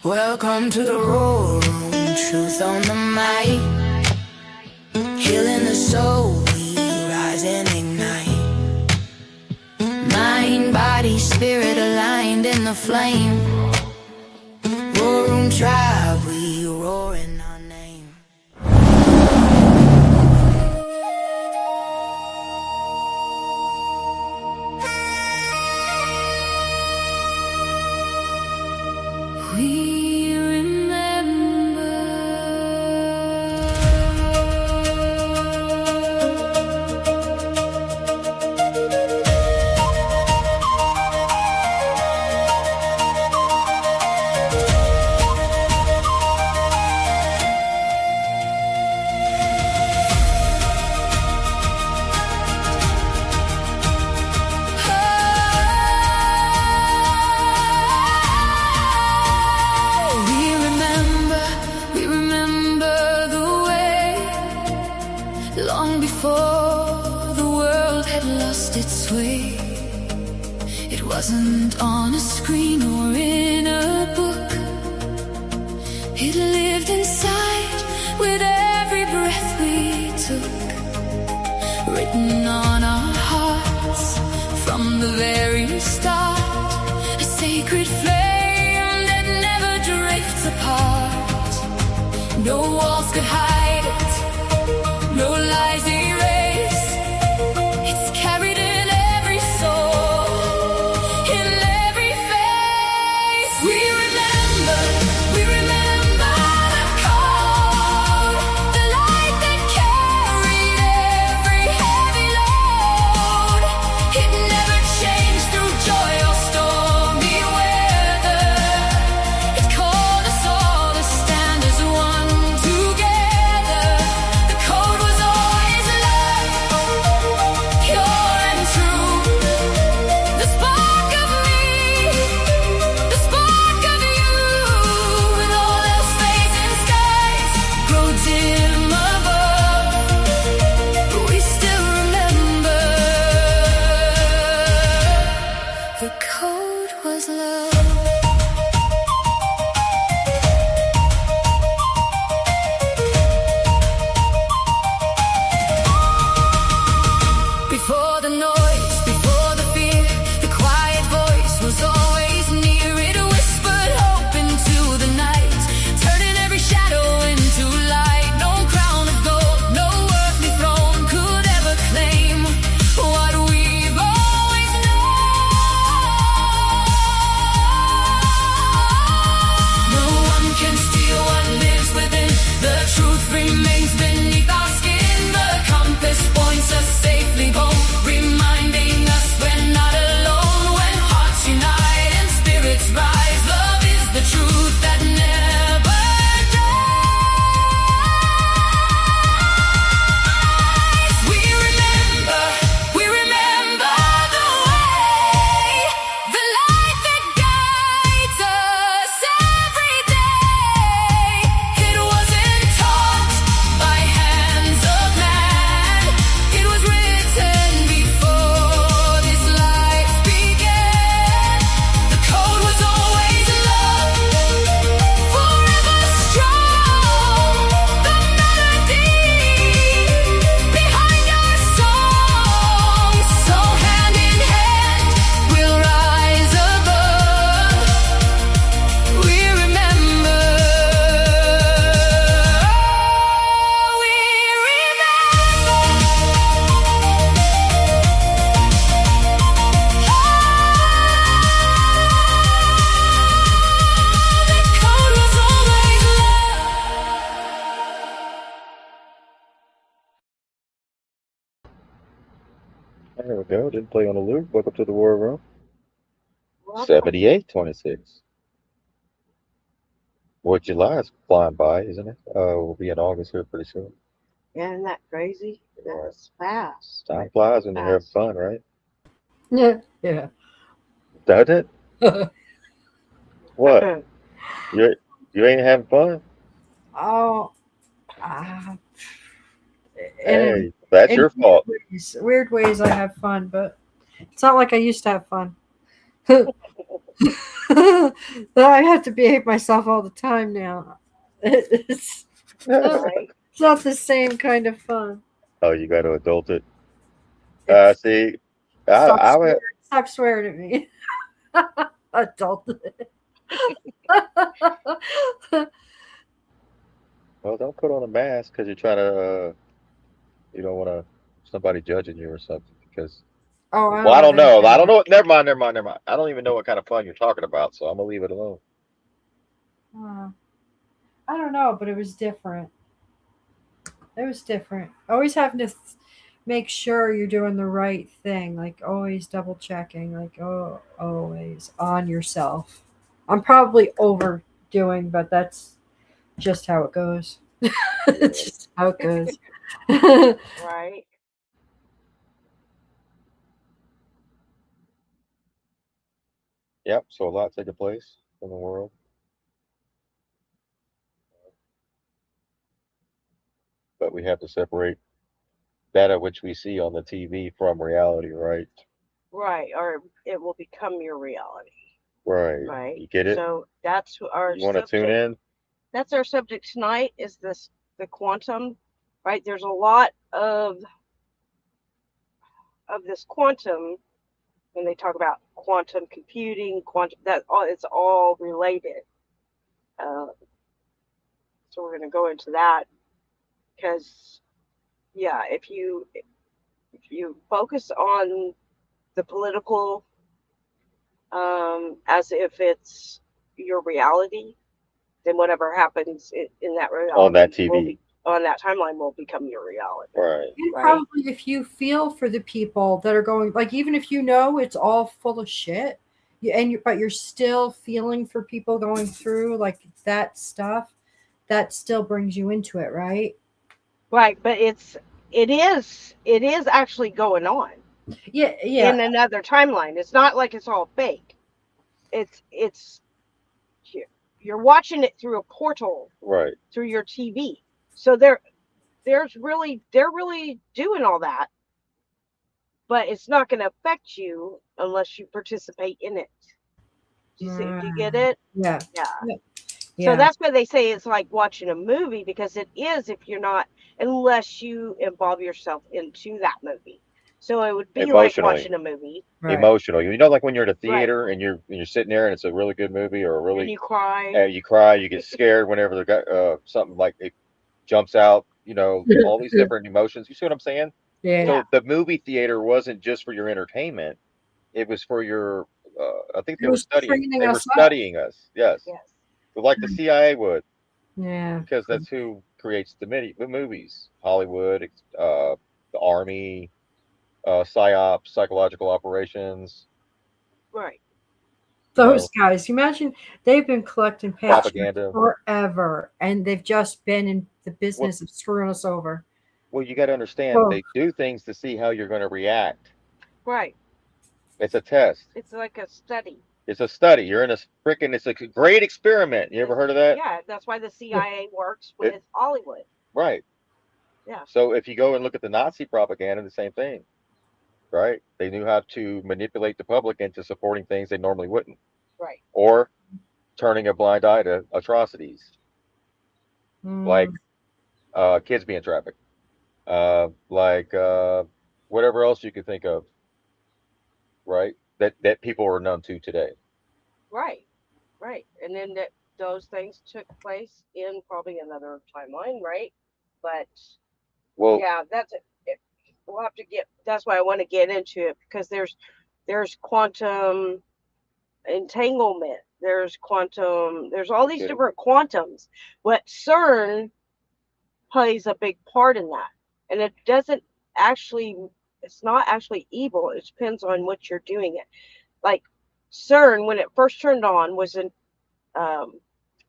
Welcome to the Roar Room, truth on the mic. Healing the soul, we rise and ignite. Mind, body, spirit aligned in the flame. Roar Room tribe, we roar in our name. We remember. We remember the way, long before the world had lost its way. It wasn't on a screen or in a book. It lived inside with every breath we took, written on our hearts from the very start. A sacred flame that never drifts apart. No walls could hide it, no lies erase. It's carried in every soul, in every face. We remember the code, the light that carried every heavy load. It never changed through joy or stormy weather. It called us all to stand as one together. The code was always love, pure and true. The spark of me, the spark of you. When all else fades in skies grow dim above, we still remember. The code was love. Before the noise, before the fear, the quiet voice was always near. It whispered hope into the night, turning every shadow into light. No crown of gold, no earthly throne could ever claim what we've always known. No one can steal what lives within. The truth remains beneath our skin. The compass points us safely home, reminding us we're not alone. When hearts unite and spirits rise, love is the truth that never dies. We remember the way, the light that guides us every day. It wasn't taught by hands of man. It was written before this life began. The code was always love, forever strong. The melody behind our songs. So hand in hand we'll rise above. We remember. The code was always love. There we go. Didn't play on a loop. Welcome to the War Room. 7826. Boy, July is flying by, isn't it? We'll be in August here pretty soon. Yeah, isn't that crazy? That's fast. Time flies when you're having fun, right? Yeah. Doesn't it? What? You ain't having fun? Oh, Hey, that's your fault. weird ways I have fun, but it's not like I used to have fun. I have to behave myself all the time now. It's, Right. it's not the same kind of fun. Oh, you got to adult it. It's See, stop I swearing, would. stop swearing at me. Adult. Well, don't put on a mask because you're trying to. You don't want to somebody judging you or something. Because Oh, I well, don't I have don't know. I anybody. don't know. Never mind. Never mind. Never mind. I don't even know what kind of fun you're talking about. So I'm gonna leave it alone. Uh, I don't know, but it was different. It was different. Always having to make sure you're doing the right thing, like always double checking, like oh, always on yourself. I'm probably overdoing, but that's just how it goes. It's Yeah. just how it goes. Right. Yep. So a lot taking place in the world, but we have to separate that of which we see on the TV from reality, right? Right. Or it will become your reality. Right. Right. You get it? So that's our You want to tune subject. in? That's our subject tonight. Is this the quantum? Right. There's a lot of this quantum when they talk about quantum computing, quantum that all it's all related. Uh, so we're going to go into that because yeah, if you focus on the political as if it's your reality, then whatever happens in that On that reality will TV. be on that timeline will become your reality, Right. And right? probably if you feel for the people that are going, like even if you know it's all full of shit, but you're still feeling for people going through like that stuff, that still brings you into it, right? Right, but it is actually going on Yeah, yeah. in another timeline. It's not like it's all fake. It's you're watching it through a portal Right. through your TV. So they're really doing all that, but it's not going to affect you unless you participate in it. Do you get Mm, it? yeah, Yeah. yeah, So yeah. that's why they say it's like watching a movie because it is if you're not unless you involve yourself into that movie. So it would be like Emotionally. watching a movie, Right. Emotional. You know, like when you're in a right? theater and you're sitting there and it's a really good movie or a And really you cry. you cry, you get scared whenever the guy something like it jumps out. You know, all these different emotions. You see what I'm saying? Yeah. Yeah, So the movie theater wasn't just for your entertainment; it was for your. I think It was training They were us up. studying us. Yes, yes, like the CIA would, Yeah. because that's who creates the movies. Hollywood, the army, psyops, psychological operations. right. You Those know, guys, imagine they've been collecting paychecks propaganda. forever and they've just been in the Well, business of screwing us over. well, you got to understand Oh, they do things to see how you're going to react. Right. It's a test. It's like a study. It's a study. You're in a freaking. It's a great experiment. You ever heard of that? Yeah, that's why the yeah. CIA works It with Hollywood. right. Yeah, So if you go and look at the Nazi propaganda, the same thing, right? They knew how to manipulate the public into supporting things they normally wouldn't, right. or turning a blind eye to atrocities like Mm. kids being trafficked, like whatever else you could think of, right? That people are known to today. Right, right. And then those things took place in probably another timeline, right? But Well, yeah, we'll have to get. That's why I want to get into it because there's quantum entanglement. There's quantum. There's all these kidding. different quantums. What CERN plays a big part in that, and it doesn't actually. It's not actually evil. It depends on what you're doing it. Like CERN, when it first turned on, was in um,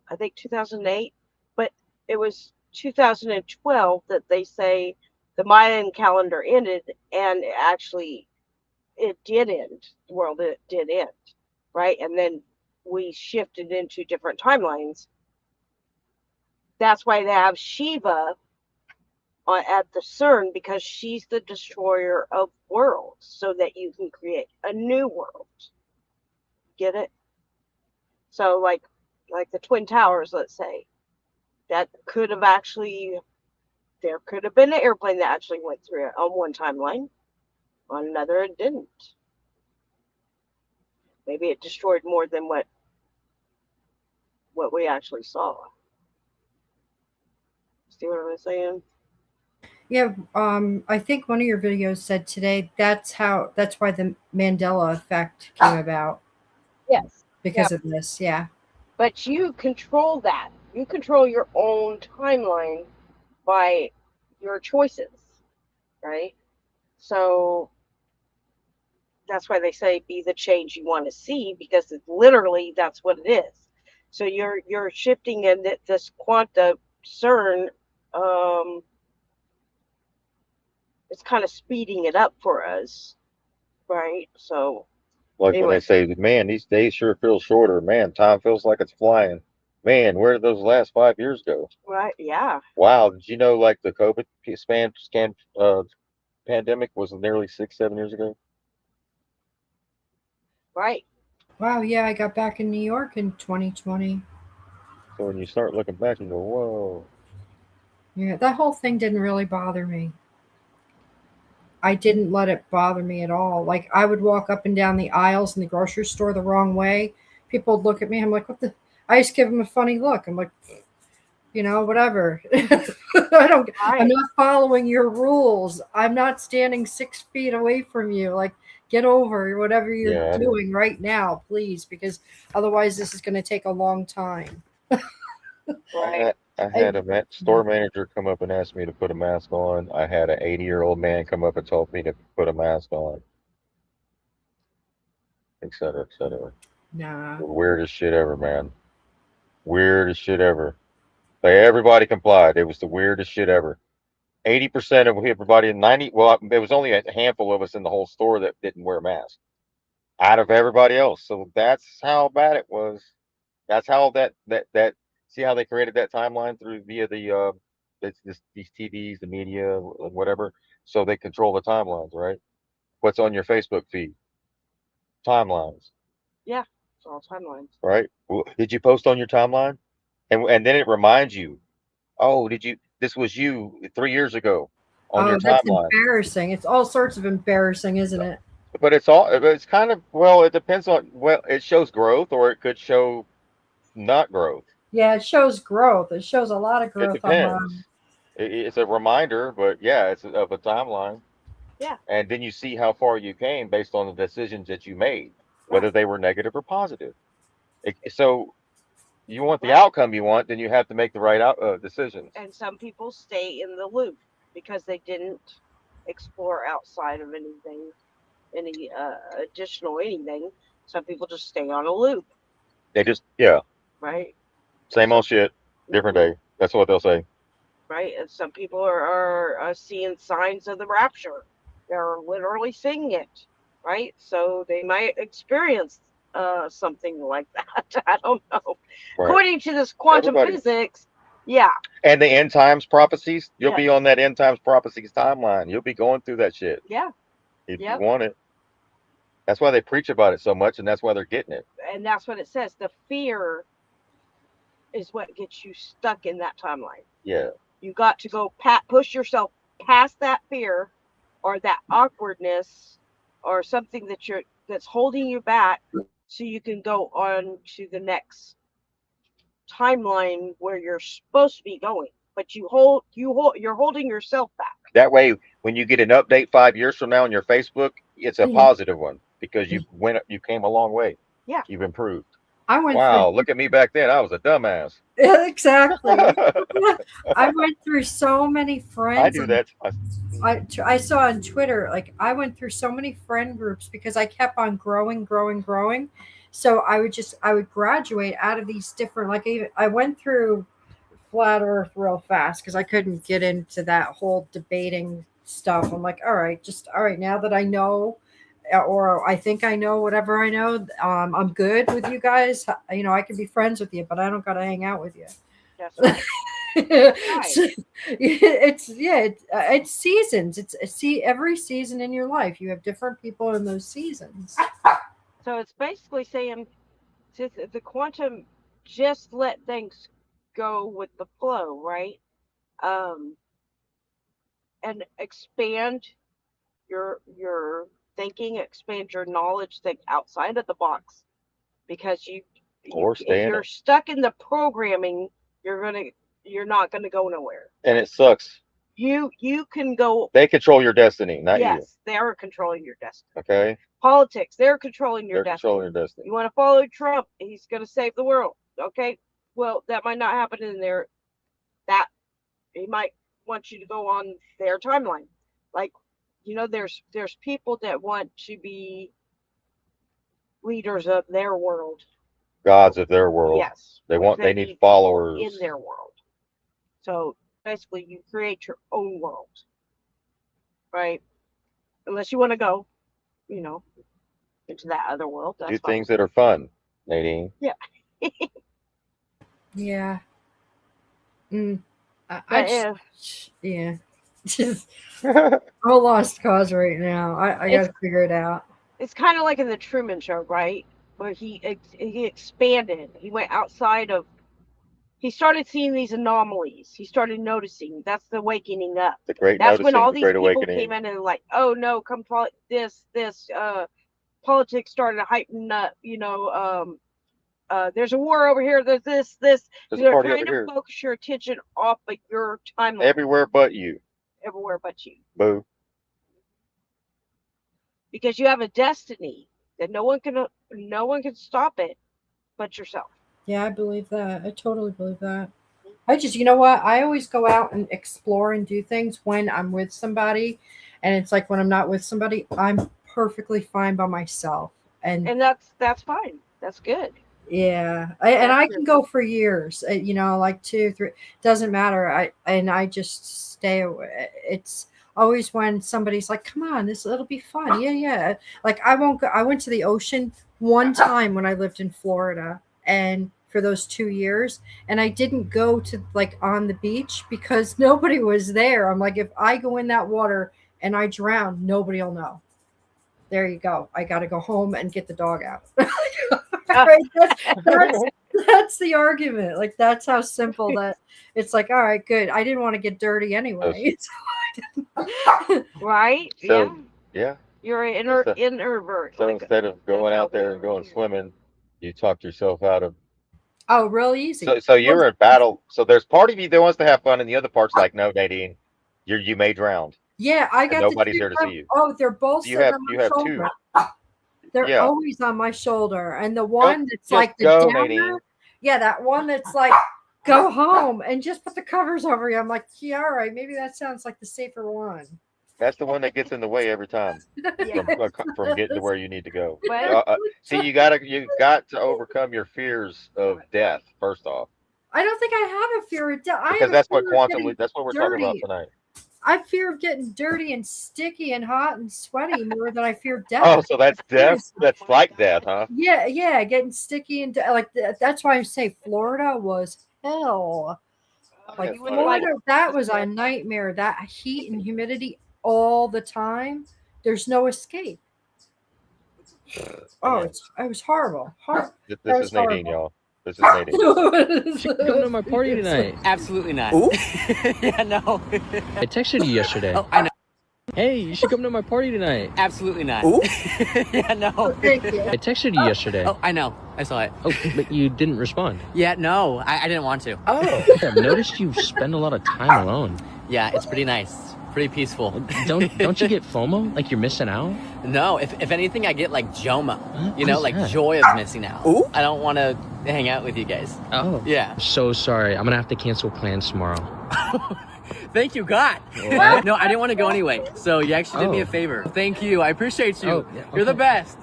I think 2008, but it was 2012 that they say the Mayan calendar ended, and actually it did end. The world it did end, right? And then we shifted into different timelines. That's why they have Shiva at the CERN because she's the destroyer of worlds, so that you can create a new world. get it? So like the Twin Towers, let's say, that could have actually there could have been an airplane that actually went through it on one timeline, on another it didn't. Maybe it destroyed more than what we actually saw. See what I'm saying? Yeah, I think one of your videos said today that's why the Mandela effect came about Yes. Yeah. because of this. Yeah. But you control that. You control your own timeline by your choices, right? So that's why they say be the change you want to see, because it's literally that's what it is. So you're shifting in this quanta CERN, um, it's kind of speeding it up for us, right? So Like when anyway, they say, man, these days sure feel shorter. Man, time feels like it's flying. Man, where did those last 5 years go? right? Yeah, Wow, did you know like the COVID pandemic was nearly 6, 7 years ago? right. Wow. Yeah, I got back in New York in 2020. So when you start looking back, you go, whoa. Yeah, that whole thing didn't really bother me. I didn't let it bother me at all. Like I would walk up and down the aisles in the grocery store the wrong way. People would look at me. I'm like, what the? I just give them a funny look. I'm like, whatever. I don't. I'm Right. not following your rules. I'm not standing 6 feet away from you. Like, get over whatever you're Yeah, doing right now, please, because otherwise this is going to take a long time. Right. I I, had a store manager come up and ask me to put a mask on. I had an 80-year-old man come up and told me to put a mask on, et cetera, et cetera. nah. The weirdest shit ever, man. Weirdest shit ever. Like everybody complied. It was the weirdest shit ever. 80% of everybody, 90, well, there was only a handful of us in the whole store that didn't wear masks out of everybody else. So that's how bad it was. That's how see how they created that timeline through via these TVs, the media, whatever. So they control the timelines, right? What's on your Facebook feed? Timelines, Yeah. It's all timelines. right? Did you post on your timeline? And then it reminds you, oh, this was you 3 years ago on your Oh, that's timeline. embarrassing. It's all sorts of embarrassing, isn't it? But it's kind of, well, it depends on, well, it shows growth or it could show not growth. Yeah, it shows growth. It shows a lot of It growth on mine. depends. It's a reminder, but yeah, it's of a timeline. Yeah. And then you see how far you came based on the decisions that you made, whether Right. they were negative or positive. So you want the Right. outcome you want, then you have to make the right decisions. And some people stay in the loop because they didn't explore outside of anything, any additional anything. Some people just stay on a loop, They just, yeah, right? same So, old shit, different mhm, day. That's what they'll say. right? And some people are seeing signs of the rapture. They're literally seeing it, right? So they might experience something like that. I don't know. Right. According to this quantum Everybody. physics, yeah, And the end times prophecies, you'll yeah, be on that end times prophecies timeline. You'll be going through that shit yeah, if you yep. want it. That's why they preach about it so much, and that's why they're getting it. And that's what it says. The fear is what gets you stuck in that timeline. Yeah. You got to go push yourself past that fear or that awkwardness or something that's holding you back, so you can go on to the next timeline where you're supposed to be going. But you're holding yourself back. That way, when you get an update 5 years from now on your Facebook, it's a Yeah. positive one because you came a long way. Yeah. You've improved. I went through Wow, look at me back then. I was a dumbass. exactly. I went through so many I friends do on that. I saw on Twitter, like I went through so many friend groups because I kept on growing, growing, growing. So I would graduate out of these different, like I went through flat earth real fast because I couldn't get into that whole debating stuff. I'm like, all right, now that I know, or I think I know whatever I know, I'm good with you guys. I can be friends with you, but I don't got to hang out with you. That's right. So, it's seasons. It's see every season in your life you have different people in those seasons. So it's basically saying since the quantum just let things go with the flow, right? Um, and expand your thinking, expand your knowledge, think outside of the box because Or if stay in you're it. stuck in the programming, you're not gonna go nowhere. And it sucks. You can go. They control your destiny, not you. Yes, they're controlling your destiny. Okay? Politics, they're controlling your They're destiny. controlling your destiny. You want to follow Trump? He's going to save the world. Okay, well that might not happen in there. That he might want you to go on their timeline. Like, there's people that want to be leaders of their world. Gods of their world. Yes, They need followers in their world. So basically, you create your own world, right? Unless you want to go, you know, into that other world. That's do fine. things that are fun, Nadine. Yeah. Yeah. I But just, yeah. Just I'm a lost cause right now. I got to figure it out. it's kind of like in the Truman Show, right? Where he expanded. He went outside of. He started seeing these anomalies. He started noticing. That's the waking up. The great That's when noticing, all the these great people awakening. came in and like, oh no, come this politics started hyping up. There's a war over here. There's this. There's a They're party trying over to here. focus your attention off of your timeline. Everywhere but you. Everywhere but you. Boo. Because you have a destiny that no one can stop it but yourself. Yeah, I believe that. I totally believe that. I just, you know what? I always go out and explore and do things when I'm with somebody. And it's like when I'm not with somebody, I'm perfectly fine by myself. And And that's fine. That's good. yeah, I can go for years, like 2, 3, doesn't matter. I just stay away. It's always when somebody's like, "Come on, it'll be fun." Yeah, yeah. Like I won't go. I went to the ocean one time when I lived in Florida, and for those 2 years, and I didn't go to like on the beach because nobody was there. I'm like, if I go in that water and I drown, nobody'll know. There you go. I got to go home and get the dog out. Right? That's the argument. Like that's how simple that it's like. All right, good. I didn't want to get dirty anyway. Right? So, Yeah. yeah. You're an introvert. So like, instead of going that's out how there we and going are. swimming, you talked yourself out of. Oh, real easy. So you're in battle. So there's part of you that wants to have fun, and the other part's like, no, Nadine, you may drown. Yeah, I And got nobody's to there to see you. Oh, they're both You sitting have on you my have shoulder. two. They're Yeah. always on my shoulder, and the one that's just like the go, downer, Nadine. yeah, that one that's like go home and just put the covers over you. I'm like, yeah, all right, maybe that sounds like the safer one. That's the one that gets in the way every time Yeah. from getting to where you need to go. But See, you got to overcome your fears of death first off, I don't think I have a fear of death. because that's what that's what we're talking about dirty. tonight. I fear of getting dirty and sticky and hot and sweaty more than I fear death. Oh, so that's death. That's like death, huh? Yeah, getting sticky and that's why I say Florida was hell. Like you wouldn't like Florida, that was a nightmare. That heat and humidity all the time. There's no escape. Oh, it was horrible. This That is was Nadine, horrible. y'all. This is Nadine. She can come to my party tonight. Absolutely not. Ooh. Yeah, no. I texted you yesterday. Oh, I know. Hey, you should come to my party tonight. Absolutely not. Ooh. Yeah, no. Thank you. I texted you yesterday. Oh, I know. I saw it. Oh, but you didn't respond. Yeah, no. I didn't want to. Oh. I've noticed you spend a lot of time alone. Yeah, it's pretty nice. Pretty peaceful. Don't you get FOMO? Like you're missing out? No, if anything, I get like JOMO. What You know, is like that? joy of missing out. Ooh. I don't want to hang out with you guys. Oh. Yeah. I'm so sorry. I'm gonna have to cancel plans tomorrow. Thank you, God. What? No, I didn't want to go anyway. So you actually did me a favor. Thank you. I appreciate you. Oh, yeah, You're the okay. best.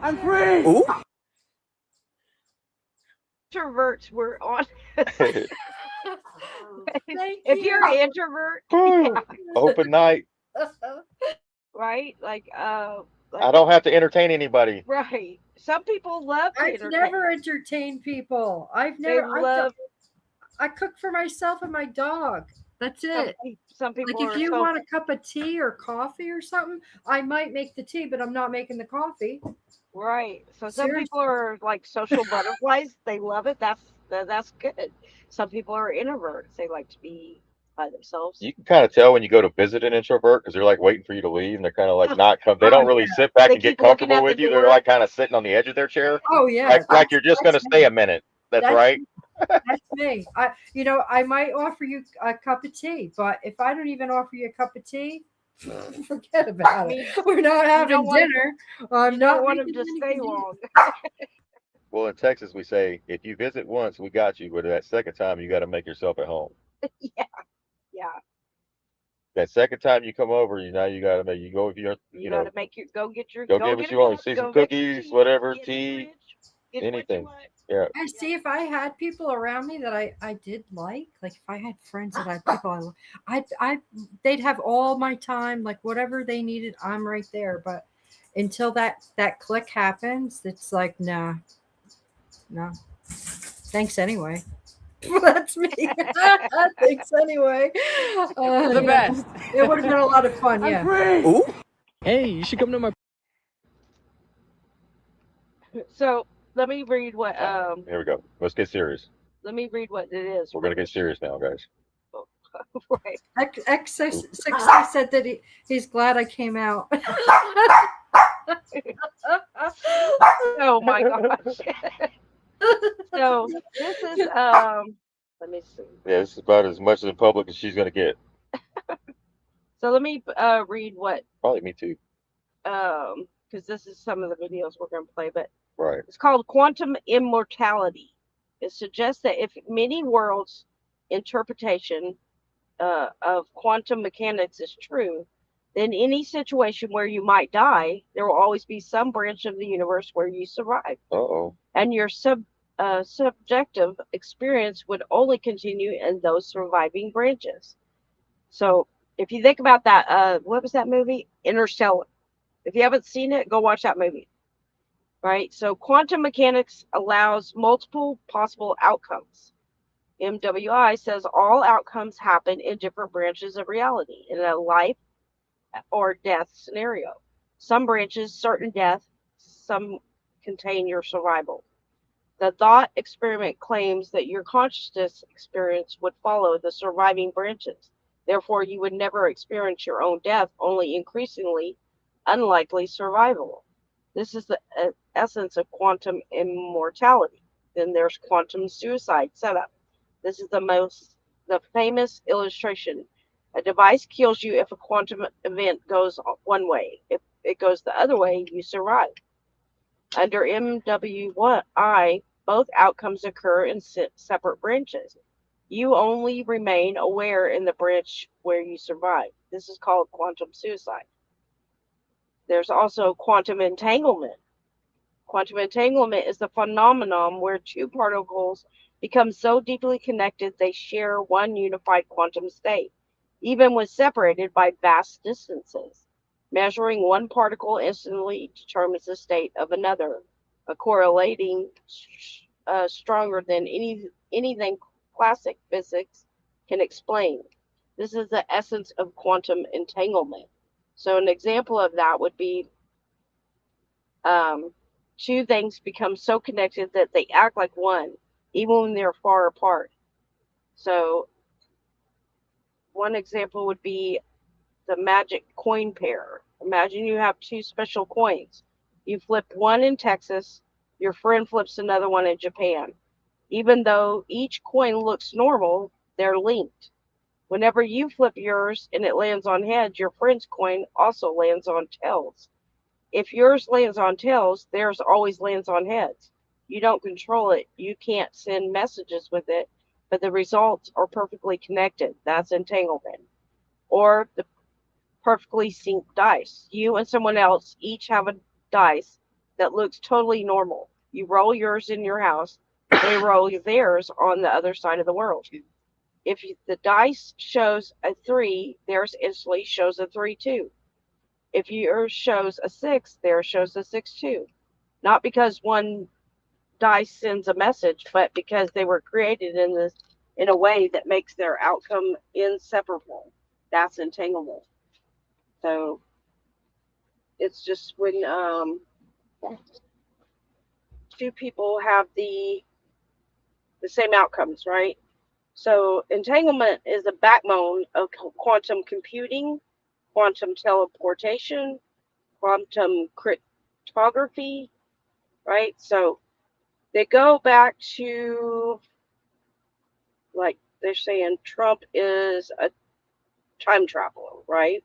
I'm free. Ooh. introverts were on. Thank If you. you're an introvert, Open night. right? Like I don't have to entertain anybody. right. Some people love to I've entertain. never entertained people. They love I cook for myself and my dog. That's it. Some Like people if are you so want a cup of tea or coffee or something, I might make the tea, but I'm not making the coffee. right. So some people Seriously. are like social butterflies. They love it. That's good. Some people are introverts. They like to be by themselves. You can kind of tell when you go to visit an introvert because they're like waiting for you to leave, and they're kind of like Oh, not come. They Oh don't really sit back they and get keep looking comfortable at the with you. They're door. like kind of sitting on the edge of their chair, oh yeah, like you're just gonna that's stay me. a minute. That's That's right. That's me. I might offer you a cup of tea, but if I don't even offer you a cup of tea, forget I about it. mean, We're not you don't having want dinner. I'm you don't not want them making to stay anything to eat. long. Well, in Texas, we say if you visit once, we got you. But that second time, you got to make yourself at home. Yeah, yeah. That second time you come over, you got to make you go if you're You got to make your go go get get what a you want. cup, See some go get some cookies, tea, whatever, get in the tea, fridge, get what you anything. want. Yeah. I Yeah. see if I had people around me that I did like if I had friends that I people I they'd have all my time, like whatever they needed, I'm right there. But until that click happens, it's like nah, no. Thanks anyway. That's me. Thanks anyway. The Yeah, best. it would have been a lot of fun. I'm Yeah. free. Ooh. Hey, you should come to my. So let me read what Here we go. Let's get serious. let me read what it is. We're gonna get serious now, guys. Right. X Ooh. Success said that he's glad I came out. Oh my gosh. So this is let me see. Yeah, this is about as much in public as she's gonna get. So let me read what Probably me too. because this is some of the videos we're going to play, but Right. it's called Quantum Immortality. It suggests that if many worlds interpretation of quantum mechanics is true, then any situation where you might die, there will always be some branch of the universe where you survive, Uh-oh. and your subjective experience would only continue in those surviving branches. So if you think about that, what was that movie? Interstellar. If you haven't seen it, go watch that movie. Right? So quantum mechanics allows multiple possible outcomes. MWI says all outcomes happen in different branches of reality in a life or death scenario. Some branches, certain death, some contain your survival. The thought experiment claims that your consciousness experience would follow the surviving branches. Therefore, you would never experience your own death, only increasingly unlikely survival. This is the essence of quantum immortality. Then there's quantum suicide setup. This is the famous illustration. A device kills you if a quantum event goes one way. If it goes the other way, you survive. Under MWI, both outcomes occur in separate branches. You only remain aware in the branch where you survive. This is called quantum suicide. There's also quantum entanglement. Quantum entanglement is the phenomenon where two particles become so deeply connected they share one unified quantum state, even when separated by vast distances. Measuring one particle instantly determines the state of another, a correlating stronger than anything classic physics can explain. This is the essence of quantum entanglement. So, an example of that would be um, two things become so connected that they act like one, even when they're far apart. So, one example would be the magic coin pair. Imagine you have two special coins. You flip one in Texas, your friend flips another one in Japan. Even though each coin looks normal, they're linked. Whenever you flip yours and it lands on heads, your friend's coin also lands on tails. If yours lands on tails, theirs always lands on heads. You don't control it. You can't send messages with it, but the results are perfectly connected. That's entanglement. Or the perfectly synced dice. You and someone else each have a dice that looks totally normal. You roll yours in your house, they roll theirs on the other side of the world. If the dice shows a 3, theirs instantly shows a 3 too. If yours shows a 6, theirs shows a 6 too. Not because one dice sends a message, but because they were created in the in a way that makes their outcome inseparable. That's entanglement. So it's just when two people have the same outcomes, right? So entanglement is the backbone of quantum computing, quantum teleportation, quantum cryptography, right? So they go back to, like they're saying Trump is a time traveler, right?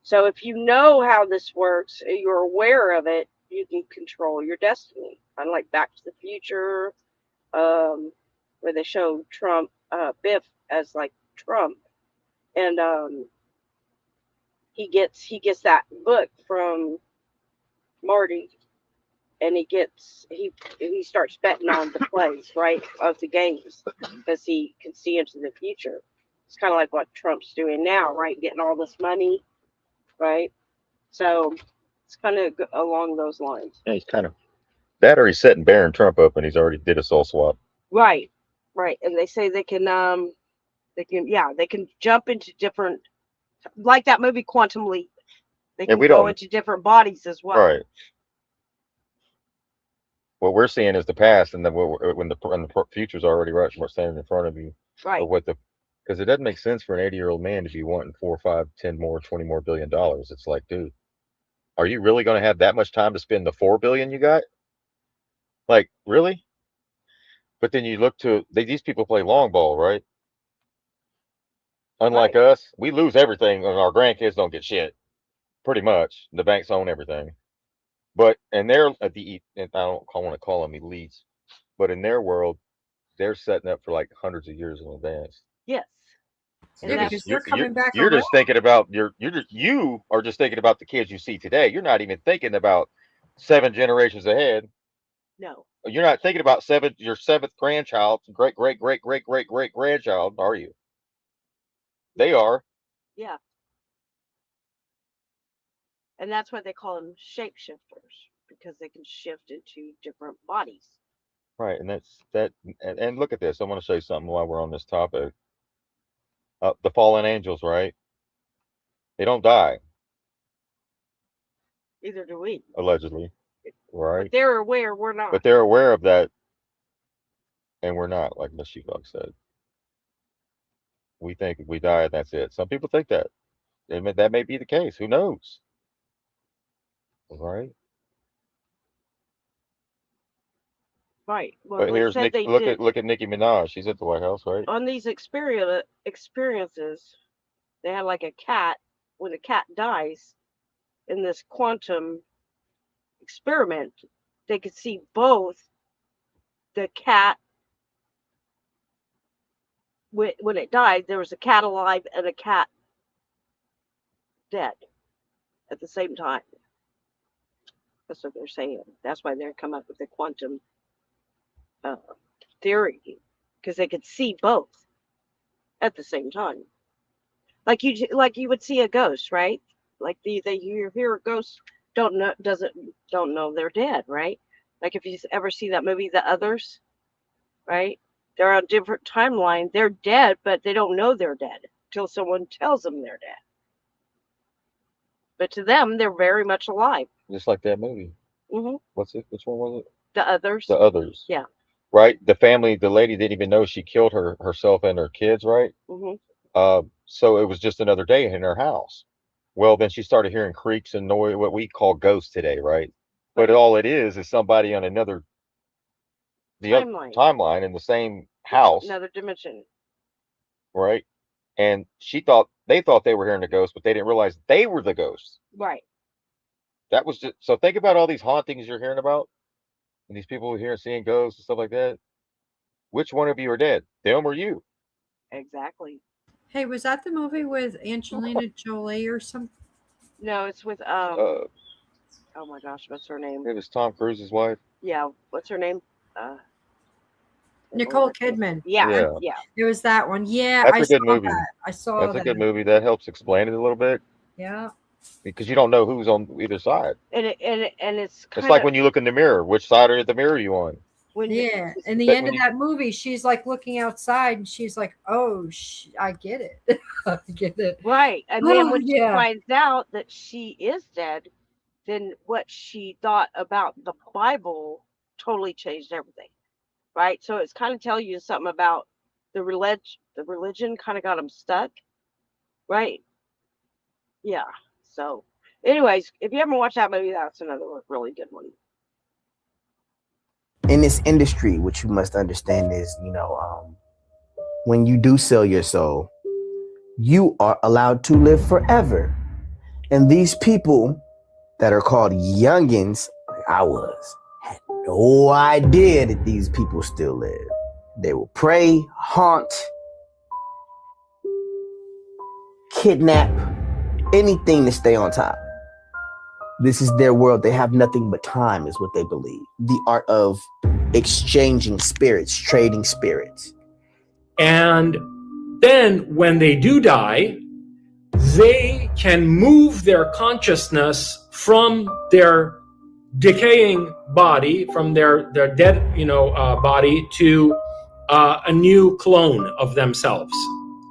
So if you know how this works, you're aware of it, you can control your destiny. Kind of like Back to the Future, where they show Trump, Biff as like Trump, and he gets that book from Marty, and he starts betting on the plays, right, of the games, because he can see into the future. It's kind of like what Trump's doing now, right, getting all this money, right? So it's kind of along those lines. Yeah, he's kind of that, or he's setting Barron Trump up, and he's already did a soul swap. Right, right. And they say they can jump into different, like that movie Quantum Leap. They Yeah, can we go don't. into different bodies as well. Right. What we're seeing is the past, and then when the future's already right, we're standing in front of you. Right. Of what the, because it doesn't make sense for an 80-year-old man to be wanting 4, 5, 10 more, 20 more billion dollars. It's like, dude, are you really going to have that much time to spend the 4 billion you got? Like, really? But then you look to these people play long ball, right? Unlike Right. us, we lose everything, and our grandkids don't get shit. Pretty much, the banks own everything. But and they're at and I don't want to call them elites, but in their world, they're setting up for like hundreds of years in advance. Yes. And Yeah, You're because just that's they're coming back you're around. just thinking about you are just thinking about the kids you see today. You're not even thinking about 7 generations ahead. no. You're not thinking about your 7th grandchild, great great great great great great grandchild, are you? They are. Yeah. And that's why they call them shapeshifters, because they can shift into different bodies. Right, and that's that. And look at this. I want to show you something while we're on this topic. The fallen angels, right? They don't die, Either do we. allegedly, But right? they're aware we're not. But they're aware of that, and we're not. Like Miss Sheepdog said, we think if we die, that's it. Some people think that. That may be the case. Who knows, right? Right. Well, But they here's said Nick. they Look did at Nicki Minaj. She's at the White House, right? on these experiences. They had like a cat. When a cat dies in this quantum experiment, they could see both the cat. When it died, there was a cat alive and a cat dead at the same time. That's what they're saying. That's why they're come up with the quantum uh, theory, because they could see both at the same time. Like you would see a ghost, right? Like you hear a ghost, don't know they're dead, right? Like if you ever see that movie The Others, right? They're on a different timeline. They're dead, but they don't know they're dead until someone tells them they're dead. But to them, they're very much alive. Just like that movie. Hmm. What's it? Which one was it? The Others. The Others. Yeah. Right. The lady didn't even know she killed herself and her kids. Right. Hmm. So it was just another day in her house. Well, then she started hearing creaks and noise, what we call ghosts today, right? But all it is somebody on the other Timeline. timeline in the same house, Another dimension. right? And they thought they were hearing the ghost, but they didn't realize they were the ghosts. Right. That was just so. Think about all these hauntings you're hearing about, and these people here seeing ghosts and stuff like that. Which one of you are dead, them or you? Exactly. Hey, was that the movie with Angelina Jolie or something? No, it's with Uh, oh my gosh, what's her name? it was Tom Cruise's wife. Yeah, what's her name? Uh Nicole Kidman. Yeah, Yeah. yeah. It was that one. Yeah, That's I a good saw movie. that. I saw That's that. a good movie. That helps explain it a little bit Yeah. because you don't know who's on either side. And it's kind It's like when you look in the mirror. Which side of the mirror are you on? when Yeah, in the But end when of that movie, she's like looking outside, and she's like, "Oh, I get it, I get it." right, and then Oh when she yeah, finds out that she is dead, then what she thought about the Bible totally changed everything, right? So it's kind of telling you something about the religion kind of got them stuck, right? Yeah. So, anyways, if you haven't watched that movie, that's another really good one. In this industry, what you must understand is, when you do sell your soul, you are allowed to live forever. And these people that are called youngins, like I was, had no idea that these people still live. They will prey, haunt, kidnap, anything to stay on top. This is their world. They have nothing but time, is what they believe. The art of exchanging spirits, trading spirits. And then when they do die, they can move their consciousness from their decaying body, from their dead body, to a new clone of themselves.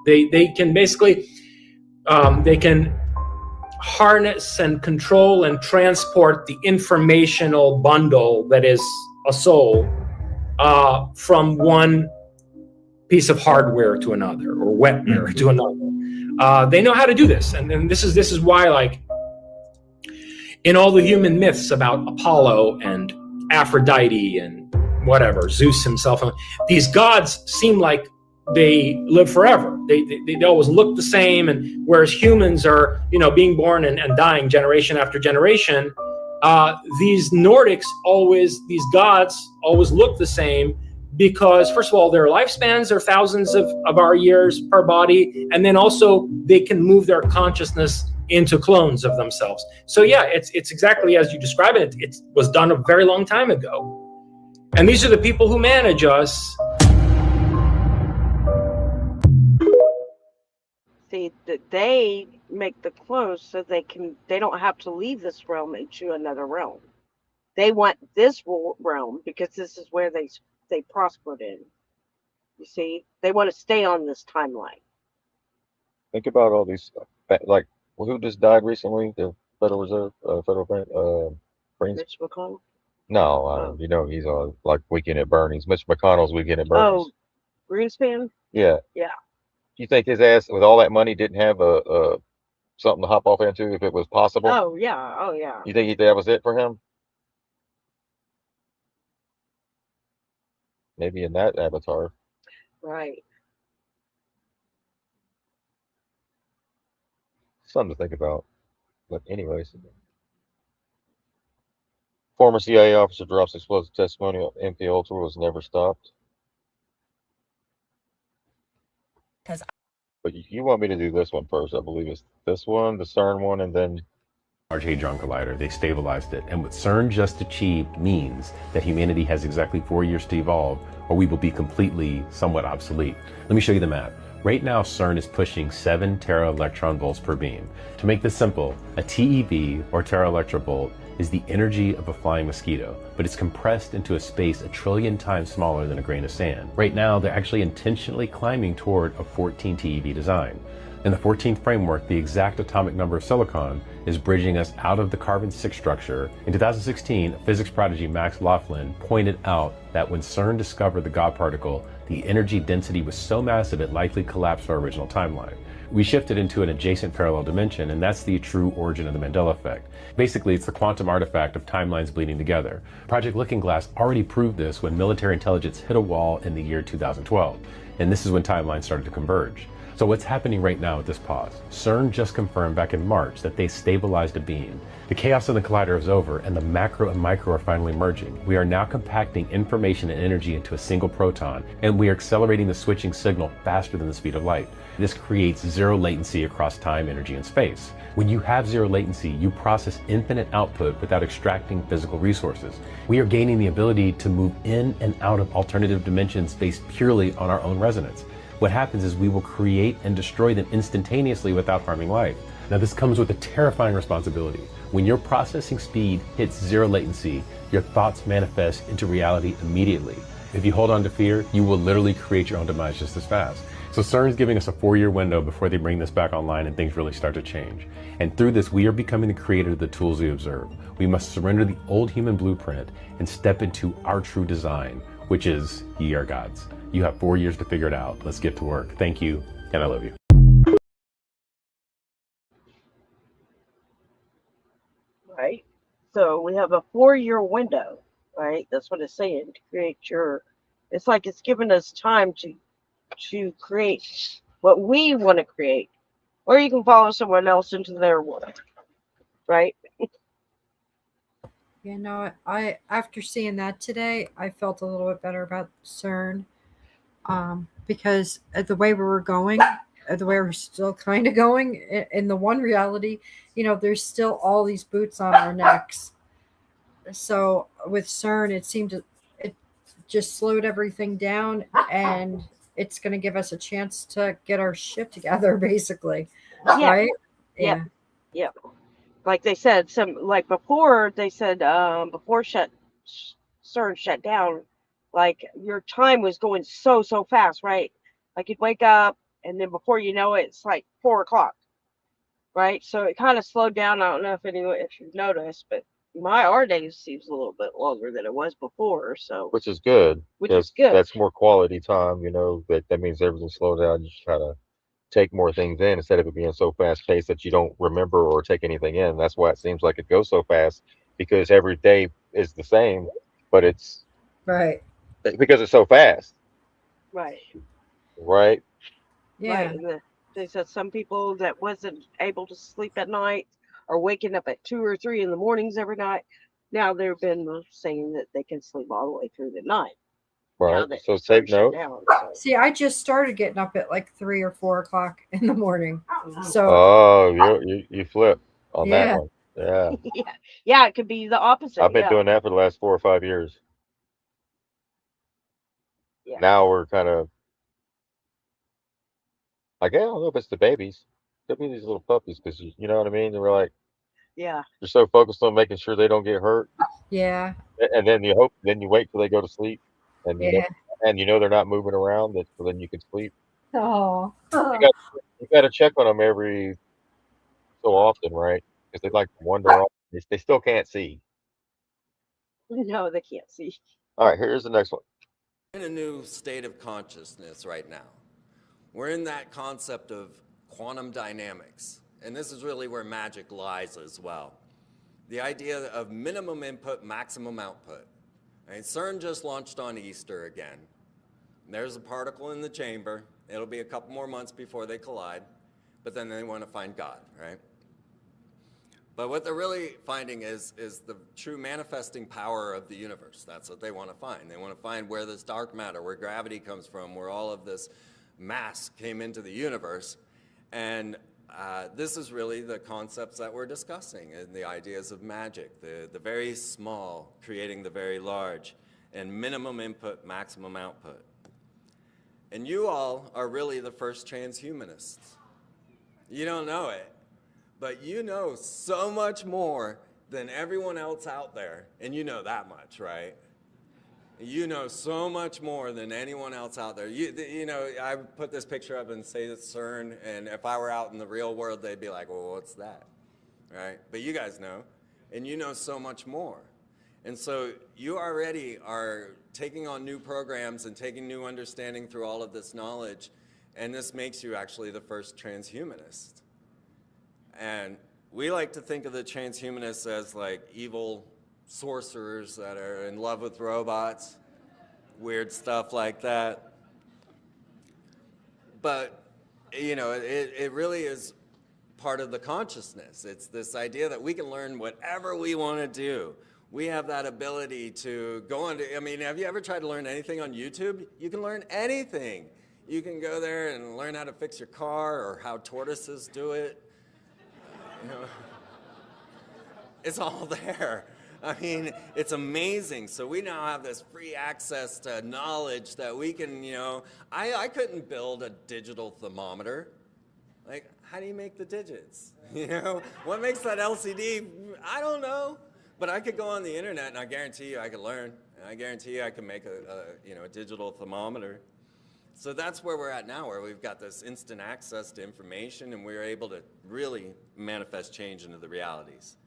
They can basically they can harness and control and transport the informational bundle that is a soul from one piece of hardware to another, or wetware to another. They know how to do this, and this is why, like, in all the human myths about Apollo and Aphrodite and whatever, Zeus himself, these gods seem like they live forever. They always look the same, and whereas humans are, being born and dying generation after generation, these these gods always look the same, because first of all, their lifespans are thousands of our years per body, and then also they can move their consciousness into clones of themselves. So yeah, it's exactly as you describe it. It was done a very long time ago, and these are the people who manage us. See, that they make the clones so they don't have to leave this realm into another realm. They want this realm because this is where they prospered in. You see, they want to stay on this timeline. think about all these, like, who just died recently? The Federal Reserve, Federal Bank, Greens. Mitch McConnell. No, he's on like Weekend at Bernie's. Mitch McConnell's Weekend at Bernie's. Oh, Greenspan. Yeah. Yeah. You think his ass, with all that money, didn't have a something to hop off into if it was possible? Oh yeah. Oh yeah. You think that was it for him? Maybe in that avatar. Right. Something to think about. But anyways, former CIA officer drops explosive testimony of MK Ultra was never stopped. But you want me to do this one first? I believe it's this one, the CERN one, and then Large Hadron Collider. They stabilized it. And what CERN just achieved means that humanity has exactly 4 years to evolve, or we will be completely somewhat obsolete. Let me show you the map. Right now, CERN is pushing 7 tera electron volts per beam. To make this simple, a TeV, or tera electrovolt, is the energy of a flying mosquito, but it's compressed into a space 1 trillion times smaller than a grain of sand. Right now, they're actually intentionally climbing toward a 14 TeV design. In the 14th framework, the exact atomic number of silicon is bridging us out of the carbon-6 structure. In 2016, physics prodigy Max Laughlin pointed out that when CERN discovered the God particle, the energy density was so massive it likely collapsed our original timeline. We shifted into an adjacent parallel dimension, and that's the true origin of the Mandela effect. Basically, it's the quantum artifact of timelines bleeding together. Project Looking Glass already proved this when military intelligence hit a wall in the year 2012, and this is when timelines started to converge. So what's happening right now at this pause? CERN just confirmed back in March that they stabilized a beam. The chaos in the collider is over, and the macro and micro are finally merging. We are now compacting information and energy into a single proton, and we are accelerating the switching signal faster than the speed of light. This creates zero latency across time, energy, and space. When you have zero latency, you process infinite output without extracting physical resources. We are gaining the ability to move in and out of alternative dimensions based purely on our own resonance. What happens is we will create and destroy them instantaneously without harming life. Now, this comes with a terrifying responsibility. When your processing speed hits zero latency, your thoughts manifest into reality immediately. If you hold on to fear, you will literally create your own demise just as fast. So CERN's giving us a 4-year window before they bring this back online and things really start to change. And through this, we are becoming the creator of the tools we observe. We must surrender the old human blueprint and step into our true design, which is ye are gods. You have 4 years to figure it out. Let's get to work. Thank you, and I love you. Right? So we have a 4-year window, right? That's what it's saying, to create your, it's like it's giving us time to create what we want to create. Or you can follow someone else into their world, right? You know, I after seeing that today, I felt a little bit better about CERN, because the way we were going, the way we're still kind of going, in the one reality, there's still all these boots on our necks. So with CERN, it seemed it just slowed everything down, and it's going to give us a chance to get our shit together, basically. Yeah. Right? Yeah. Yeah. Like they said, like before they said, before CERN shut down, like your time was going so fast, right? Like you'd wake up and then before you know it, it's like 4 o'clock, right? So it kind of slowed down. I don't know if you've noticed, but our days seems a little bit longer than it was before. So which is good. which is good. That's more quality time. That means everything slows down. You just try to take more things in instead of it being so fast paced that you don't remember or take anything in. That's why it seems like it goes so fast, because every day is the same, but it's Right. because it's so fast, Right. right? Yeah. Right. And they said some people that wasn't able to sleep at night are waking up at 2 or 3 in the mornings every night. Now they've been saying that they can sleep all the way through the night. Right. That So sun take shut note. down, so. See, I just started getting up at like 3 or 4 o'clock in the morning. So Oh, you flip on that yeah. one. Yeah. Yeah, it could be the opposite. I've been Yeah. doing that for the last 4 or 5 years. Yeah. Now we're kind of like, I don't know if it's the babies. Could be these little puppies, because you know what I mean? They're like, Yeah. you're so focused on making sure they don't get hurt. Yeah. And then you wait till they go to sleep, and Yeah. they're not moving around, so then you can sleep. Oh. You got you got to check on them every so often, right? Because they like to wander off. They still can't see. No, they can't see. All right, here's the next one. In a new state of consciousness right now. We're in that concept of quantum dynamics, and this is really where magic lies as well. The idea of minimum input, maximum output. Right? CERN just launched on Easter again. There's a particle in the chamber. It'll be a couple more months before they collide, but then they want to find God, right? But what they're really finding is the true manifesting power of the universe. That's what they want to find. They want to find where this dark matter, where gravity comes from, where all of this mass came into the universe. And this is really the concepts that we're discussing and the ideas of magic, the very small creating the very large, and minimum input, maximum output. And you all are really the first transhumanists. You don't know it, but you know so much more than everyone else out there, and you know that much, right? You know so much more than anyone else out there. You know, I put this picture up and say it's CERN, and if I were out in the real world, they'd be like, well, what's that, right? But you guys know, and you know so much more. And so you already are taking on new programs and taking new understanding through all of this knowledge, and this makes you actually the first transhumanist. And we like to think of the transhumanists as like evil sorcerers that are in love with robots, weird stuff like that. But, you know, it really is part of the consciousness. It's this idea that we can learn whatever we want to do. We have that ability to go on to, I mean, have you ever tried to learn anything on YouTube? You can learn anything. You can go there and learn how to fix your car or how tortoises do it. You know, it's all there. I mean, it's amazing. So we now have this free access to knowledge that we can, you know, I couldn't build a digital thermometer. Like, how do you make the digits? You know, what makes that LCD? I don't know. But I could go on the internet and I guarantee you I could learn. And I guarantee you I can make a digital thermometer. So that's where we're at now, where we've got this instant access to information and we're able to really manifest change into the realities.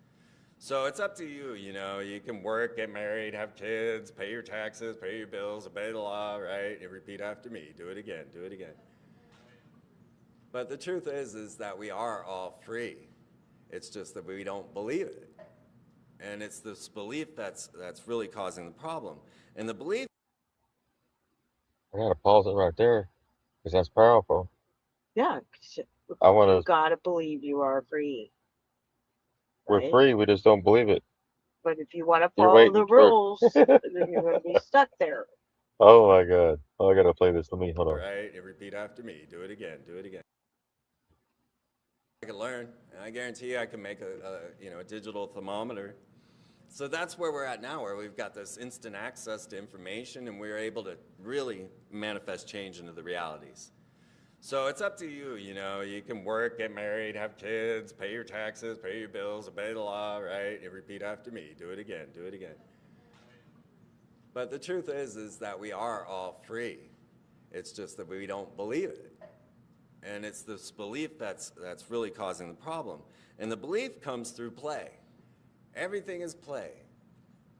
So it's up to you, you know, you can work, get married, have kids, pay your taxes, pay your bills, obey the law, right? You repeat after me, do it again, do it again. But the truth is that we are all free. It's just that we don't believe it. And it's this belief that's really causing the problem. And the belief... I gotta pause it right there because that's powerful. Yeah, I you want to. gotta believe you are free, We're right? free. We just don't believe it. But if you want to You're follow the waiting for. rules, then you're going to be stuck there. Oh my God! Oh, I gotta play this. Let me hold on. Right, and repeat after me, do it again, do it again. I can learn, and I guarantee you I can make a digital thermometer. So that's where we're at now, where we've got this instant access to information and we're able to really manifest change into the realities. So it's up to you, you know, you can work, get married, have kids, pay your taxes, pay your bills, obey the law, right? And repeat after me, do it again, do it again. But the truth is that we are all free. It's just that we don't believe it. And it's this belief that's really causing the problem. And the belief comes through play. Everything is play.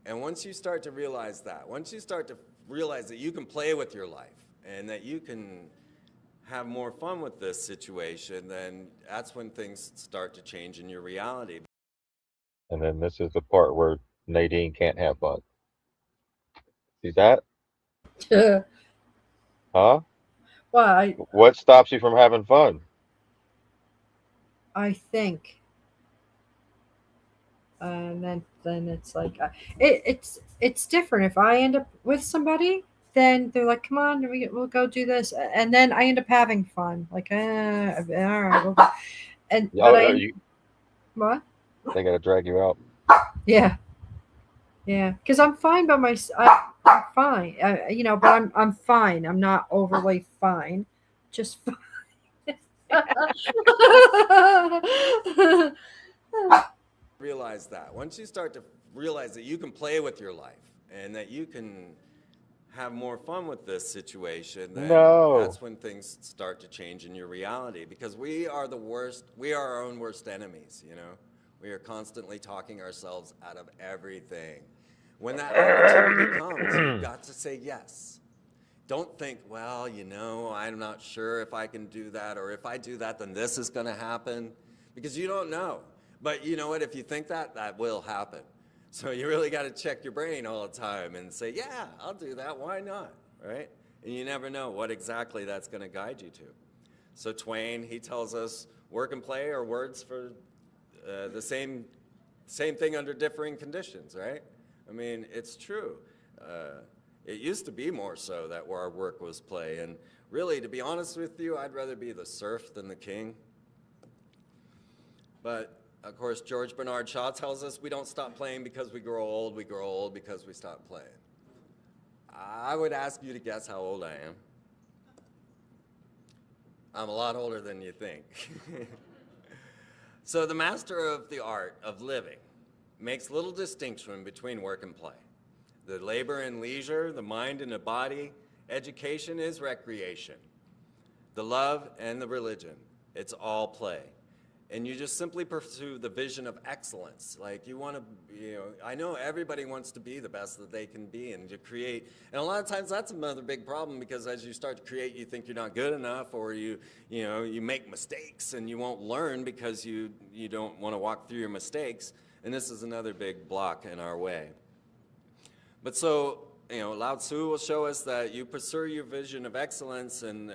And once you start to realize that, once you start to realize that you can play with your life and that you can have more fun with this situation, then that's when things start to change in your reality. And then this is the part where Nadine can't have fun. See that? Huh? Well, What stops you from having fun? I think. And then it's like it's different. If I end up with somebody, then they're like, "Come on, we'll go do this," and then I end up having fun. Like, all right, we'll go. And but what? They gotta drag you out. Yeah, because I'm fine by myself. I'm fine, but I'm fine. I'm not overly fine, just fine. Realize that. Once you start to realize that you can play with your life and that you can have more fun with this situation, then that's when things start to change in your reality, because we are the worst, we are our own worst enemies, you know? We are constantly talking ourselves out of everything. When that opportunity comes, you've got to say yes. Don't think, well, you know, I'm not sure if I can do that, or if I do that, then this is going to happen, because you don't know. But you know what? If you think that, that will happen. So you really got to check your brain all the time and say, yeah, I'll do that. Why not? Right? And you never know what exactly that's going to guide you to. So Twain, he tells us work and play are words for the same thing under differing conditions, right? I mean, it's true. It used to be more so that where our work was play. And really, to be honest with you, I'd rather be the serf than the king. But of course, George Bernard Shaw tells us we don't stop playing because we grow old because we stop playing. I would ask you to guess how old I am. I'm a lot older than you think. So the master of the art of living makes little distinction between work and play. The labor and leisure, the mind and the body, education is recreation. The love and the religion, it's all play. And you just simply pursue the vision of excellence. Like you want to, I know everybody wants to be the best that they can be and to create. And a lot of times that's another big problem, because as you start to create, you think you're not good enough, or you make mistakes and you won't learn because you don't want to walk through your mistakes. And this is another big block in our way. But so, Lao Tzu will show us that you pursue your vision of excellence and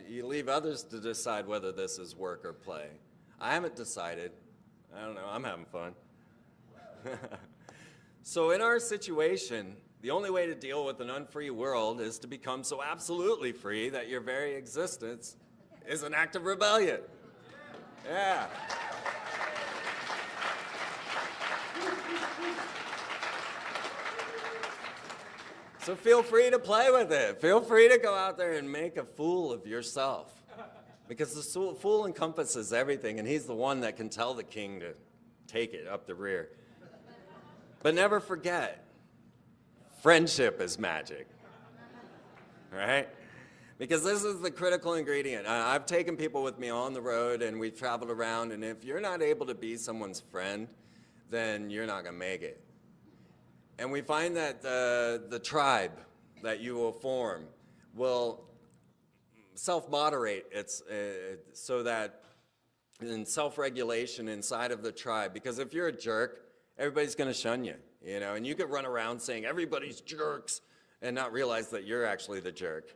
you leave others to decide whether this is work or play. I haven't decided. I don't know, I'm having fun. So in our situation, the only way to deal with an unfree world is to become so absolutely free that your very existence is an act of rebellion. Yeah. So feel free to play with it. Feel free to go out there and make a fool of yourself. Because the fool encompasses everything, and he's the one that can tell the king to take it up the rear. But never forget, friendship is magic, right? Because this is the critical ingredient. I've taken people with me on the road, and we've traveled around, and if you're not able to be someone's friend, then you're not going to make it. And we find that the tribe that you will form will self-moderate so that in self-regulation inside of the tribe. Because if you're a jerk, everybody's going to shun you, you know, and you could run around saying everybody's jerks and not realize that you're actually the jerk.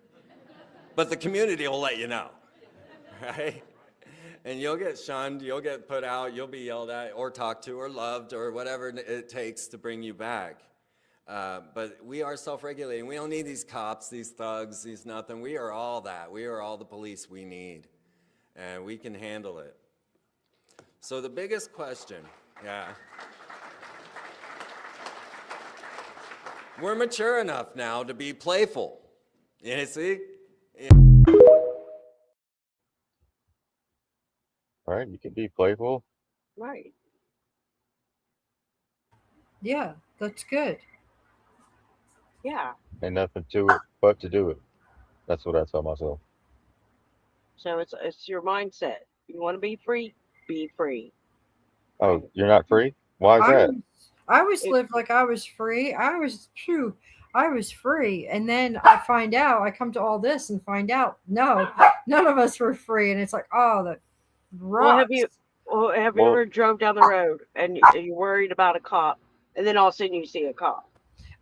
But the community will let you know, right? And you'll get shunned, you'll get put out, you'll be yelled at or talked to or loved or whatever it takes to bring you back. But we are self-regulating. We don't need these cops, these thugs, these nothing. We are all that. We are all the police we need. And we can handle it. So the biggest question, yeah. We're mature enough now to be playful. You see? Right? You can be playful. Right. Yeah, that's good. Yeah. Ain't nothing to it but to do it. That's what I tell myself. So it's your mindset. You want to be free, be free. Oh, you're not free? Why is that? I always lived like I was free. I was free. And then I find out, I come to all this and find out, no, none of us were free. And it's like, oh, that rocks. Have you ever drove down the road and you're worried about a cop, and then all of a sudden you see a cop?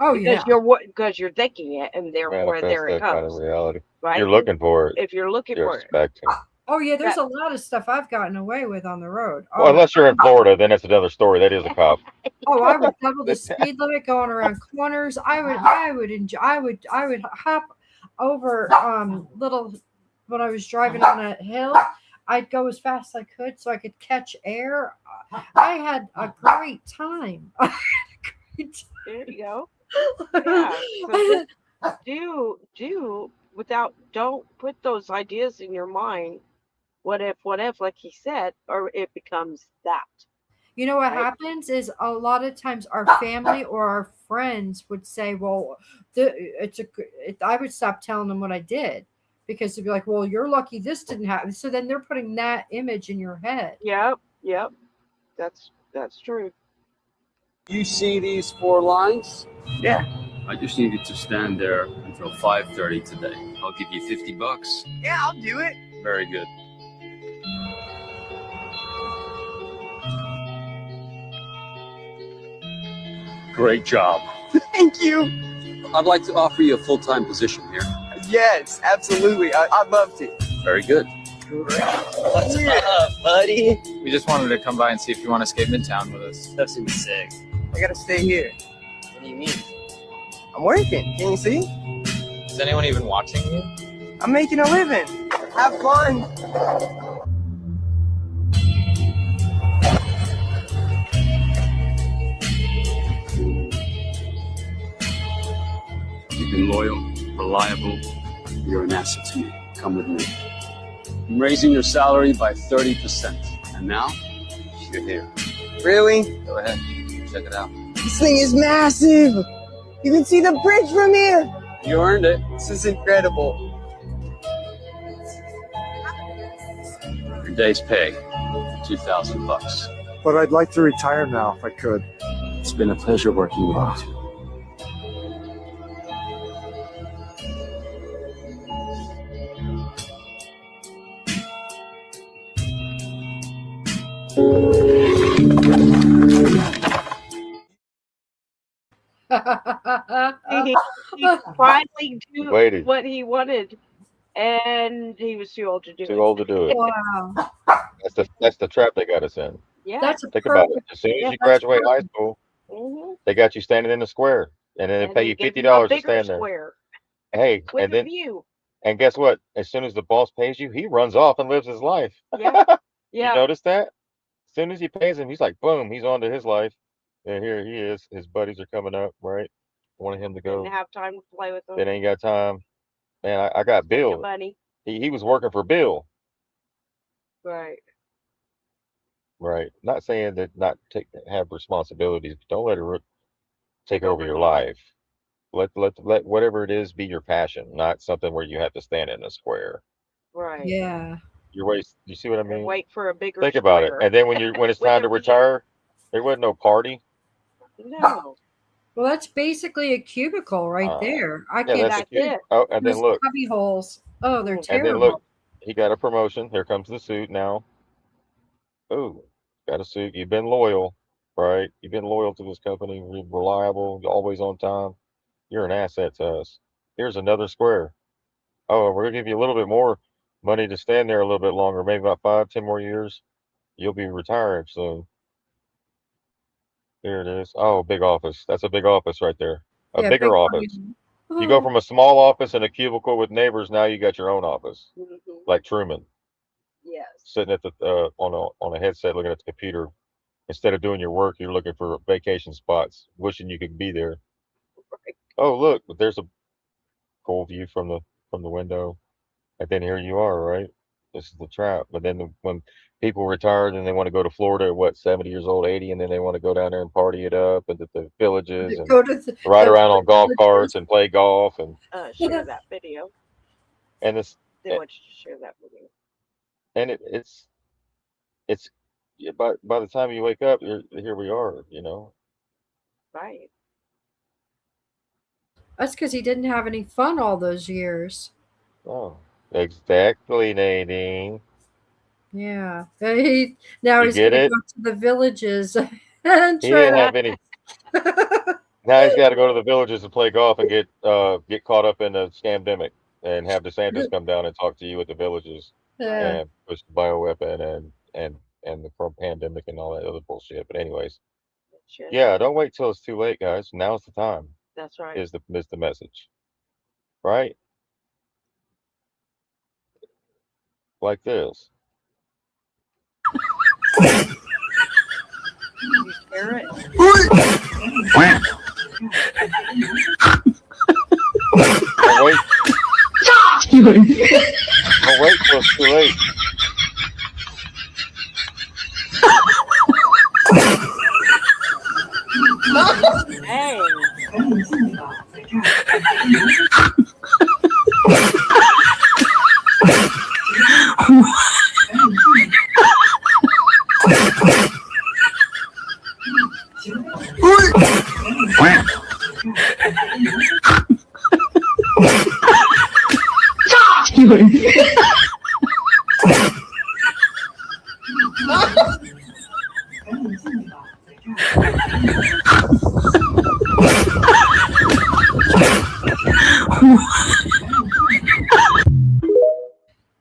Oh, because yeah. Because you're thinking it, and therefore Manifest there it that kind of comes. reality. Right? You're looking for it. If you're looking You're for it. expecting. Oh, yeah, there's a lot of stuff I've gotten away with on the road. Well, unless you're in Florida, then that's another story. That is a cop. Oh, I would double the speed limit going around corners. I would hop over little when I was driving on a hill. I'd go as fast as I could so I could catch air. I had a great time. There you go. Yeah. So don't put those ideas in your mind. What if, like he said, or it becomes that. You know what happens is a lot of times our family or our friends would say, well, I would stop telling them what I did because they'd be like, well, you're lucky this didn't happen. So then they're putting that image in your head. Yep. That's true. You see these 4 lines? Yeah. I just needed to stand there until 5:30 today. I'll give you $50. Yeah, I'll do it. Very good. Great job. Thank you. I'd like to offer you a full-time position here. Yes, absolutely. I'd love to. Very good. What's up, buddy? We just wanted to come by and see if you want to skate Midtown with us. That's gonna be sick. I gotta stay here. What do you mean? I'm working. Can you see? Is anyone even watching you? I'm making a living. Have fun. You've been loyal, reliable. You're an asset to me. Come with me. I'm raising your salary by 30%. And now, you're here. Really? Go ahead. Check it out. This thing is massive. You can see the bridge from here. You earned it. This is incredible. Your day's pay, $2,000. But I'd like to retire now if I could. It's been a pleasure working with you two. he finally did what he wanted, and he was too old to do it. Too old to do it. Wow. That's the trap they got us in. Yeah. Think about it. As soon as you graduate high school, they got you standing in the square, and then they pay you $50 to stand there. Square. Hey, With and a then view. and guess what? As soon as the boss pays you, he runs off and lives his life. Yeah. You notice that? As soon as he pays him, he's like, boom, he's on to his life. And here he is. His buddies are coming up, right? Wanting him to go. Didn't have time to play with them. They ain't got time. Man, I got Bill. Money. He was working for Bill. Right. Right. Not saying that not have responsibilities, but don't let it take Take over over your your life. life. Let whatever it is be your passion, not something where you have to stand in a square. Right. Yeah. Your waste. You see what I And mean? wait for a bigger Think about it. square. And then when it's With time a to view. retire, there wasn't no party. No. Well, that's basically a cubicle right Uh, there. I yeah, can't that's a That's cute. stand it. Oh, and then those look, cubby holes. Oh, they're Mm. and then look, terrible. he got a promotion. Here comes the suit now. Oh, got a suit. You've been loyal, right? You've been loyal to this company, reliable, always on time. You're an asset to us. Here's another square. Oh, we're gonna give you a little bit more money to stand there a little bit longer, maybe about 5, 10 more years. You'll be retiring soon. Here it is. Oh, big office. That's a big office right there. A Yeah, bigger big office. money. You go Oh, from a small office and a cubicle with neighbors, now you got your own office, Hmm. like Truman, Yes. sitting at the on a headset looking at the computer. Instead of doing your work, you're looking for vacation spots, wishing you could be there. Right. Oh, look, but there's a cool view from the window. And then here you are, right? This is the trap. But then when people retire and they want to go to Florida at what, 70 years old, 80, and then they want to go down there and party it up and the villages and go to ride the around on golf carts villages. and play golf Share that video. and this They want you to share that video. and it's yeah, by the time you wake up, here we are, Right. That's because he didn't have any fun all those years. Oh, exactly, Nadine. Yeah. Now You he's get going to it? go to the villages and He try didn't to. have any. Now he's got to go to the villages and play golf and get caught up in the scamdemic and have DeSantis come down and talk to you at the villages Yeah. and push the bioweapon and the pandemic and all that other bullshit. But anyways, Share that. yeah, don't wait till it's too late, guys. Now's the time. That's right. Is the message, right? Like this. You share it. Don't wait. Don't wait till it's too late. Dang.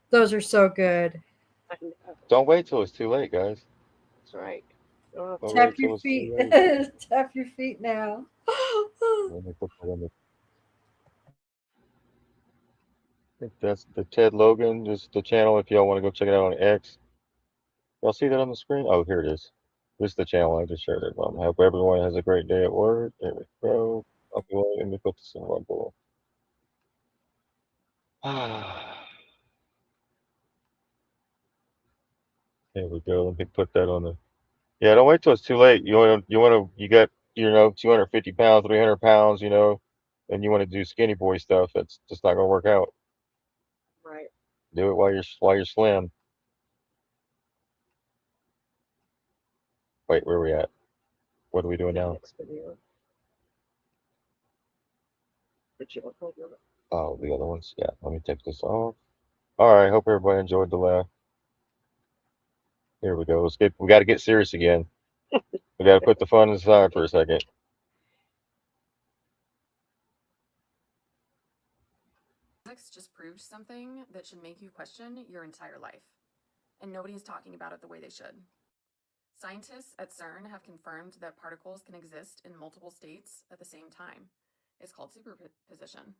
Those are so good. Don't wait till it's too late, guys. That's right. Oh, Don't Tap wait your till it's feet. too late. Tap your feet now. Let me put that in the- I think that's the Ted Logan, just the channel if y'all want to go check it out on X. Y'all see that on the screen? Oh, here it is. This is the channel I just shared it. Hope everyone has a great day at work. There we go. Okay, well, let me put this in one below. There we go. Let me put that on the. Yeah, don't wait till it's too late. You got 250 pounds, 300 pounds, and you want to do skinny boy stuff. That's just not gonna work out. right. Do it while you're slim. Wait, where are we at? What are we doing The now? next video. Did you look over? Oh, the other ones. Yeah, let me take this off. All right. Hope everybody enjoyed the laugh. Here we go. Let's get. We got to get serious again. We got to put the fun aside for a second. Physics just proved something that should make you question your entire life, and nobody's talking about it the way they should. Scientists at CERN have confirmed that particles can exist in multiple states at the same time. It's called superposition,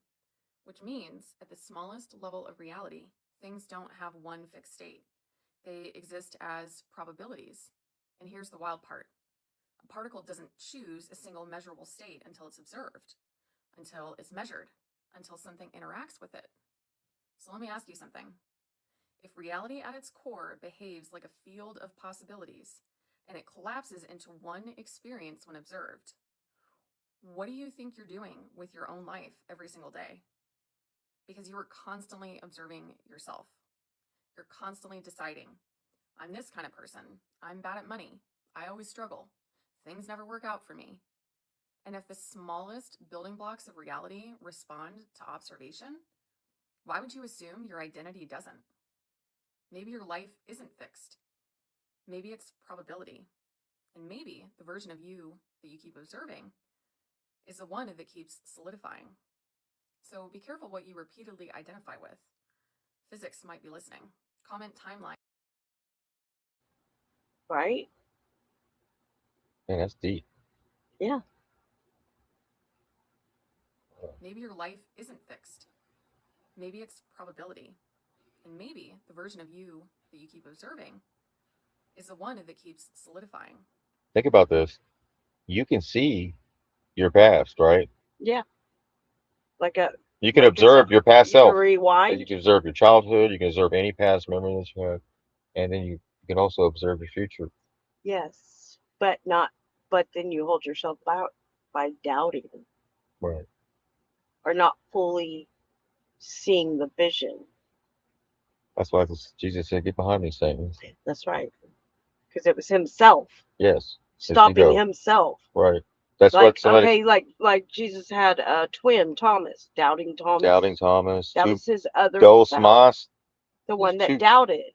which means at the smallest level of reality, things don't have one fixed state. They exist as probabilities. And here's the wild part. A particle doesn't choose a single measurable state until it's observed, until it's measured, until something interacts with it. So let me ask you something. If reality at its core behaves like a field of possibilities, and it collapses into one experience when observed, what do you think you're doing with your own life every single day? Because you are constantly observing yourself. You're constantly deciding, I'm this kind of person. I'm bad at money. I always struggle. Things never work out for me. And if the smallest building blocks of reality respond to observation, why would you assume your identity doesn't? Maybe your life isn't fixed. Maybe it's probability. And maybe the version of you that you keep observing is the one that keeps solidifying. So be careful what you repeatedly identify with. Physics might be listening. Comment timeline. Right? Man, that's deep. Yeah. Maybe your life isn't fixed. Maybe it's probability. And maybe the version of you that you keep observing is the one that keeps solidifying. Think about this. You can see your past, right? Yeah. You can observe your past self. Rewind. You can observe your childhood. You can observe any past memory that you have, and then you can also observe your future. Yes, but then you hold yourself out by doubting, Right. or not fully seeing the vision. That's why Jesus said, "Get behind me, Satan." That's right, because it was himself. Yes. Stopping himself. Right. That's like, what somebody. Okay, like Jesus had a twin, Thomas, doubting Thomas. Doubting Thomas. That was his other Dos self, Mas. the one that doubted.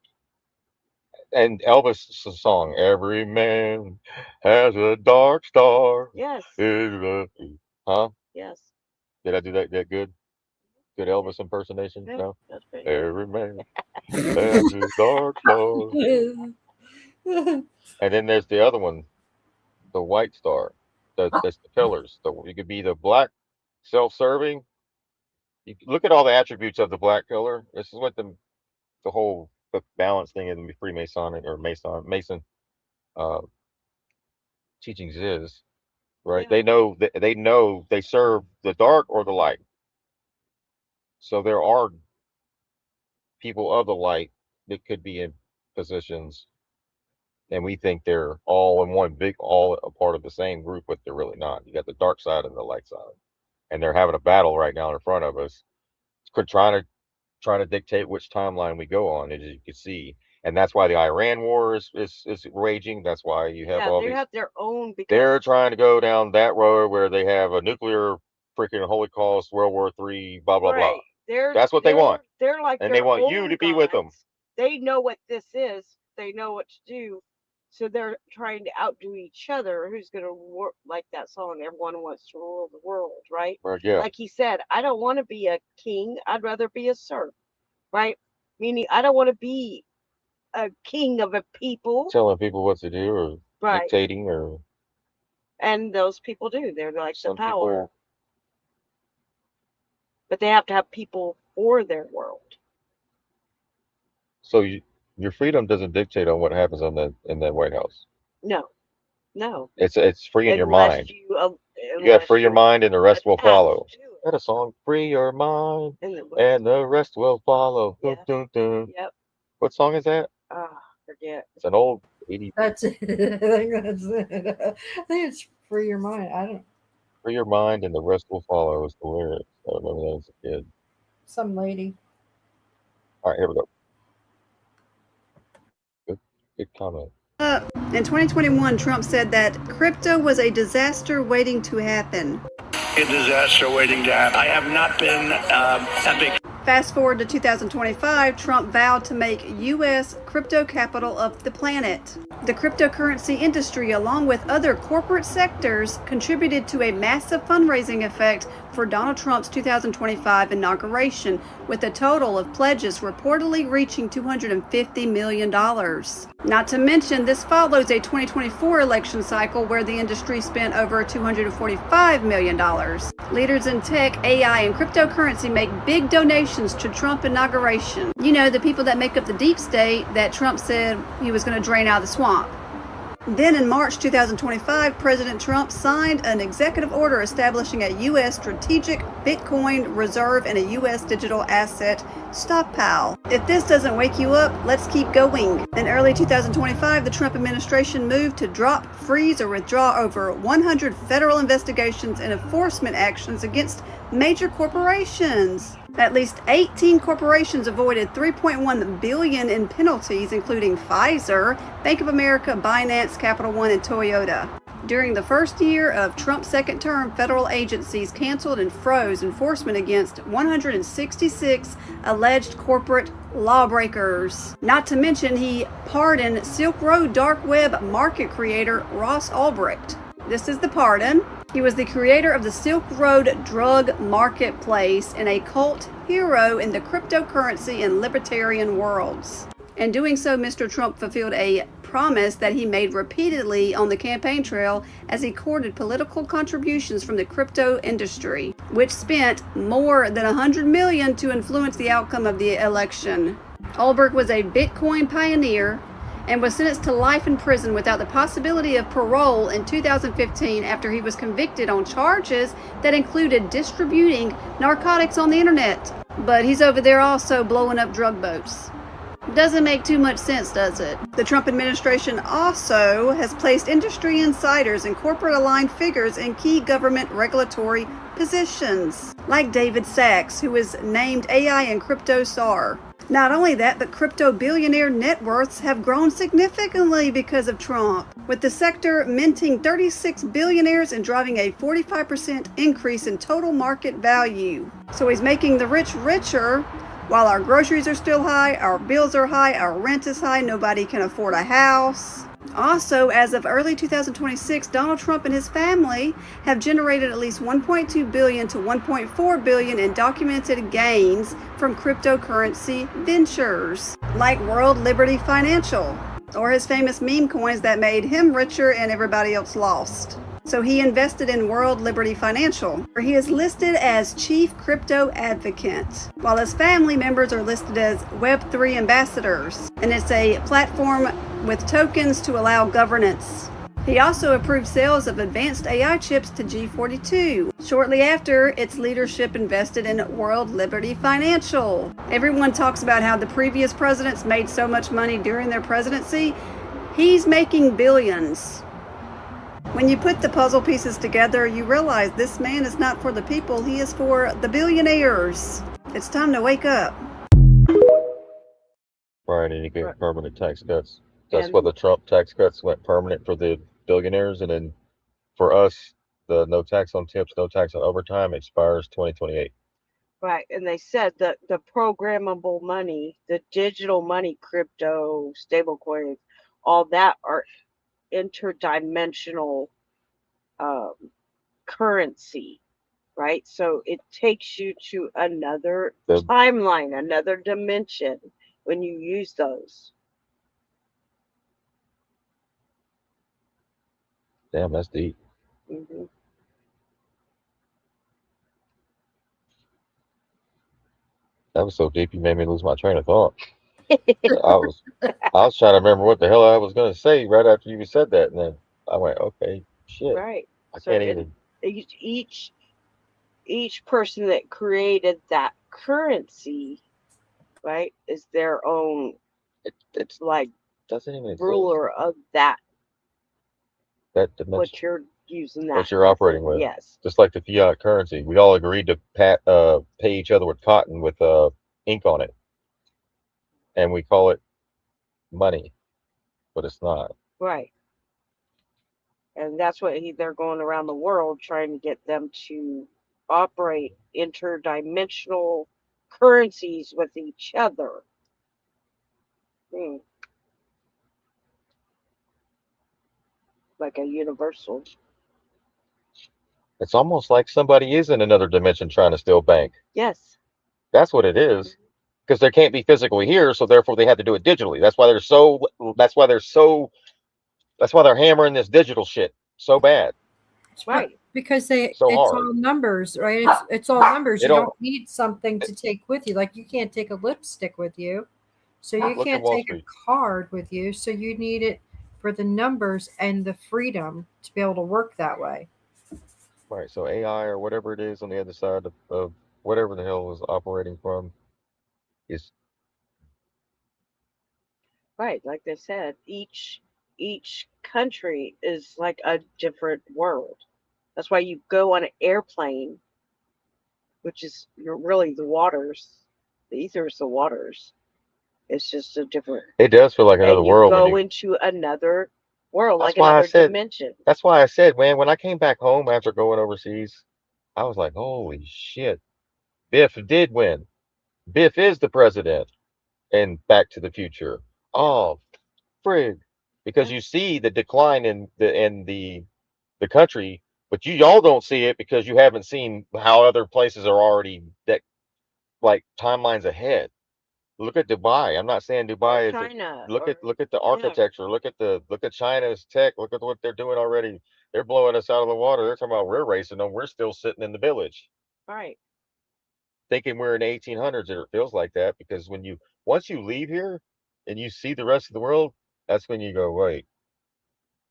And Elvis' song, "Every man has a dark star." Yes. Huh? Yes. Did I do that good? Good Elvis impersonation? Yeah, No. that's pretty good. Every man has his dark star. And then there's the other one, the white star. That's the pillars. You could be the black, self-serving. You look at all the attributes of the black pillar. This is what the whole balance thing in the Freemasonic or Mason teachings is, right? Yeah. They know they serve the dark or the light. So there are people of the light that could be in positions, and we think they're all in all a part of the same group, but they're really not. You got the dark side and the light side, and they're having a battle right now in front of us, trying to dictate which timeline we go on, as you can see. And that's why the Iran war is raging. That's why you have all they these. have their own. Because They're trying to go down that road where they have a nuclear freaking Holocaust, World War III, blah blah blah. That's what they want. They're like, and they want you to be with them. They know what this is. They know what to do. So they're trying to outdo each other. Who's going to work, like that song, "Everyone Wants to Rule the World," right? Yeah. Like he said, I don't want to be a king. I'd rather be a serf, right? Meaning, I don't want to be a king of a people. Telling people what to do or dictating or. And those people do. They're like the power. But they have to have people for their world. So your freedom doesn't dictate on what happens in that White House. No. It's free in your mind. You got to free your mind, and the rest will follow. That a song? Free your mind, and the rest will follow. Yeah. Dun, dun, dun. Yep. What song is that? Forget. It's an old 80s. That's it. I think that's it. I think it's Free Your Mind. I don't. Free your mind, and the rest will follow is the lyrics. I remember that as a kid. Some lady. All right, here we go. Good comment. In 2021, Trump said that crypto was a disaster waiting to happen. A disaster waiting to happen. I have not been a big. Fast forward to 2025, Trump vowed to make U.S. crypto capital of the planet. The cryptocurrency industry, along with other corporate sectors, contributed to a massive fundraising effect for Donald Trump's 2025 inauguration, with a total of pledges reportedly reaching $250 million. Not to mention, this follows a 2024 election cycle where the industry spent over $245 million. Leaders in tech, AI, and cryptocurrency make big donations to Trump inauguration. You know, the people that make up the deep state that Trump said he was going to drain out of the swamp. Then in March 2025, President Trump signed an executive order establishing a U.S. strategic Bitcoin reserve and a U.S. digital asset stockpile. If this doesn't wake you up, let's keep going. In early 2025, the Trump administration moved to drop, freeze, or withdraw over 100 federal investigations and enforcement actions against major corporations. At least 18 corporations avoided $3.1 billion in penalties, including Pfizer, Bank of America, Binance, Capital One, and Toyota. During the first year of Trump's second term, federal agencies canceled and froze enforcement against 166 alleged corporate lawbreakers. Not to mention, he pardoned Silk Road dark web market creator Ross Ulbricht. This is the pardon. He was the creator of the Silk Road drug marketplace and a cult hero in the cryptocurrency and libertarian worlds. In doing so, Mr. Trump fulfilled a promise that he made repeatedly on the campaign trail as he courted political contributions from the crypto industry, which spent more than $100 million to influence the outcome of the election. Ulbricht was a Bitcoin pioneer and was sentenced to life in prison without the possibility of parole in 2015 after he was convicted on charges that included distributing narcotics on the internet. But he's over there also blowing up drug boats. Doesn't make too much sense, does it? The Trump administration also has placed industry insiders and corporate-aligned figures in key government regulatory positions, like David Sachs, who was named AI and crypto czar. Not only that, but crypto billionaire net worths have grown significantly because of Trump, with the sector minting 36 billionaires and driving a 45% increase in total market value. So he's making the rich richer, while our groceries are still high, our bills are high, our rent is high, nobody can afford a house. Also, as of early 2026, Donald Trump and his family have generated at least $1.2 billion to $1.4 billion in documented gains from cryptocurrency ventures, like World Liberty Financial, or his famous meme coins that made him richer and everybody else lost. So he invested in World Liberty Financial, where he is listed as Chief Crypto Advocate, while his family members are listed as Web3 ambassadors, and it's a platform with tokens to allow governance. He also approved sales of advanced AI chips to G42. Shortly after, its leadership invested in World Liberty Financial. Everyone talks about how the previous presidents made so much money during their presidency. He's making billions. When you put the puzzle pieces together, you realize this man is not for the people, he is for the billionaires. It's time to wake up. Right, and you get permanent tax cuts. That's why the Trump tax cuts went permanent for the billionaires, and then for us, the no tax on tips, no tax on overtime expires 2028. Right, and they said that the programmable money, the digital money, crypto, stable coins, all that are interdimensional currency, right? So it takes you to another timeline, another dimension when you use those. Damn, that's deep. Mm-hmm. That was so deep, you made me lose my train of thought. I was trying to remember what the hell I was going to say right after you said that, and then I went, okay, shit. Right. I can't even. Each person that created that currency, right, is their own. It's like doesn't even ruler of that. That dimension. What you're using that. What you're operating with. Yes. Just like the fiat currency, we all agreed to pay each other with cotton with ink on it, and we call it money, but it's not. Right. And that's what they're going around the world trying to get them to operate interdimensional currencies with each other. Like a universal. It's almost like somebody is in another dimension trying to steal bank. Yes. That's what it is. Because they can't be physically here, so therefore they have to do it digitally. That's why they're hammering this digital shit so bad. Right. Because it's hard. all numbers, right? It's all numbers. You don't need something to take with you. Like you can't take a lipstick with you. So you can't take a card with you. So you need it for the numbers and the freedom to be able to work that way. Right. So AI or whatever it is on the other side of whatever the hell is operating from is Right, like they said, each country is like a different world. That's why you go on an airplane, which is you're really the waters. The ether is the waters. It's just a different, it does feel like another and you world when go you. into another world, That's like why I another said. dimension. That's why I said, man, when I came back home after going overseas, I was like, holy shit, Biff did win. Biff is the president in Back to the Future. Oh, frig. Because you see the decline in the country, but y'all don't see it because you haven't seen how other places are already that like timelines ahead. Look at Dubai. I'm not saying Or Dubai is a China, look or at the yeah, architecture. Look at China's tech. Look at what they're doing already. They're blowing us out of the water. They're talking about we're racing them. We're still sitting in the village, right. thinking we're in the 1800s. Or it feels like that because once you leave here and you see the rest of the world, that's when you go, wait,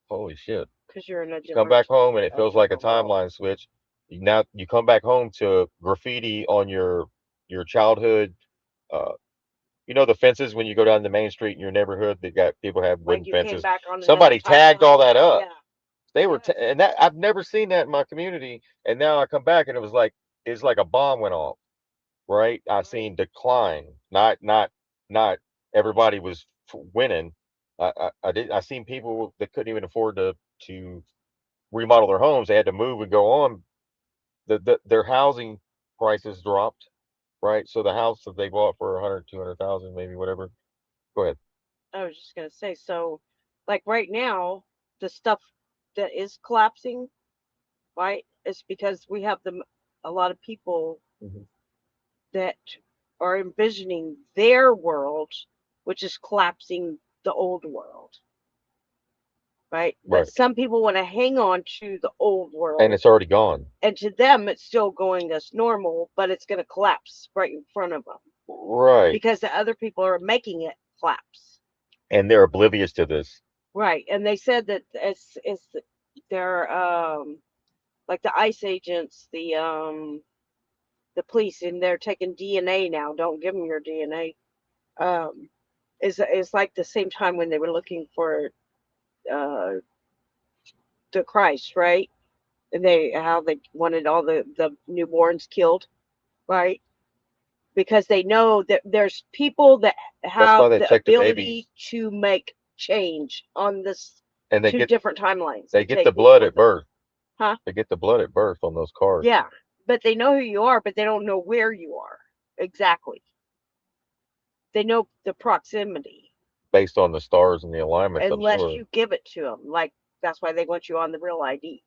holy shit. Because you're in a You come back home and it a feels like a different world. timeline switch. Now you come back home to graffiti on your childhood. Uh, the fences when you go down the main street in your neighborhood, they got people have Like wooden you came fences. back on another Somebody tagged all timeline. that up. Yeah, They were, and that I've never seen that in my community. And now I come back and it was like it's like a bomb went off. Right? I seen decline. Not everybody was winning. I seen people that couldn't even afford to remodel their homes. They had to move and go on. Their housing prices dropped. Right? So the house that they bought for 100, 200,000, maybe whatever. Go ahead. I was just gonna say. So, like right now, the stuff that is collapsing, right, is because we have a lot of people Mhm. that are envisioning their world, which is collapsing the old world, right? But Right. some people want to hang on to the old And world, it's already gone. and to them, it's still going as normal, but it's going to collapse right in front of them Right. because the other people are making it collapse. And they're oblivious to this. Right, and they said that it's they're like the ICE agents, the police, and they're taking DNA now. Don't give them your DNA. Um, is like the same time when they were looking for uh the Christ, right? And how they wanted all the newborns killed, right? Because they know that there's people that That's why have they the check the babies. ability to make change on this And they two get different timelines they and get the take blood people with at them. birth. Huh? They get the blood at birth on those cars. Yeah, but they know who you are, but they don't know where you are exactly. They know the proximity Based on the stars and the alignments, I'm unless sure. you give it to them. Like that's why they want you on the real IDs.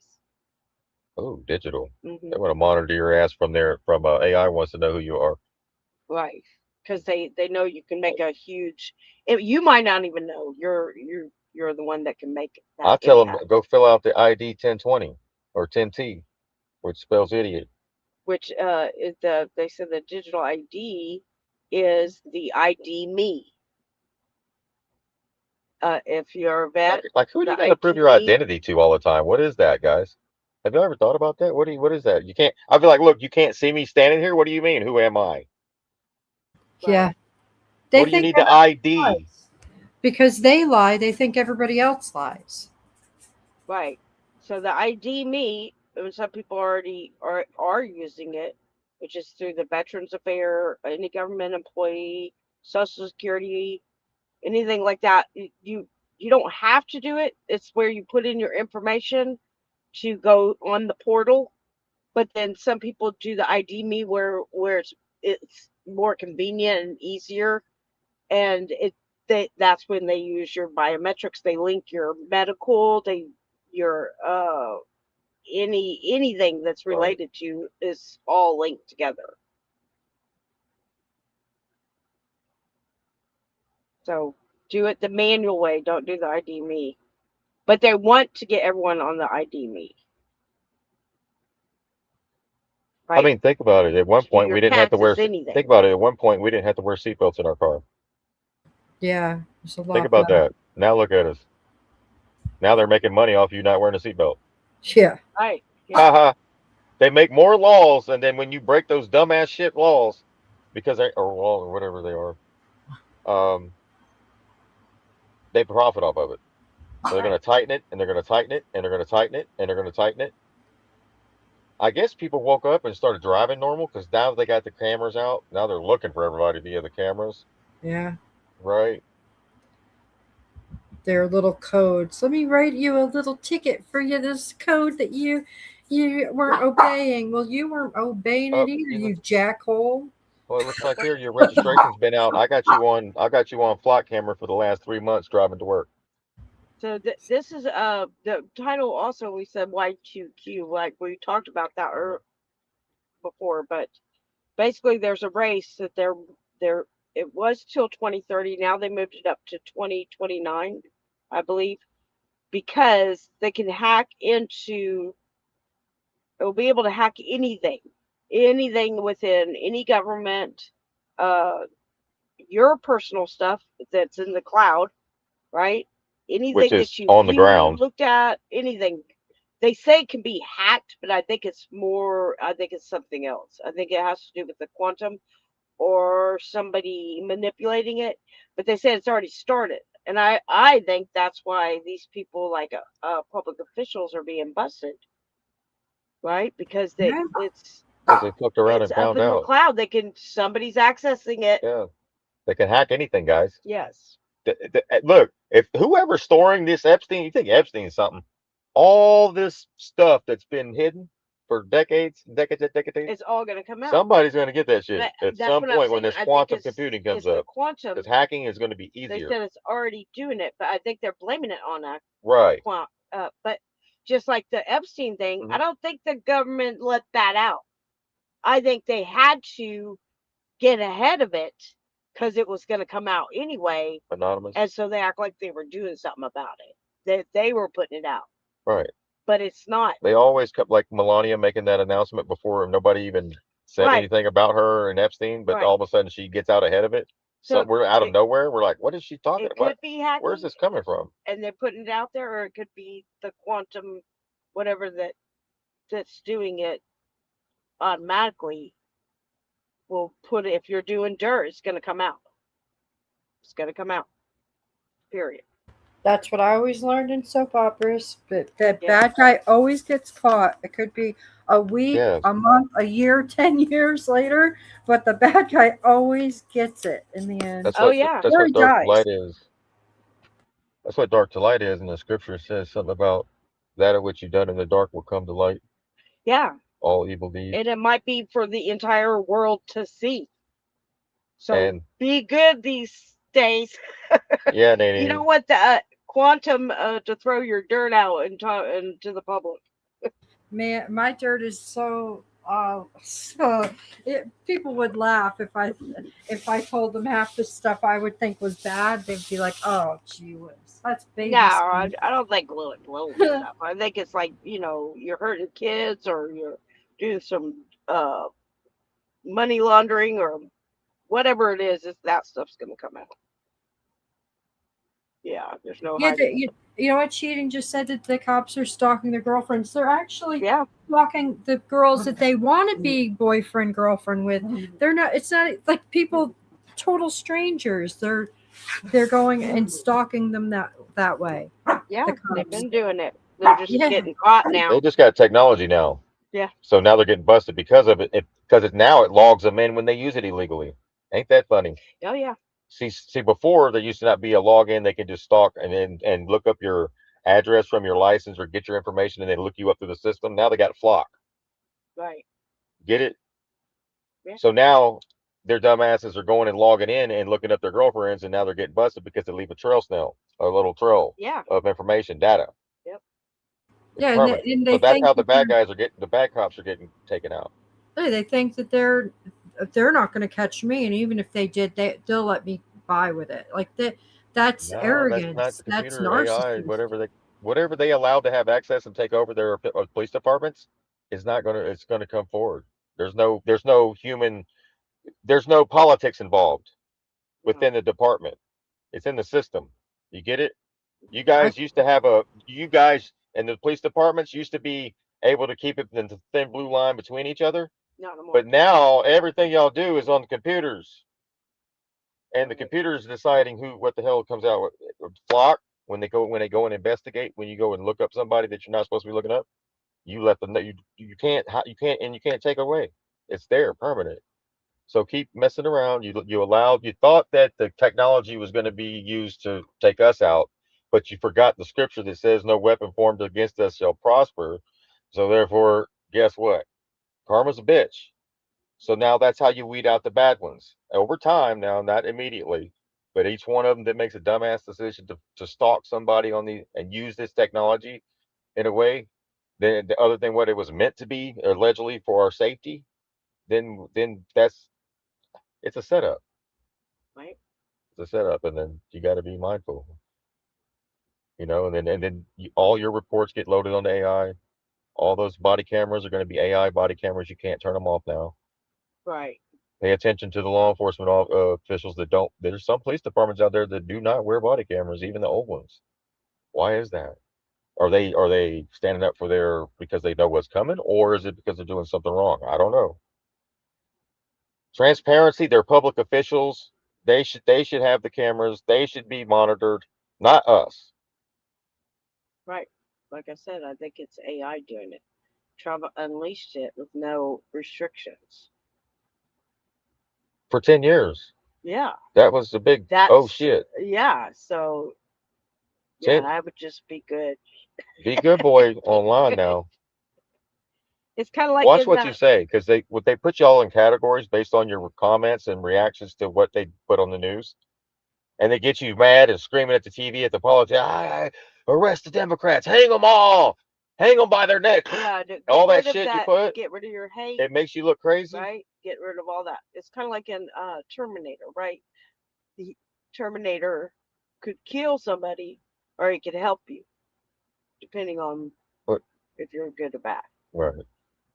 Oh, digital. Hmm. They want to monitor your ass from AI wants to know who you are. Right, because they know you can make a huge. You might not even know you're the one that can make that I tell them impact. go fill out the ID 1020 or 10T, which spells idiot. Which is they said the digital ID is the ID me. If you're a vet, Like who do the you got to prove ID your me, identity to all the time? What is that, guys? Have you ever thought about that? What is that? You can't. I'd be like, look, you can't see me standing here. What do you mean? Who am I? Yeah. right? They What do you think need the everybody ID? lies. Because they lie, they think everybody else lies. Right. So the ID me, and some people already are using it, which is through the Veterans Affair, any government employee, Social Security, anything like that. You don't have to do it. It's where you put in your information to go on the portal. But then some people do the ID me where it's more convenient and easier, and that's when they use your biometrics. They link your medical, your anything that's Right. related to you is all linked together. So do it the manual way. Don't do the ID me. But they want to get everyone on the ID me, I right? mean, think about it. At one To do point, your we didn't have to wear. taxes, anything. Think about it. At one point, we didn't have to wear seatbelts in our car. Yeah, there's a Think lot about better. that. Now look at us. Now they're making money off you not wearing a seatbelt. Yeah. Right. Haha. They make more laws, and then when you break those dumbass shit laws, because they or law or whatever they are, they profit off of it. So they're going to tighten it, and they're going to tighten it, and they're going to tighten it, and they're going to tighten it. I guess people woke up and started driving normal because now they got the cameras out. Now they're looking for everybody via the cameras. Yeah. Right. Their little codes. Let me write you a little ticket for you. This code that you weren't obeying. Well, you weren't obeying it either, you jackhole. Well, it looks like here your registration's been out. I got you on flock camera for the last 3 months driving to work. So this is the title. Also, we said Y2Q, like we talked about that before, but basically there's a race that they're it was till 2030. Now they moved it up to 2029, I believe, because they can hack into. It'll be able to hack anything within any government, uh, your personal stuff that's in the cloud, right? Which Anything is that you on the viewed, ground. looked at, anything. They say it can be hacked, but I think it's something else. I think it has to do with the quantum or somebody manipulating it. But they say it's already started. And I think that's why these people like public officials are being busted, right? Because Yeah. it's Because they fucked around it's and up found in the out. cloud. Somebody's accessing it. Yeah. They can hack anything, guys. Yes. Look, if whoever's storing this Epstein, you think Epstein's something. All this stuff that's been hidden for decades, It's all going to come out. somebody's going to get that shit at That's some what I'm point when saying. this I think quantum computing comes it's the up. quantum. Because hacking is going to be They easier. said it's already doing it, but I think they're blaming it on a Right. but just like the Epstein thing, Mhm. I don't think the government let that out. I think they had to get ahead of it because it was going to come out anyway, Anonymous. and so they act like they were doing something about it. That they were putting it out, Right. but it's not. They always kept like Melania making that announcement before nobody even said Right. anything about her and Epstein, but Right. all of a sudden she gets out ahead of it. So So we're out of nowhere. We're like, what is she talking it about? could be hacking, Where's this coming from? and they're putting it out there, or it could be the quantum, whatever that's doing it automatically. Will put it, if you're doing dirt, it's going to come out. It's going to come out. Period. That's what I always learned in soap operas. That bad guy always gets caught. It could be a week, Yes. a month, a year, 10 years later, but the bad guy always gets it in the end. That's what, that's Or what he dark dies. light is. That's what dark to light is, and the scripture says something about that of which you've done in the dark will come to light. Yeah. All evil deeds. And it might be for the entire world to see. So And be good these days. yeah, Nadine. You don't want the quantum to throw your dirt out into the public. Man, my dirt is so people would laugh if I told them half the stuff I would think was bad. They'd be like, "Oh, gee whiz, that's baby No, stuff." I don't think little stuff. I think it's like, you're hurting kids or you're doing some money laundering or whatever it is, that stuff's going to come out. Yeah, there's no Yeah, hiding. you know what? Cheating just said that the cops are stalking their girlfriends. They're actually stalking the girls that they want to be boyfriend girlfriend with. They're not. It's not like people, total strangers. They're going and stalking them that way. Yeah, The they've cops. been doing it. They're just getting caught now. They just got technology now. Yeah. So now they're getting busted because of it. Because now it logs them in when they use it illegally. Ain't that funny? Oh yeah. See, before there used to not be a login. They could just stalk and look up your address from your license or get your information, and they look you up through the system. Now they got flock. Right. Get it? Yeah. So now their dumbasses are going and logging in and looking up their girlfriends, and now they're getting busted because they leave a trail snail, a little trail of information, data. Yep. It's Yeah, permanent. and they So that's think how the bad guys are getting. The bad cops are getting taken out. They think that they're not going to catch me, and even if they did, they'll let me by with it. Like that's No, arrogance. that's not the That's computer AI. narcissism. Whatever they allowed to have access and take over their police departments is not gonna. It's gonna come forward. There's no human. There's no politics involved within the department. It's in the system. You get it? You guys used to have you guys and the police departments used to be able to keep it in the thin blue line between each other. Not no more. But now everything y'all do is on the computers. And the computer's deciding what the hell comes out with flock when they go and investigate, when you go and look up somebody that you're not supposed to be looking up, you let them know you can't take it away. It's there permanent. So keep messing around. You thought that the technology was going to be used to take us out, but you forgot the scripture that says no weapon formed against us shall prosper. So therefore, guess what? Karma's a bitch. So now that's how you weed out the bad ones over time. Now, not immediately, but each one of them that makes a dumbass decision to stalk somebody and use this technology in a way, then the other than what it was meant to be allegedly for our safety, then it's a setup. Right. It's a setup, and then you got to be mindful. And then all your reports get loaded on the AI. All those body cameras are going to be AI body cameras. You can't turn them off now. Right. Pay attention to the law enforcement officials that don't. There's some police departments out there that do not wear body cameras, even the old ones. Why is that? Are they standing up for because they know what's coming, or is it because they're doing something wrong? I don't know. Transparency. They're public officials. They should have the cameras. They should be monitored, not us. Right. Like I said, I think it's AI doing it. Trump unleashed it with no restrictions. For 10 years. Yeah. That was the big shit. Yeah. So yeah, I would just be good. Be good boy online now. It's kind of like watch what you say, because they put y'all in categories based on your comments and reactions to what they put on the news, and they get you mad and screaming at the TV at the politics. Arrest the Democrats, hang them all, hang them by their neck. Yeah, all that shit you put. Get rid of your hate. It makes you look crazy. Right. Get rid of all that. It's kind of like in Terminator, right? The Terminator could kill somebody, or he could help you, depending on if you're good or bad. Right.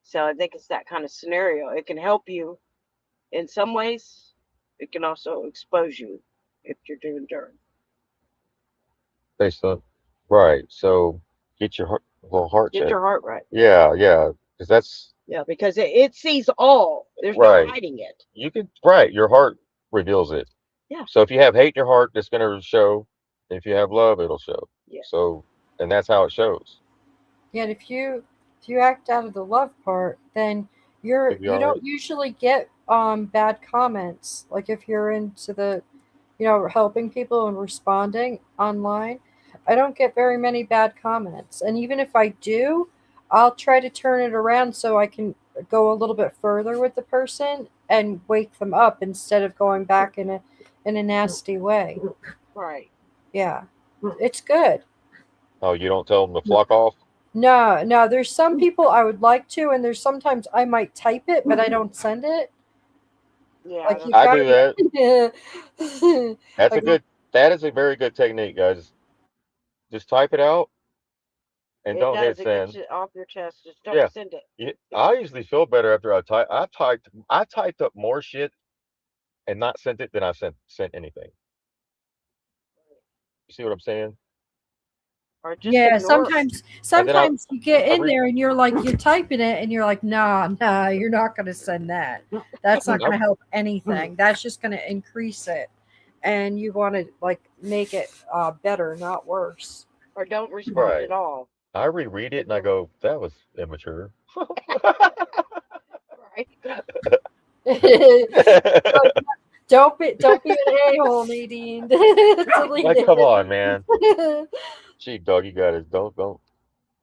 So I think it's that kind of scenario. It can help you in some ways. It can also expose you if you're doing dirt. Based on, right. So get your heart. Get your heart right. Yeah, because that's. Yeah, because it sees all. There's no hiding it. You can your heart reveals it. Yeah. So if you have hate in your heart, it's going to show. If you have love, it'll show. Yeah. So, and that's how it shows. Yeah, and if you act out of the love part, then you don't usually get bad comments. Like if you're into the, helping people and responding online, I don't get very many bad comments. And even if I do, I'll try to turn it around so I can go a little bit further with the person and wake them up instead of going back in a nasty way. Right. Yeah. It's good. Oh, you don't tell them to flock off? No. There's some people I would like to, and there's sometimes I might type it, but I don't send it. Yeah, like I do that. Yeah. That is a very good technique, guys. Just type it out and don't hit send. It gets it off your chest. Just don't send it. I usually feel better after I type. I typed up more shit and not sent it than I've sent anything. You see what I'm saying? Or just yeah, ignore sometimes you get in there and you're like, you're typing it and you're like, nah, you're not going to send that. That's not going to help anything. That's just going to increase it. And you want to make it better, not worse. Or don't respond at all. I reread it and I go, that was immature. Right. Don't be an a-hole, Nadine. Come on, man. Gee, dog, you got it. Don't.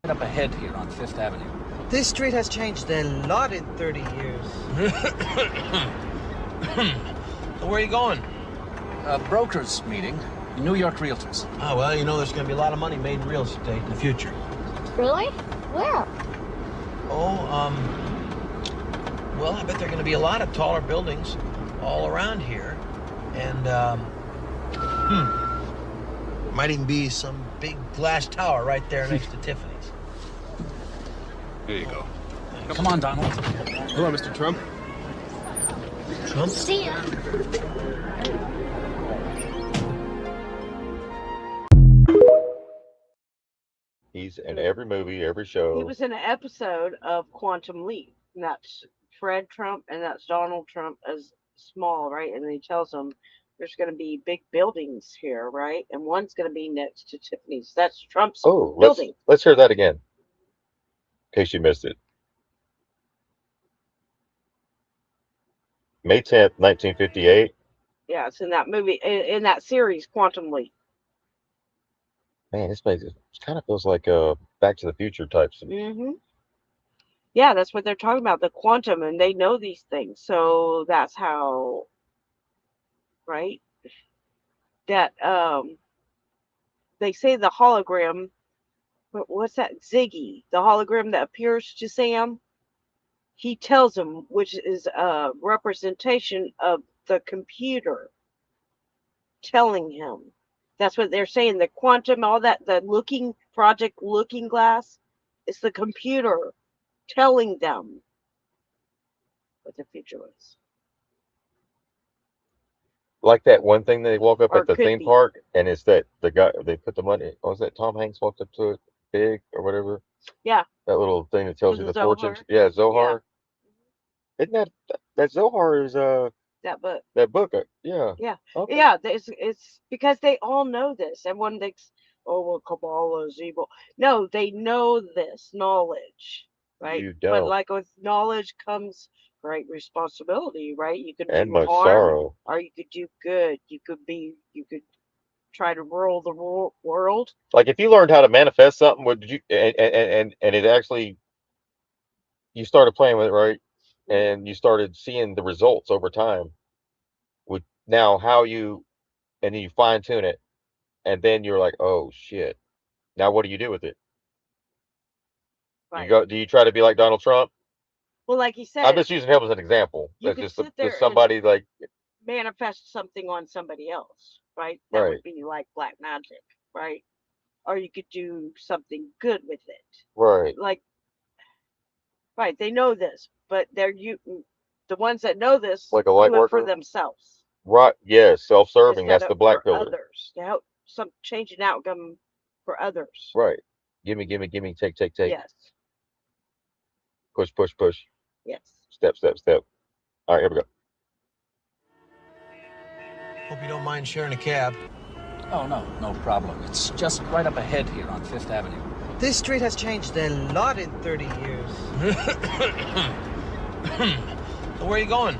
Up ahead here on Fifth Avenue. This street has changed a lot in 30 years. Where are you going? A brokers meeting. New York Realtors. Oh, well, there's going to be a lot of money made in real estate in the future. Really? Where? Oh, well, I bet there are going to be a lot of taller buildings all around here. And, might even be some big glass tower right there next to Tiffany's. Here you go. Come on, Donald. Hello, Mr. Trump. Trump? See ya. He's in every movie, every show. He was in an episode of Quantum Leap, and that's Fred Trump, and that's Donald Trump as small, right? And he tells them there's going to be big buildings here, right? And one's going to be next to Tiffany's. That's Trump's building. Let's hear that again, in case you missed it. May 10th, 1958. Yeah, it's in that movie, in that series, Quantum Leap. Man, this place kind of feels like a Back to the Future type. Mm-hmm. Yeah, that's what they're talking about, the quantum, and they know these things. So that's how, right? That they say the hologram. What's that? Ziggy, the hologram that appears to Sam. He tells him, which is a representation of the computer telling him. That's what they're saying. The quantum, all that, the Project Looking Glass, it's the computer telling them what the future is. Like that one thing they walk up Or at the could theme be. park, and it's that the guy they put the money. Was that Tom Hanks walked up to it, big or whatever? Yeah. That little thing that tells To you the the fortunes. Zohar? Yeah, Zohar. Isn't that Zohar is That book. that book? Yeah. Yeah. Okay. Yeah. It's because they all know this. Everyone thinks, oh, well, Kabbalah is evil. No, they know this knowledge, right? You But don't. like with knowledge comes great responsibility, right? You can And do much harm, sorrow. or you could do good. You could try to rule the world. Like if you learned how to manifest something, would you and it actually you started playing with it, right? And you started seeing the results over time. Would now how you and then you fine tune it, and then you're like, oh shit. Now what do you do with it? Right. Do you try to be like Donald Trump? Well, like you said, I'm just using him as an example. you That's could just sit there somebody like manifest something on somebody else, right? That right. would be like black magic, right? Or you could do something good with it. Right. Like, right, they know this, but the ones that know this Like a light do it for worker? themselves Right. Yes, self-serving. instead That's the of black for pillar. others to help change an outcome for others. Right. Gimme, take, take. Yes. Push, push, push. Yes. Step, step, step. All right, here we go. Hope you don't mind sharing a cab. Oh, no problem. It's just right up ahead here on Fifth Avenue. This street has changed a lot in 30 years. So where are you going?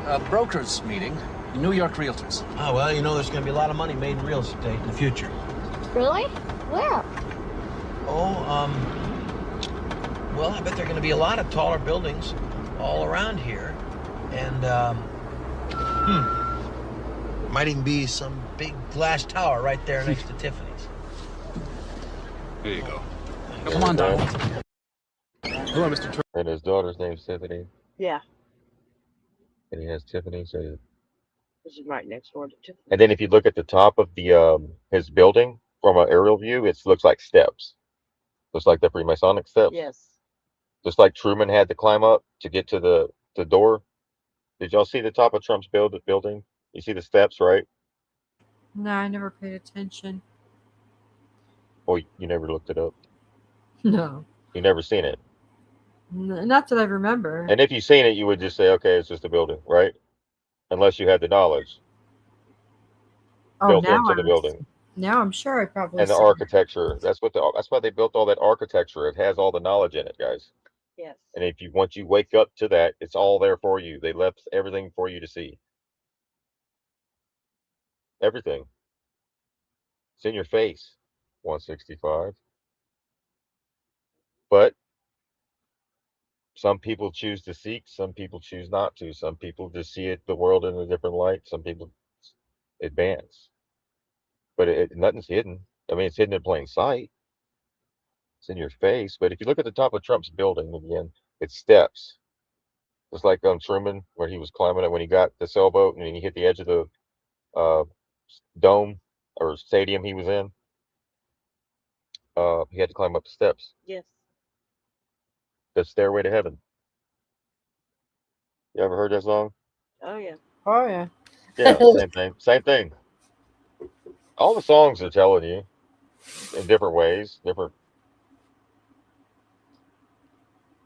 A brokers meeting, New York Realtors. Oh, well, you know there's going to be a lot of money made in real estate in the future. Really? Where? Oh, well, I bet there are going to be a lot of taller buildings all around here. And, might even be some big glass tower right there next to Tiffany's. Here you go. Come on, Donald. Hello, Mr. Trump. And his daughter's name's Tiffany. Yeah. And he has Tiffany. So This is right next door to Tiffany. and then if you look at the top of the his building from an aerial view, it looks like steps. Looks like the Freemasonic steps. Yes. Just like Truman had to climb up to get to the door. Did y'all see the top of Trump's building? You see the steps, right? No, I never paid attention. Oh, you never looked it up. No. You never seen it. Not that I remember. And if you seen it, you would just say, okay, it's just a building, right? Unless you had the knowledge built into the building. Now I'm sure I probably And the saw it. architecture. That's why they built all that architecture. It has all the knowledge in it, guys. Yes. And once you wake up to that, it's all there for you. They left everything for you to see. Everything. It's in your face. 165. But some people choose to seek, some people choose not to. Some people just see the world in a different light. Some people advance. But nothing's hidden. I mean, it's hidden in plain sight. It's in your face. But if you look at the top of Trump's building again, it's steps. Just like on Truman, where he was climbing it when he got the sailboat and he hit the edge of the dome or stadium he was in. He had to climb up the steps. Yes. The Stairway to Heaven. You ever heard that song? Oh yeah. Oh yeah. Yeah, same thing. Same thing. All the songs are telling you in different ways, different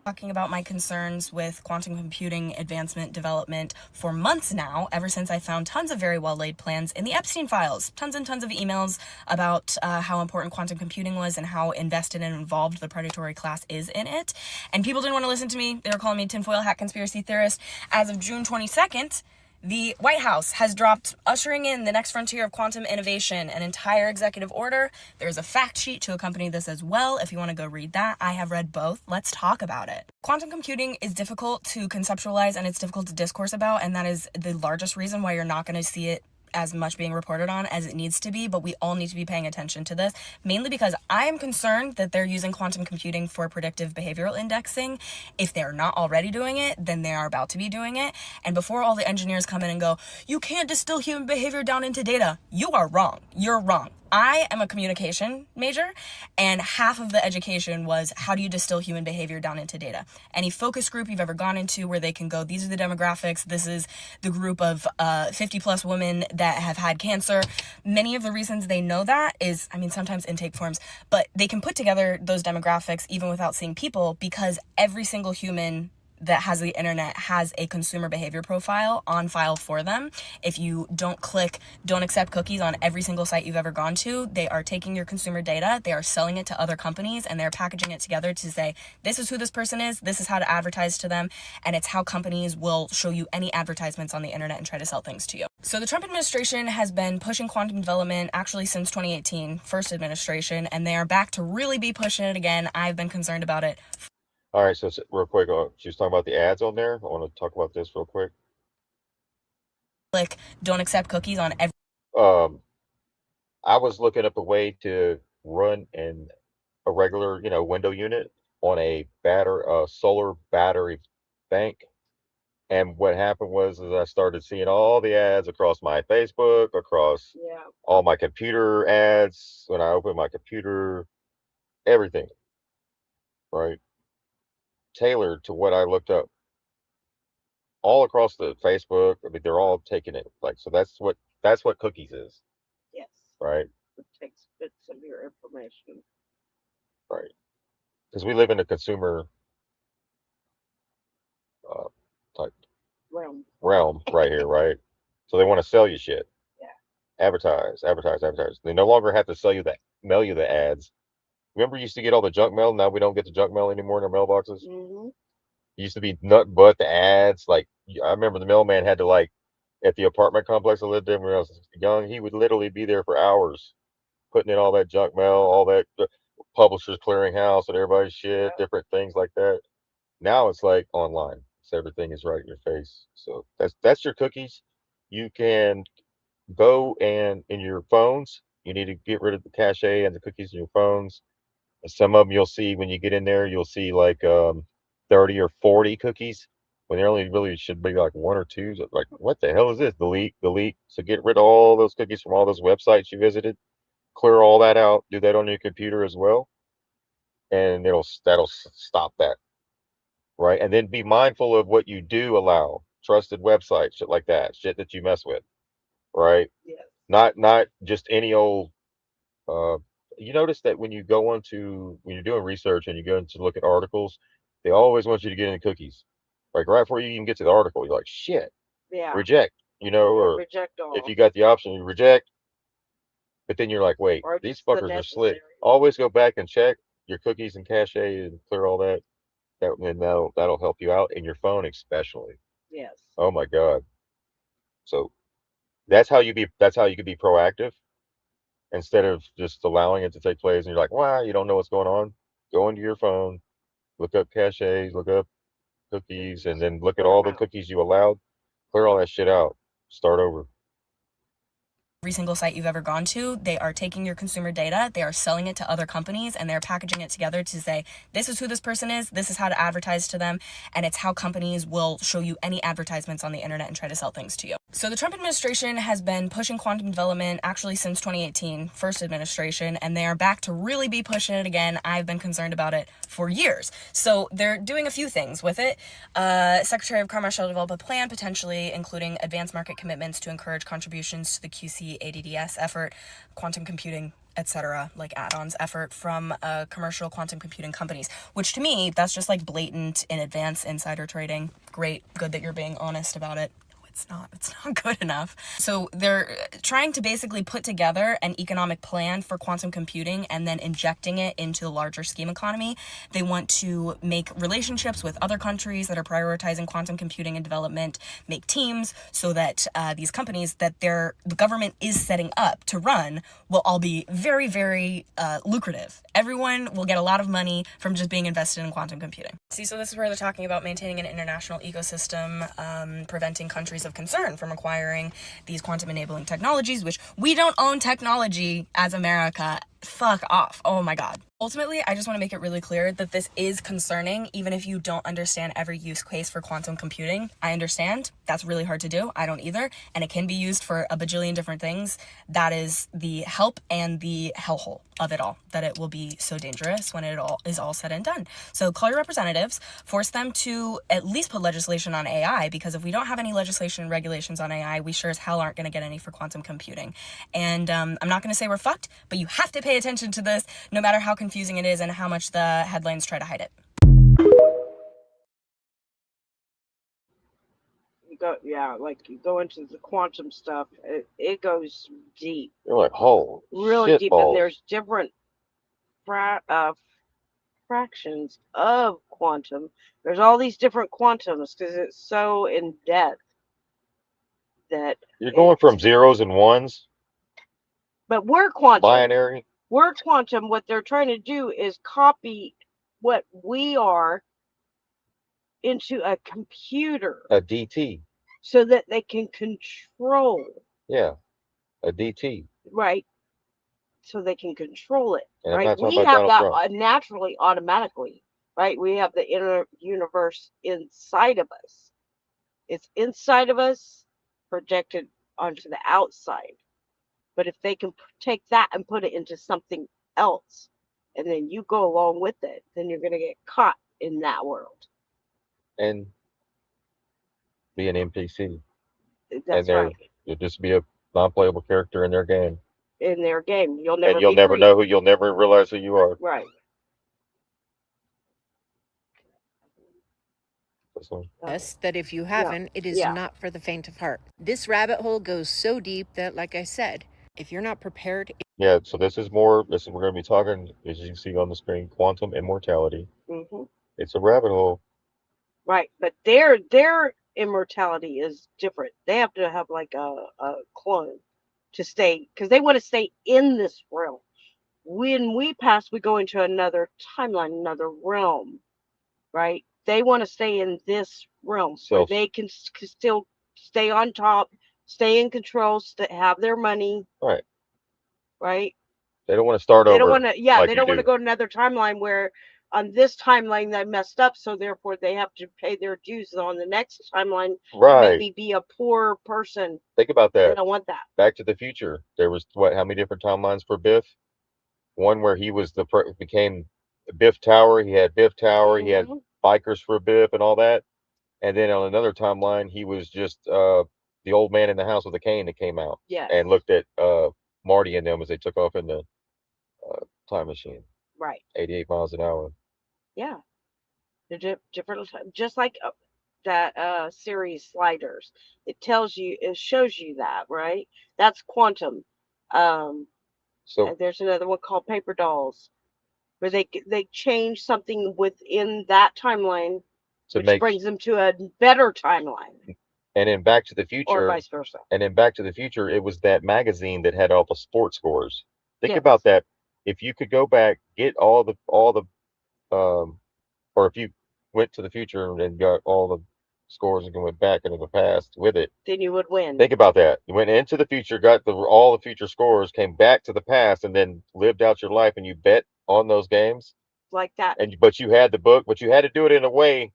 Talking about my concerns with quantum computing advancement development for months now, ever since I found tons of very well laid plans in the Epstein files, tons and tons of emails about how important quantum computing was and how invested and involved the predatory class is in it. And people didn't want to listen to me. They were calling me tinfoil hat conspiracy theorist. As of June 22nd, the White House has dropped ushering in the next frontier of quantum innovation, an entire executive order. There's a fact sheet to accompany this as well if you want to go read that. I have read both. Let's talk about it. Quantum computing is difficult to conceptualize and it's difficult to discourse about, and that is the largest reason why you're not going to see it as much being reported on as it needs to be, but we all need to be paying attention to this, mainly because I am concerned that they're using quantum computing for predictive behavioral indexing. If they're not already doing it, then they are about to be doing it. And before all the engineers come in and go, you can't distill human behavior down into data, you are wrong. You're wrong. I am a communication major, and half of the education was how do you distill human behavior down into data. Any focus group you've ever gone into where they can go, these are the demographics, this is the group of 50 plus women that have had cancer. Many of the reasons they know that is, I mean, sometimes intake forms, but they can put together those demographics even without seeing people because every single human that has the internet has a consumer behavior profile on file for them. If you don't accept cookies on every single site you've ever gone to, they are taking your consumer data, they are selling it to other companies, and they're packaging it together to say, this is who this person is, this is how to advertise to them, and it's how companies will show you any advertisements on the internet and try to sell things to you. So the Trump administration has been pushing quantum development actually since 2018, first administration, and they are back to really be pushing it again. I've been concerned about it. All right, so real quick, she was talking about the ads on there. I want to talk about this real quick. Don't accept cookies on every. I was looking up a way to run a regular, window unit on a solar battery bank. And what happened was I started seeing all the ads across my Facebook, across all my computer ads when I opened my computer, everything, right? Tailored to what I looked up. All across the Facebook, I mean, they're all taking it. So that's what cookies is. Yes. Right. It takes bits of your information. Right. Because we live in a consumer type realm right here, right? So they want to sell you shit. Yeah. Advertise. They no longer have to mail you the ads. Remember, you used to get all the junk mail. Now we don't get the junk mail anymore in our mailboxes. Mm-hmm. It used to be nut but the ads. I remember the mailman had to at the apartment complex I lived in when I was young, he would literally be there for hours putting in all that junk mail, all that publishers clearinghouse and everybody's shit, different things like that. Now it's online. So everything is right in your face. So that's your cookies. You can go and in your phones, you need to get rid of the cache and the cookies in your phones. Some of them you'll see when you get in there, you'll see 30 or 40 cookies when there only really should be one or two. So what the hell is this? Delete. So get rid of all those cookies from all those websites you visited. Clear all that out. Do that on your computer as well, and that'll stop that. Right, and then be mindful of what you do allow. Trusted websites, shit like that, shit that you mess with. Right. Yes. Not just any old. You notice that when you're doing research and you go to look at articles, they always want you to get in cookies. Right before you even get to the article, you're like, shit. Yeah. Reject. Or reject all. if you got the option, you reject. But then you're like, wait, these fuckers are slick. Always go back and check your cookies and cache and clear all that. That'll help you out in your phone, especially. Yes. Oh my God. So that's how you can be proactive. Instead of just allowing it to take place and you're like, wow, you don't know what's going on. Go into your phone, look up caches, look up cookies, and then look at all the cookies you allowed. Clear all that shit out. Start over. Every single site you've ever gone to, they are taking your consumer data, they are selling it to other companies, and they're packaging it together to say, this is who this person is, this is how to advertise to them, and it's how companies will show you any advertisements on the internet and try to sell things to you. So the Trump administration has been pushing quantum development actually since 2018, first administration, and they are back to really be pushing it again. I've been concerned about it for years. So they're doing a few things with it. Secretary of Commerce shall develop a plan, potentially including advanced market commitments to encourage contributions to the QC ADDS effort. Quantum computing etc., like add-ons effort from commercial quantum computing companies, which to me, that's just like blatant in advance insider trading. Great, good that you're being honest about it. It's not good enough. So they're trying to basically put together an economic plan for quantum computing and then injecting it into the larger scheme economy. They want to make relationships with other countries that are prioritizing quantum computing and development, make teams so that these companies that the government is setting up to run will all be very, very lucrative. Everyone will get a lot of money from just being invested in quantum computing. See, so this is where they're talking about maintaining an international ecosystem, preventing countries of concern from acquiring these quantum enabling technologies, which we don't own technology as America. Fuck off. Oh my God. Ultimately, I just want to make it really clear that this is concerning, even if you don't understand every use case for quantum computing. I understand that's really hard to do. I don't either. And it can be used for a bajillion different things. That is the help and the hellhole of it all, that it will be so dangerous when it all is all said and done. So call your representatives, force them to at least put legislation on AI, because if we don't have any legislation and regulations on AI, we sure as hell aren't going to get any for quantum computing. And I'm not going to say we're fucked, but you have to pay attention to this, no matter how confusing it is and how much the headlines try to hide it. Like you go into the quantum stuff, it goes deep. You're like, oh, Really shit deep, balls. and there's different fractions of quantum. There's all these different quantums because it's so in depth that You're going from zeros and ones, but we're quantum. binary. We're quantum. What they're trying to do is copy what we are into a computer, A DT. so that they can control. Yeah, a DT. Right. So they can control it. And I'm Right. not talking We about have Donald that Trump. naturally, automatically. Right. We have the inner universe inside of us. It's inside of us, projected onto the outside. But if they can take that and put it into something else, and then you go along with it, then you're going to get caught in that world. And be an NPC. That's and right. You'll just be a non-playable character in their game. In their game, you'll never. And you'll be never free. know who. You'll never realize who you are. Right. That if you haven't, it is not for the faint of heart. This rabbit hole goes so deep that, like I said, if you're not prepared. Yeah, so this is we're going to be talking, as you can see on the screen, quantum immortality. Mm-hmm. It's a rabbit hole. Right, but their immortality is different. They have to have like a clone to stay, because they want to stay in this realm. When we pass, we go into another timeline, another realm, right? They want to stay in this realm where they can still stay on top, stay in control, have their money. Right. Right. They don't want to start over. They don't want to. Yeah, like they don't want to go to another timeline where on this timeline they messed up, so therefore they have to pay their dues on the next timeline. Right. Maybe be a poor person. Think about that. They don't want that. Back to the Future. There was how many different timelines for Biff? One where he was became Biff Tower. He had Biff Tower. Mm-hmm. He had bikers for Biff and all that. And then on another timeline, he was just the old man in the house with a cane that came out. Yes. And looked at Marty and them as they took off in the time machine. Right. 88 miles an hour. Yeah. They're different, just like that series Sliders. It shows you that, right? That's quantum. So and there's another one called Paper Dolls, where they change something within that timeline, which brings them to a better timeline. And in Back to the Future, or vice versa. And in Back to the Future, it was that magazine that had all the sports scores. Think about that. If you could go back, get all the or if you went to the future and got all the scores and went back into the past with it, then you would win. Think about that. You went into the future, got all the future scores, came back to the past, and then lived out your life, and you bet on those games. Like that. But you had the book, but you had to do it in a way,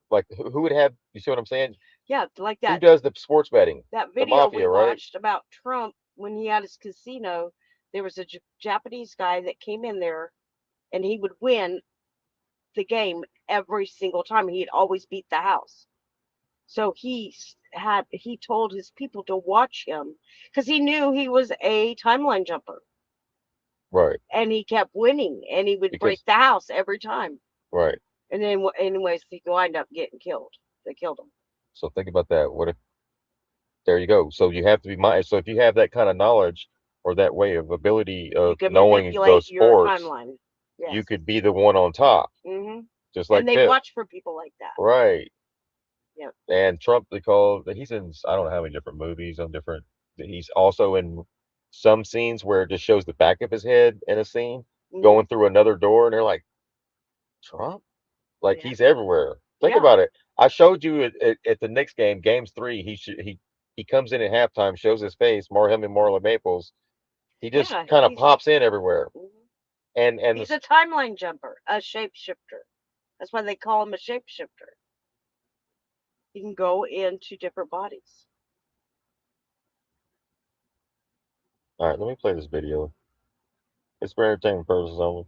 like who would have? You see what I'm saying? Yeah, like that. Who does the sports betting? That The video mafia, we right? watched about Trump when he had his casino. There was a Japanese guy that came in there, and he would win the game every single time. He'd always beat the house. So he told his people to watch him because he knew he was a timeline jumper. Right. And he kept winning, and he would break Because the house every time. right. And then, anyways, he wind up getting killed. They killed him. So think about that. What if there you go. So you have to be mind. So if you have that kind of knowledge or that way of ability You of can knowing manipulate those your sports, timeline. you Yes. could be the one on top, Hmm. just And like they Pip. watch for people like that. Right. Yep. And Trump, they call he's in I don't know how many different movies on different. He's also in some scenes where it just shows the back of his head in a scene Hmm. going through another door, and they're like, Trump, like Yeah. he's everywhere. Think Yeah. about it. I showed you at the Knicks game, games 3. He comes in at halftime, shows his face, more him and Marlon Maples. He just Yeah. kind of pops in everywhere, Mhm. and He's a timeline jumper, a shapeshifter. That's why they call him a shapeshifter. He can go into different bodies. all right, let me play this video. It's for entertainment purposes only.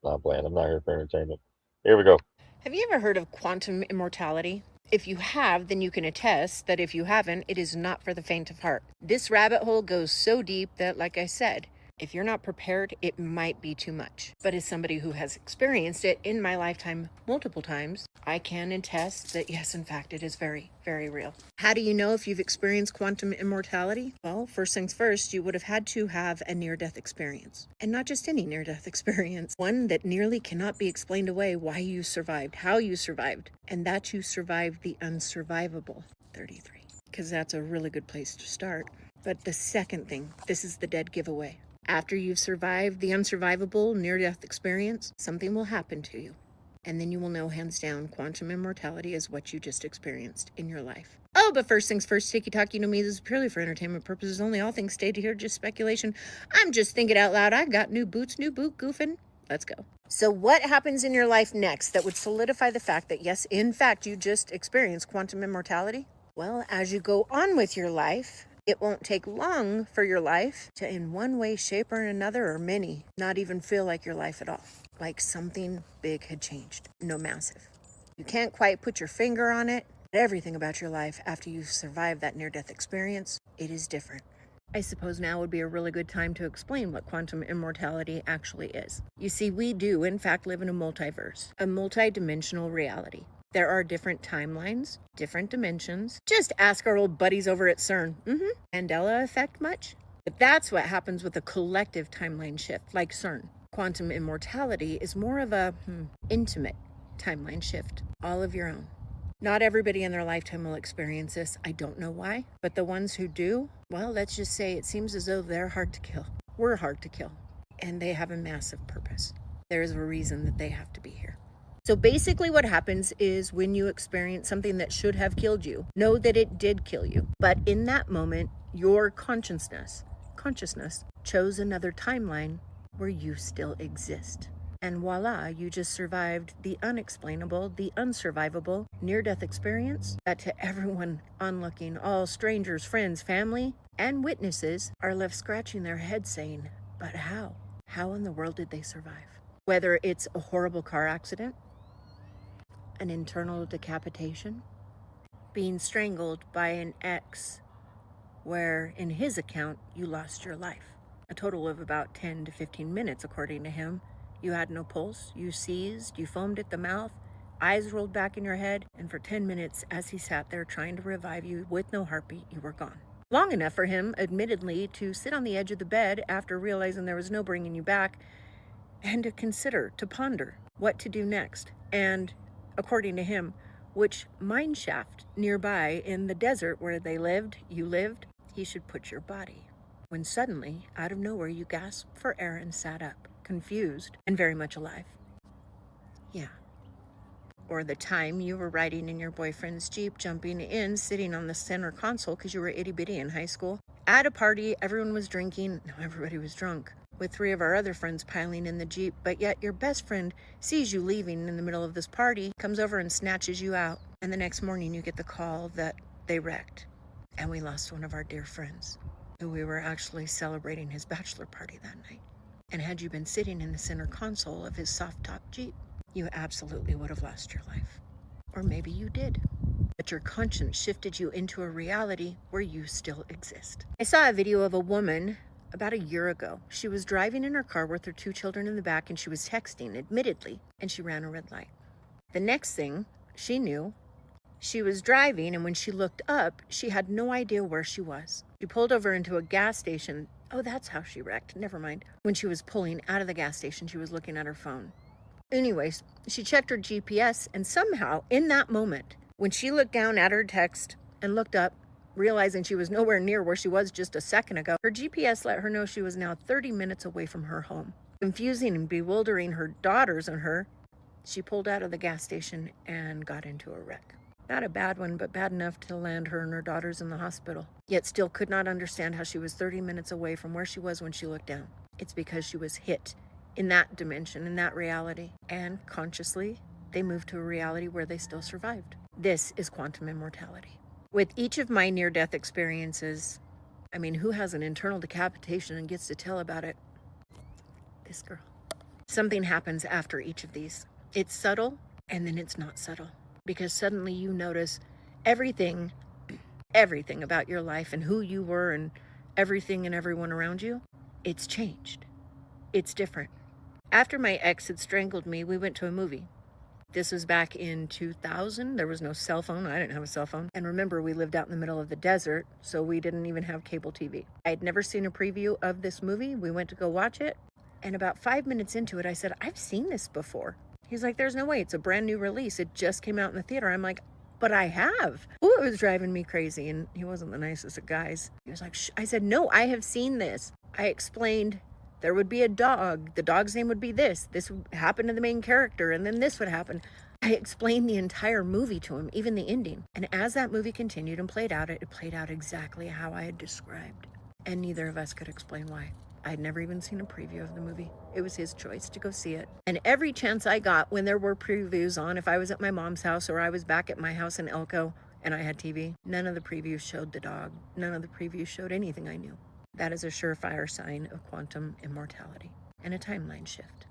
Not playing. I'm not here for entertainment. Here we go. Have you ever heard of quantum immortality? If you have, then you can attest that if you haven't, it is not for the faint of heart. This rabbit hole goes so deep that, like I said, if you're not prepared, it might be too much. But as somebody who has experienced it in my lifetime multiple times, I can attest that yes, in fact, it is very, very real. How do you know if you've experienced quantum immortality? Well, first things first, you would have had to have a near-death experience. And not just any near-death experience, one that nearly cannot be explained away why you survived, how you survived, and that you survived the unsurvivable. 33. Because that's a really good place to start. But the second thing, this is the dead giveaway. After you've survived the unsurvivable near-death experience, something will happen to you. And then you will know hands down quantum immortality is what you just experienced in your life. Oh, but first things first, Tiki Talk, you know me, this is purely for entertainment purposes only. All things stated here, just speculation. I'm just thinking out loud. I've got new boots, new boot goofing. Let's go. So what happens in your life next that would solidify the fact that, yes, in fact, you just experienced quantum immortality? Well, as you go on with your life, it won't take long for your life to, in one way, shape, or another, or many, not even feel like your life at all. Like something big had changed. No, massive. You can't quite put your finger on it, but everything about your life after you've survived that near-death experience, it is different. I suppose now would be a really good time to explain what quantum immortality actually is. You see, we do, in fact, live in a multiverse, a multi-dimensional reality. There are different timelines, different dimensions. Just ask our old buddies over at CERN. Mandela effect much? But that's what happens with a collective timeline shift, like CERN. Quantum immortality is more of a intimate timeline shift, all of your own. Not everybody in their lifetime will experience this. I don't know why, but the ones who do, well, let's just say it seems as though they're hard to kill. We're hard to kill, and they have a massive purpose. There is a reason that they have to be here. So basically what happens is when you experience something that should have killed you, know that it did kill you. But in that moment, your consciousness chose another timeline where you still exist. And voila, you just survived the unexplainable, the unsurvivable near-death experience that to everyone onlooking, all strangers, friends, family, and witnesses are left scratching their heads saying, but how? How in the world did they survive? Whether it's a horrible car accident, an internal decapitation, being strangled by an ex where in his account you lost your life. A total of about 10 to 15 minutes according to him. You had no pulse, you seized, you foamed at the mouth, eyes rolled back in your head, and for 10 minutes as he sat there trying to revive you with no heartbeat, you were gone. Long enough for him, admittedly, to sit on the edge of the bed after realizing there was no bringing you back and to consider, to ponder what to do next. And according to him, which mine shaft nearby in the desert where they lived, you lived, he should put your body. When suddenly, out of nowhere, you gasped for air and sat up, confused and very much alive. Yeah. Or the time you were riding in your boyfriend's Jeep, jumping in, sitting on the center console because you were itty-bitty in high school. At a party, everyone was drinking. No, everybody was drunk, with 3 of our other friends piling in the Jeep, but yet your best friend sees you leaving in the middle of this party, comes over and snatches you out, and the next morning you get the call that they wrecked, and we lost one of our dear friends, who we were actually celebrating his bachelor party that night. And had you been sitting in the center console of his soft-top Jeep, you absolutely would have lost your life. Or maybe you did. But your conscience shifted you into a reality where you still exist. I saw a video of a woman about a year ago. She was driving in her car with her 2 children in the back, and she was texting, admittedly, and she ran a red light. The next thing she knew, she was driving, and when she looked up, she had no idea where she was. She pulled over into a gas station. Oh, that's how she wrecked. Never mind. When she was pulling out of the gas station, she was looking at her phone. Anyways, she checked her GPS, and somehow, in that moment, when she looked down at her text and looked up, realizing she was nowhere near where she was just a second ago, her GPS let her know she was now 30 minutes away from her home. Confusing and bewildering her daughters and her, she pulled out of the gas station and got into a wreck. Not a bad one, but bad enough to land her and her daughters in the hospital. Yet still could not understand how she was 30 minutes away from where she was when she looked down. It's because she was hit in that dimension, in that reality. And consciously, they moved to a reality where they still survived. This is quantum immortality. With each of my near-death experiences, I mean, who has an internal decapitation and gets to tell about it? This girl. Something happens after each of these. It's subtle, and then it's not subtle. Because suddenly you notice everything about your life and who you were and everything and everyone around you, it's changed. It's different. After my ex had strangled me, we went to a movie. This was back in 2000. There was no cell phone. I didn't have a cell phone. And remember, we lived out in the middle of the desert, so we didn't even have cable TV. I had never seen a preview of this movie. We went to go watch it. And about 5 minutes into it, I said, I've seen this before. He's like, there's no way. It's a brand new release. It just came out in the theater. I'm like, but I have. Oh, it was driving me crazy. And he wasn't the nicest of guys. He was like, shh. I said, no, I have seen this. I explained there would be a dog. The dog's name would be this. This would happen to the main character. And then this would happen. I explained the entire movie to him, even the ending. And as that movie continued and played out, it played out exactly how I had described. And neither of us could explain why. I'd never even seen a preview of the movie. It was his choice to go see it. And every chance I got when there were previews on, if I was at my mom's house or I was back at my house in Elko and I had TV, none of the previews showed the dog. None of the previews showed anything I knew. That is a surefire sign of quantum immortality and a timeline shift.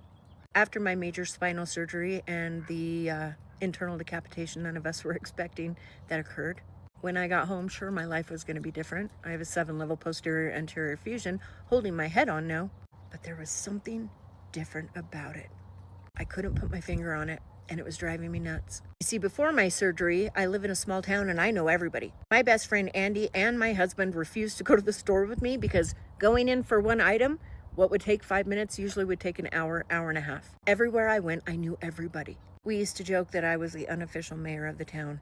After my major spinal surgery and the internal decapitation none of us were expecting that occurred, when I got home, sure, my life was going to be different. I have a 7-level posterior anterior fusion holding my head on now, but there was something different about it. I couldn't put my finger on it, and it was driving me nuts. You see, before my surgery, I live in a small town and I know everybody. My best friend Andy and my husband refused to go to the store with me because going in for one item, what would take 5 minutes usually would take an hour, hour and a half. Everywhere I went, I knew everybody. We used to joke that I was the unofficial mayor of the town.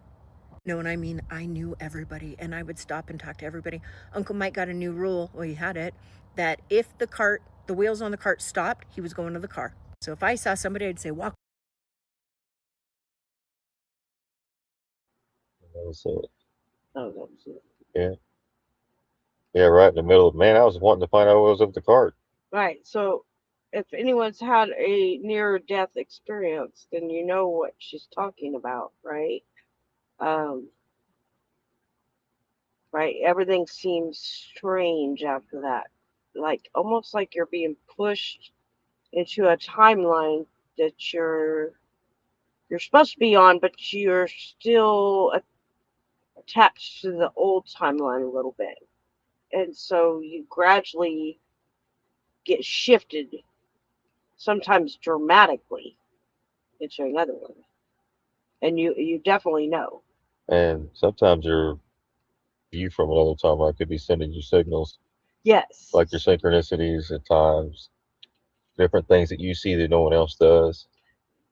No, and I mean, I knew everybody, and I would stop and talk to everybody. Uncle Mike got a new rule, well, he had it, that if the wheels on the cart stopped, he was going to the car. So if I saw somebody, I'd say, walk. That was it. Oh, that was it. Yeah. Yeah, right in the middle of, man, I was wanting to find out what was with the cart. Right. So if anyone's had a near-death experience, then you know what she's talking about, right? Right. Everything seems strange after that. Like almost like you're being pushed into a timeline that you're supposed to be on, but you're still attached to the old timeline a little bit. And so you gradually get shifted, sometimes dramatically, into another one. And you definitely know. And sometimes your view from another timeline could be sending you signals, Yes. like your synchronicities at times, different things that you see that no one else does.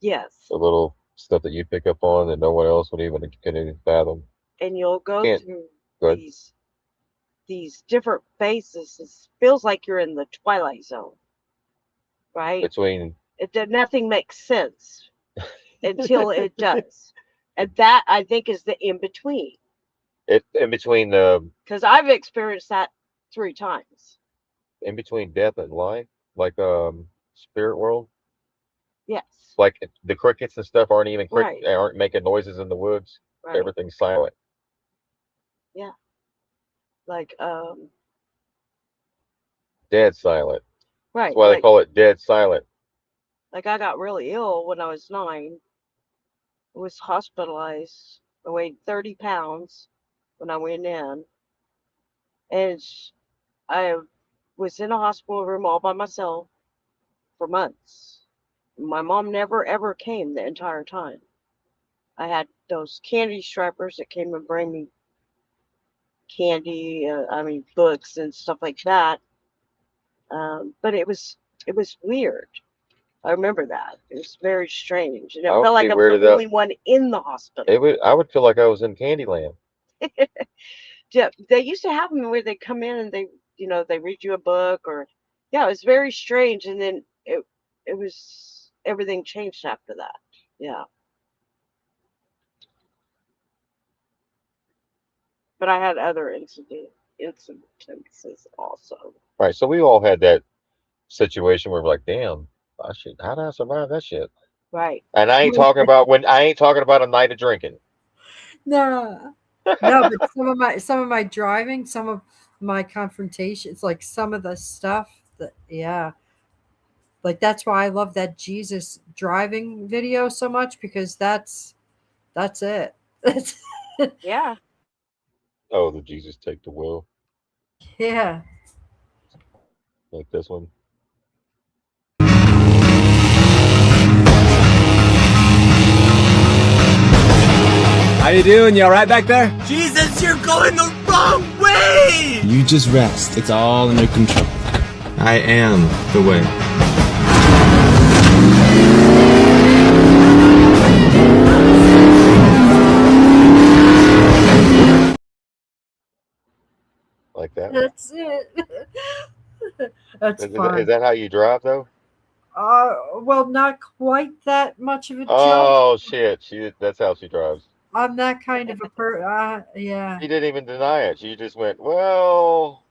Yes. The little stuff that you pick up on that no one else would even can even fathom. And you'll go Can't. through Go ahead. these different phases. It feels like you're in the twilight zone, right? Between Nothing makes sense until it does, and that I think is the in between. in between the Because I've experienced that 3 times. in between death and life, like spirit world, Yes. like the crickets and stuff aren't even Right. aren't making noises in the woods. Right. Everything's silent. Yeah. Like Dead silent. Right. That's why they call it dead silent. Like I got really ill when I was 9. I was hospitalized. I weighed 30 pounds when I went in. And I was in a hospital room all by myself for months. My mom never ever came the entire time. I had those candy strippers that came and bring me candy, books and stuff like that. But it was weird. I remember that. It was very strange, and it I would felt like be I was the weirded out. only one in the hospital. I would feel like I was in Candyland. Yeah, they used to have them where they come in and they read you a book or, yeah, it was very strange. And then it was everything changed after that. Yeah, but I had other incidences also. Right. So we all had that situation where we're like, damn, how did I survive that shit? Right. And I ain't talking about a night of drinking. No, no, but some of my driving, some of my confrontations, like some of the stuff that, yeah, like that's why I love that Jesus driving video so much, because that's it. Yeah. Oh, the Jesus take the wheel, Yeah. like this one. How you doing? You all right back there? Jesus, you're going the wrong way! You just rest. It's all under control. I am the way. Like that. That's it. That's Is fun. that how you drive though? Well, not quite that much of a jump. Oh shit! That's how she drives. I'm that kind of a yeah. She didn't even deny it. She just went, well.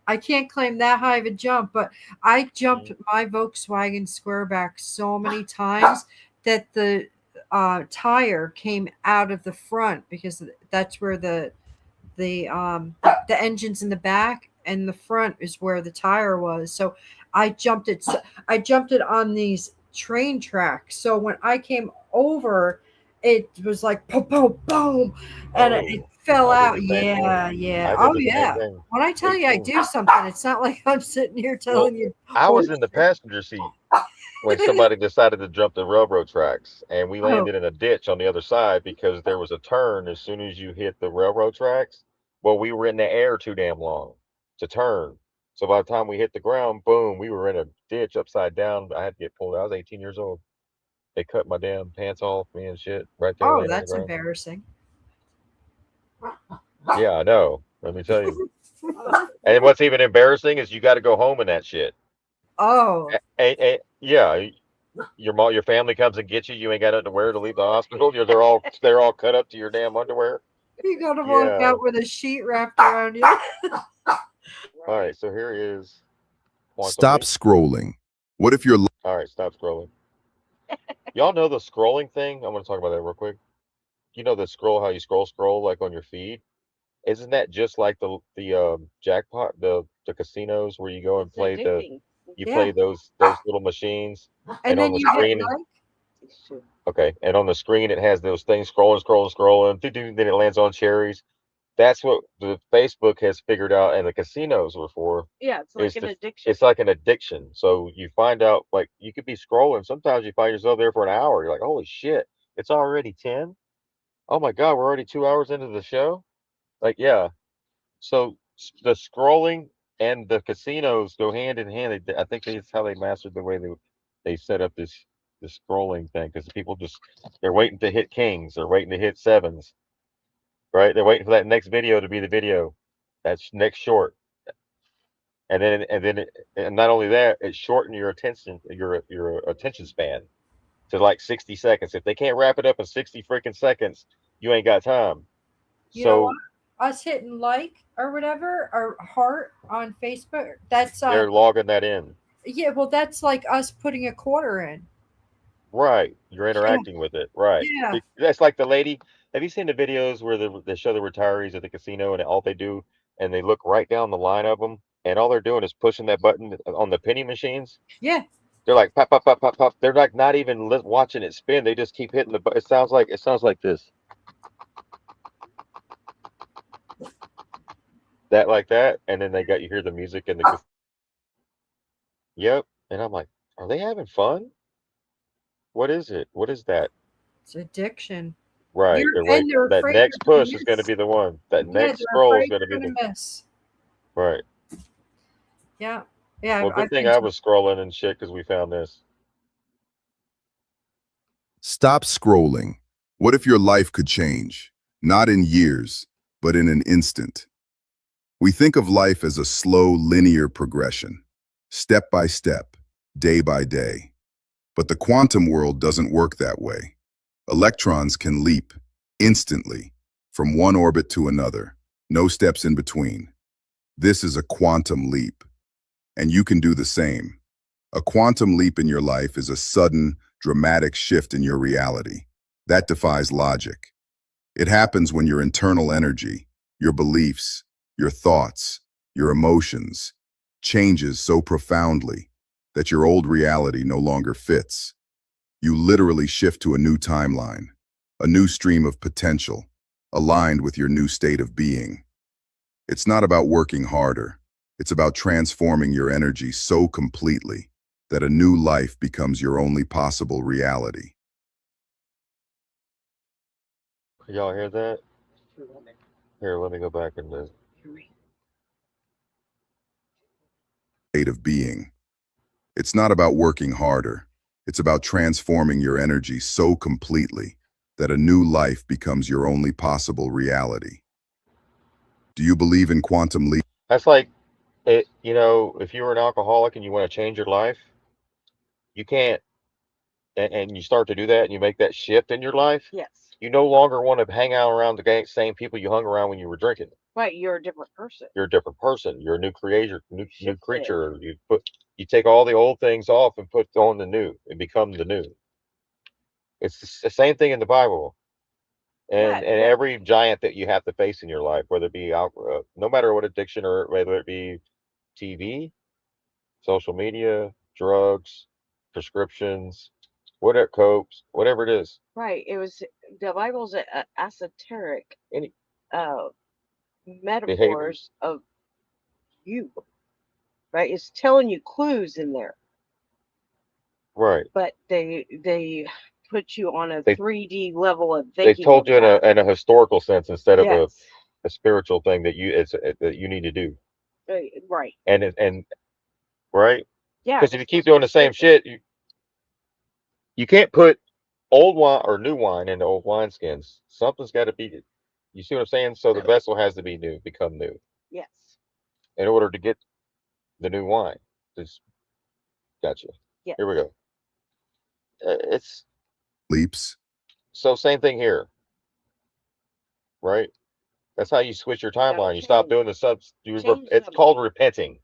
I can't claim that high of a jump, but I jumped my Volkswagen Squareback so many times that the tire came out of the front, because that's where the engine's in the back and the front is where the tire was. So I jumped it. I jumped it on these train tracks. So when I came over, it was like boom, boom, boom, and it fell I out. did the same thing. Yeah, yeah. I did Oh the same yeah. thing. When I tell you I do something, it's not like I'm sitting here telling you. I was in the passenger seat when somebody decided to jump the railroad tracks, and we landed in a ditch on the other side because there was a turn as soon as you hit the railroad tracks. Well, we were in the air too damn long to turn. So by the time we hit the ground, boom, we were in a ditch upside down. I had to get pulled out. I was 18 years old. They cut my damn pants off me and shit right there Oh, laying on the that's ground. embarrassing. Yeah, I know. Let me tell you. And what's even embarrassing is you got to go home in that shit. Oh. Yeah, your family comes and gets you. You ain't got nothing to wear to leave the hospital. They're all cut up to your damn underwear. You gotta walk Yeah. out with a sheet wrapped around you. All right, so here is quantum Stop leap. scrolling. What if you're All right, stop scrolling. Y'all know the scrolling thing? I'm going to talk about that real quick. You know the scroll, how you scroll like on your feed? Isn't that just like the jackpot, the casinos where you go and play addicting. play those little machines, And on then the you get screen? like, Okay, and on the screen it has those things scrolling, then it lands on cherries. That's what the Facebook has figured out, and the casinos were for. Yeah, it's like Is an to, addiction. it's like an addiction. So you find out, like, you could be scrolling. Sometimes you find yourself there for an hour. You're like, holy shit, it's already 10. Oh my god, we're already 2 hours into the show. Like, yeah. So the scrolling and the casinos go hand in hand. I think that's how they mastered the way they set up this scrolling thing, because people they're waiting to hit kings, they're waiting to hit sevens, right? They're waiting for that next video to be the video, that's next short, and not only that, it shortened your attention span to like 60 seconds. If they can't wrap it up in 60 freaking seconds, you ain't got time. you know what? So Us hitting like or whatever or heart on Facebook. That's they're logging that in. yeah. Well, that's like us putting a quarter in. Right, you're interacting with it, right. Yeah. That's like the lady. Have you seen the videos where they show the retirees at the casino, and all they do, and they look right down the line of them, and all they're doing is pushing that button on the penny machines? Yeah. They're like pop, pop, pop, pop, pop. They're like not even watching it spin. They just keep hitting the button. It sounds like this. That like that, and then you hear the music and the Yep. And I'm like, are they having fun? What is it? What is that? It's addiction. Right. They're wait. They're That afraid next they're gonna push is going to miss. be the one. That Yeah, next they're scroll is afraid going to be they're the gonna miss. right. Yeah. Yeah, Well, good I've thing been I to was scrolling and shit because we found this. Stop scrolling. What if your life could change? Not in years, but in an instant. We think of life as a slow, linear progression, step by step, day by day. But the quantum world doesn't work that way. Electrons can leap instantly from one orbit to another, no steps in between. This is a quantum leap, and you can do the same. A quantum leap in your life is a sudden, dramatic shift in your reality. That defies logic. It happens when your internal energy, your beliefs, your thoughts, your emotions changes so profoundly that your old reality no longer fits. You literally shift to a new timeline, a new stream of potential, aligned with your new state of being. It's not about working harder. It's about transforming your energy so completely that a new life becomes your only possible reality. Y'all hear that? Here, let me go back and State of being. It's not about working harder. It's about transforming your energy so completely that a new life becomes your only possible reality. Do you believe in quantum leap? That's like it. You know, if you were an alcoholic and you want to change your life, you can't. And you start to do that, and you make that shift in your life. Yes. You no longer want to hang out around the same people you hung around when you were drinking. Right. You're a different person. You're a different person. You're a new creator, new Shifted. creature. You take all the old things off and put on the new and become the new. It's the same thing in the Bible. And Yeah, every giant that you have to face in your life, whether it be no matter what addiction or whether it be TV, social media, drugs, prescriptions, whatever copes, whatever it is. right. It was the Bible's a esoteric Any uh, behavior. metaphors of you. Right. It's telling you clues in there, Right. but they put you on a They 3D level of they thinking told of you in that. a historical sense instead of Yes. a spiritual thing that that you need to do. Right. And right. Yeah. Because if you keep doing the same shit, you can't put old wine or new wine into old wineskins. Something's got to be. You see what I'm saying? So the vessel has to be new, become new, Yes. in order to get the new wine. Just gotcha. Yes. Here we go. It's Leaps. so same thing here, right? That's how you switch your timeline. You stop doing the subs. It's called repenting.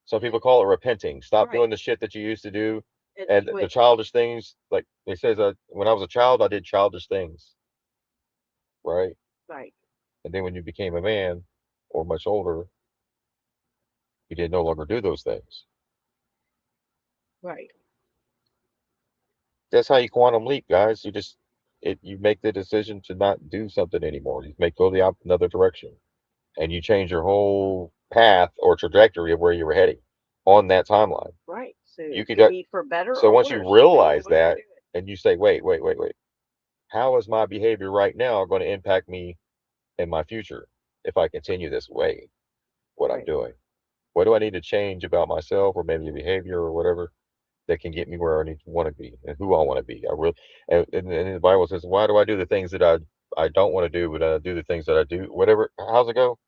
Some people call it repenting. Stop doing the shit that you used to do, and the childish things. Like it says, when I was a child, I did childish things, right? Right. And then when you became a man, or much older, you did no longer do those things. Right. That's how you quantum leap, guys. You make the decision to not do something anymore. You go another direction, and you change your whole path or trajectory of where you were heading on that timeline. Right. So You it could could be for better so or once worse. you realize that, and you say, wait, how is my behavior right now going to impact me in my future if I continue this way? What I'm doing? What do I need to change about myself, or maybe behavior or whatever, that can get me where I want to be and who I want to be? I really, and the Bible says, why do I do the things that I don't want to do, but I do the things that I do? Whatever. How's it go?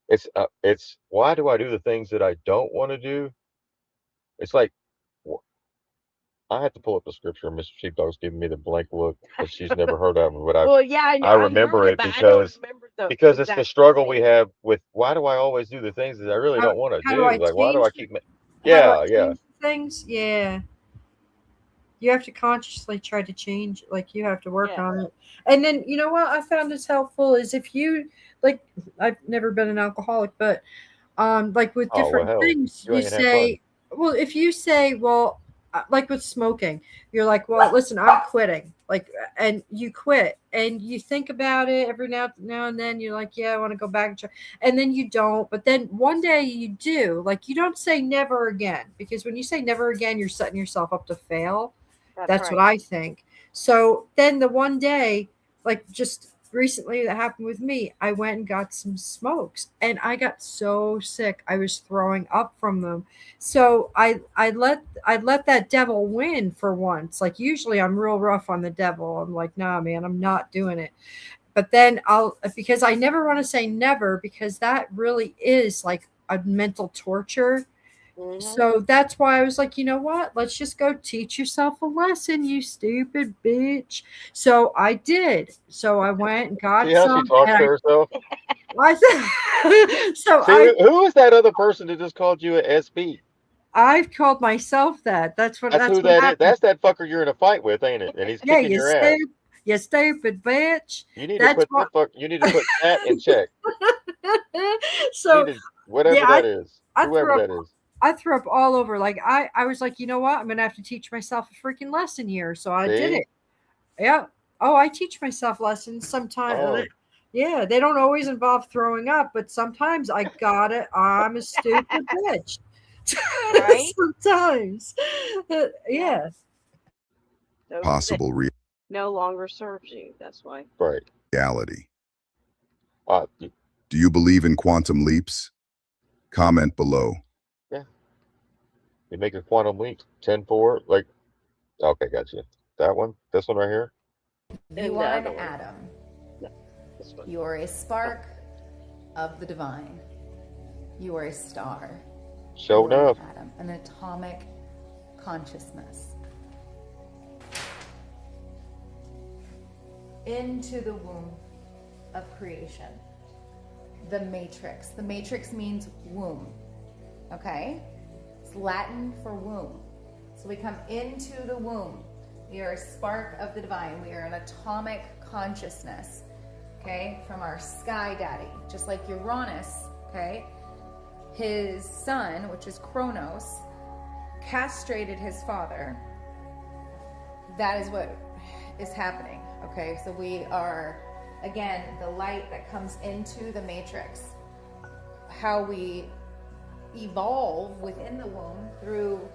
It's why do I do the things that I don't want to do? It's like I have to pull up the scripture. Mr. Sheepdog's giving me the blank look because she's never heard of it, but well, yeah, I know. I remember it but I don't remember because it's the struggle we have with why do I always do the things that I really don't want to How do? do I Like why do I keep? How do I Yeah. change things? Yeah. You have to consciously try to change, like you have to work on it. And then you know what I found is helpful is if you like I've never been an alcoholic, but like with Oh well, different hell, things you you ain't had fun. say, well, if you say, well, like with smoking, you're like, well, listen, I'm quitting. Like, and you quit and you think about it every now and then. You're like, yeah, I want to go back and try. And then you don't. But then one day you do. Like, you don't say never again, because when you say never again, you're setting yourself up to fail. That's what I think. So then the one day, like just recently that happened with me, I went and got some smokes and I got so sick. I was throwing up from them. So I let that devil win for once. Like, usually I'm real rough on the devil. I'm like, nah, man, I'm not doing it. But then because I never want to say never, because that really is like a mental torture. So that's why I was like, you know what? Let's just go teach yourself a lesson, you stupid bitch. So I did. So I went and got See how she some. talks And to herself? so Who is that other person that just called you an SB? I've called myself that. That's That's who what that is. happened. That's that fucker you're in a fight with, ain't it? And he's Yeah, kicking your ass. you stupid bitch. You need to That's put what. you need to put that in check. So Whatever yeah, that is. Whoever threw up. that is. I threw up all over. Like, I was like, you know what? I'm gonna have to teach myself a freaking lesson here. So I did See? it. Yeah. Oh, I teach myself lessons sometimes. Oh. Yeah, they don't always involve throwing up, but sometimes I got it. I'm a stupid bitch. Right? Sometimes. Yeah. Possible No longer serves you. That's why. Right. reality. Do you believe in quantum leaps? Comment below. Yeah. You make a quantum leap. 10-4. Like, okay, gotcha. That one? This one right here? You are an atom. You are a spark of the divine. You are a star. Showed You are up. an atom, an atomic consciousness. Into the womb of creation. The matrix. The matrix means womb. Okay? It's Latin for womb. So we come into the womb. We are a spark of the divine. We are an atomic consciousness. Okay? From our sky daddy. Just like Uranus, okay? His son, which is Kronos, castrated his father. That is what is happening. Okay? So we are, again, the light that comes into the matrix. How we evolve within the womb through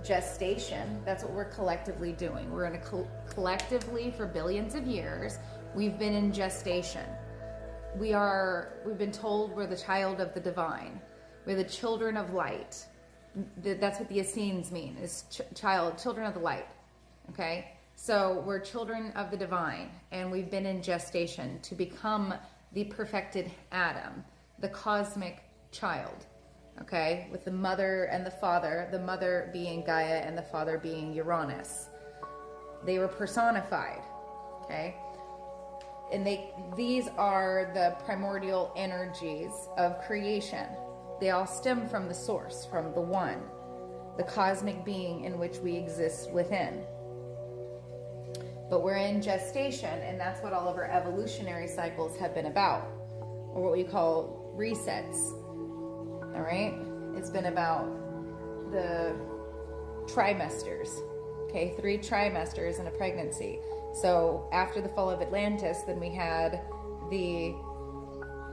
gestation. That's what we're collectively doing. We're in a collectively for billions of years, we've been in gestation. We've been told we're the child of the divine. We're the children of light. That's what the Essenes mean, is children of the light. Okay? So we're children of the divine, and we've been in gestation to become the perfected Adam, the cosmic child. Okay, with the mother and the mother being Gaia and the father being Uranus. They were personified, okay? And these are the primordial energies of creation. They all stem from the source, from the one, the cosmic being in which we exist within. But we're in gestation, and that's what all of our evolutionary cycles have been about, or what we call resets. All right, it's been about the trimesters, okay, 3 trimesters in a pregnancy. So after the fall of Atlantis, then we had the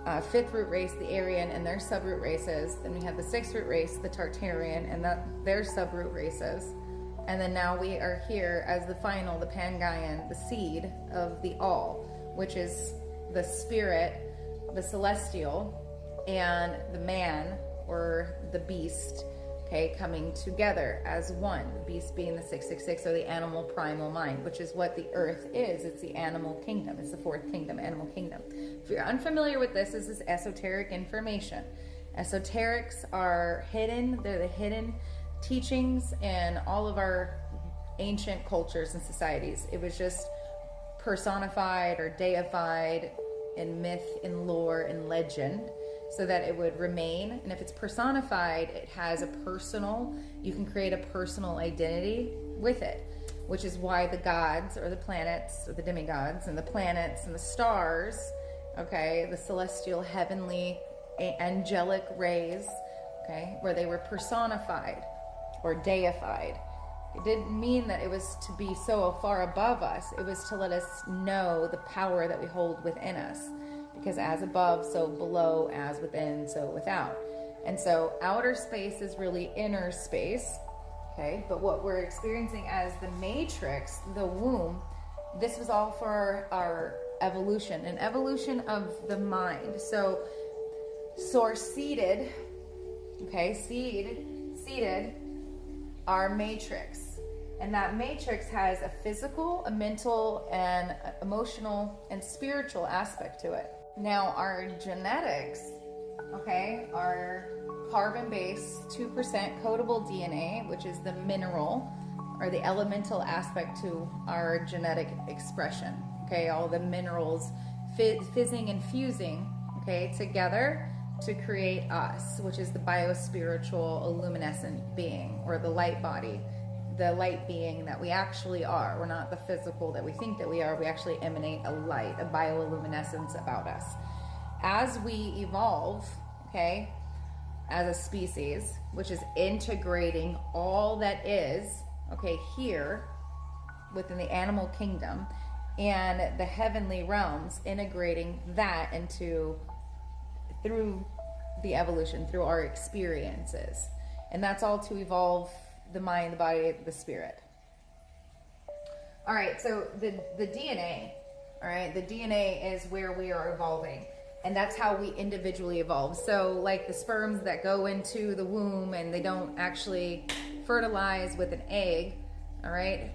5th root race, the Aryan, and their subroot races. Then we had the 6th root race, the Tartarian, and their subroot races. And then now we are here as the final, the Pangaian, the seed of the all, which is the spirit, the celestial, and the man, or the beast, okay, coming together as one. The beast being the 666, or the animal primal mind, which is what the earth is. It's the animal kingdom. It's the 4th kingdom, animal kingdom. If you're unfamiliar with this is esoteric information. Esoterics are hidden. They're the hidden teachings in all of our ancient cultures and societies. It was just personified or deified in myth, in lore, in legend, so that it would remain. And if it's personified, it has you can create a personal identity with it, which is why the gods, or the planets, or the demigods, and the planets, and the stars, okay, the celestial, heavenly, angelic rays, okay, where they were personified or deified. It didn't mean that it was to be so far above us. It was to let us know the power that we hold within us. Because as above, so below, as within, so without. And so outer space is really inner space. Okay, but what we're experiencing as the matrix, the womb, this was all for our evolution, an evolution of the mind. So source seated, okay, seated our matrix. And that matrix has a physical, a mental, and emotional and spiritual aspect to it. Now our genetics, okay, our carbon-based 2% codable DNA, which is the mineral or the elemental aspect to our genetic expression. Okay, all the minerals fizzing and fusing, okay, together to create us, which is the biospiritual luminescent being, or the light body, the light being that we actually are. We're not the physical that we think that we are. We actually emanate a light, a bioluminescence about us. As we evolve, okay, as a species, which is integrating all that is, okay, here within the animal kingdom and the heavenly realms, integrating that into through the evolution, through our experiences. And that's all to evolve the mind, the body, the spirit. All right, so the DNA, all right, the DNA is where we are evolving. And that's how we individually evolve. So like the sperms that go into the womb and they don't actually fertilize with an egg, all right?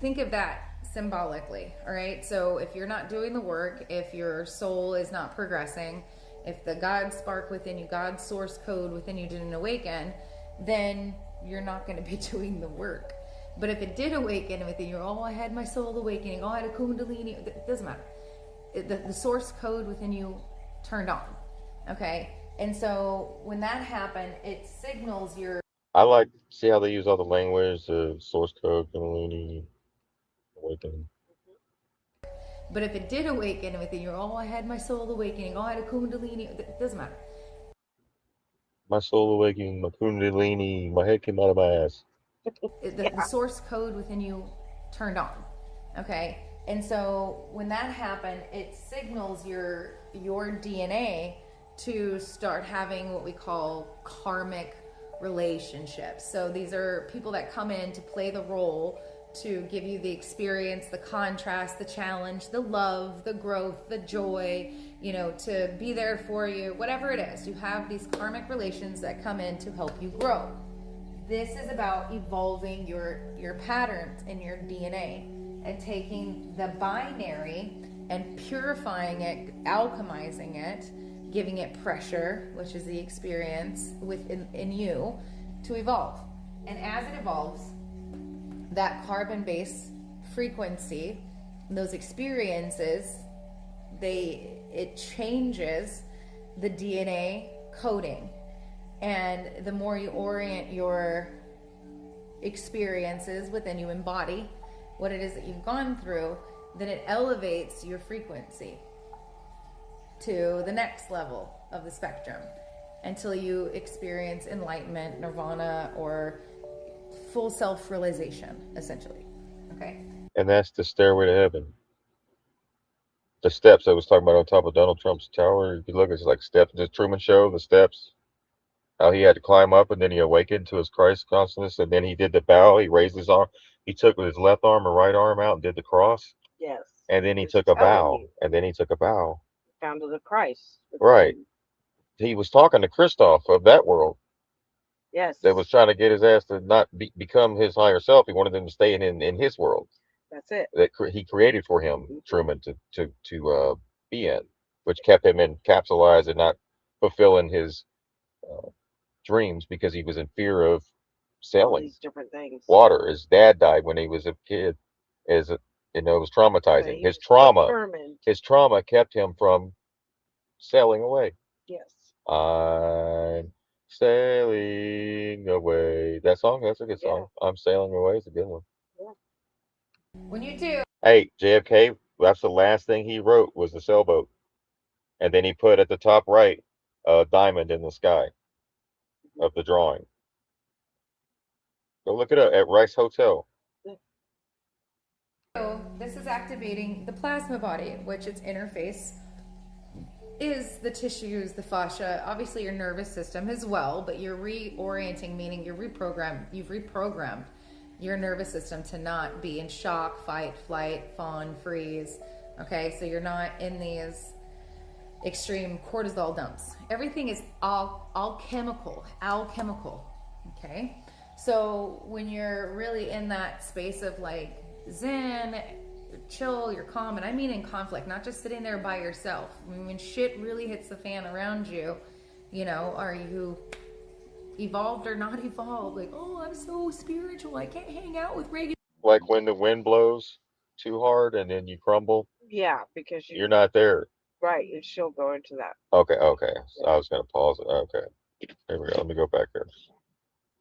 Think of that symbolically, all right? So if you're not doing the work, if your soul is not progressing, if the God spark within you, God's source code within you didn't awaken, then you're not going to be doing the work. But if it did awaken within you, oh, I had my soul awakening, oh, I had a kundalini, it doesn't matter. The source code within you turned on, okay? And so when that happened, it signals your... I like, see how they use all the language, the source code, kundalini, awakening. But if it did awaken within you, oh, I had my soul awakening, oh, I had a kundalini, it doesn't matter. My soul awakening, my kundalini, my head came out of my ass. The source code within you turned on, okay? And so when that happened, it signals your DNA to start having what we call karmic relationships. So these are people that come in to play the role, to give you the experience, the contrast, the challenge, the love, the growth, the joy, you know, to be there for you, whatever it is. You have these karmic relations that come in to help you grow. This is about evolving your patterns in your DNA and taking the binary and purifying it, alchemizing it, giving it pressure, which is the experience within you, to evolve. And as it evolves, that carbon-based frequency, those experiences, it changes the DNA coding. And the more you orient your experiences within you, embody what it is that you've gone through, then it elevates your frequency to the next level of the spectrum until you experience enlightenment, nirvana, or full self-realization, essentially. Okay? And that's the stairway to heaven. The steps I was talking about on top of Donald Trump's tower, if you look, it's like steps, the Truman Show, the steps, how he had to climb up and then he awakened to his Christ consciousness, and then he did the bow, he raised his arm, he took his left arm and right arm out and did the cross. Yes. And then he took a bow. And then he took a bow. Down to the Christ. Right. He was talking to Christoph of that world. Yes. That was trying to get his ass to not become his higher self. He wanted him to stay in his world. That's it. That he created for him, Truman, to be in, which kept him encapsulated and not fulfilling his dreams because he was in fear of sailing. All these different things. Water. His dad died when he was a kid. It was traumatizing. Okay. His trauma kept him from sailing away. Yes. I'm sailing away. That song, that's a good song. I'm sailing away is a good one. Yeah. When you do. Hey, JFK, that's the last thing he wrote was the sailboat. And then he put at the top right a diamond in the sky of the drawing. Go look it up at Rice Hotel. So this is activating the plasma body, which its interface is the tissues, the fascia, obviously your nervous system as well, but you're reorienting, meaning you've reprogrammed your nervous system to not be in shock, fight, flight, fawn, freeze. Okay, so you're not in these extreme cortisol dumps. Everything is all chemical, okay? So when you're really in that space of like zen, you're chill, you're calm, and I mean in conflict, not just sitting there by yourself. I mean, when shit really hits the fan around you, you know, are you evolved or not evolved? Like, oh, I'm so spiritual, I can't hang out with regular. Like when the wind blows too hard and then you crumble. Yeah, because You're not there. Right, you still go into that. Okay. So I was gonna pause it. Okay. Here we go. Let me go back there.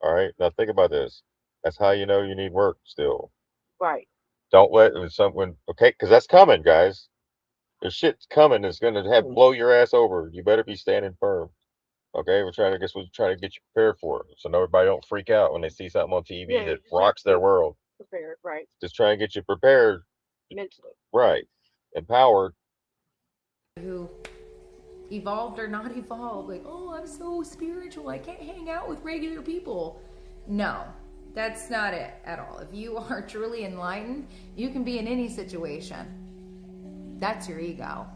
All right. Now think about this. That's how you know you need work still. Right. Don't let someone. Okay, because that's coming, guys. There's shit's coming. It's gonna have blow your ass over. You better be standing firm. Okay, we're trying to get you prepared for it, so everybody don't freak out when they see something on TV that rocks their world. Prepared, right. Just try and get you prepared. Mentally. Right. Empowered. Who evolved or not evolved, like, oh, I'm so spiritual, I can't hang out with regular people. No, that's not it at all. If you are truly enlightened, you can be in any situation. That's your ego.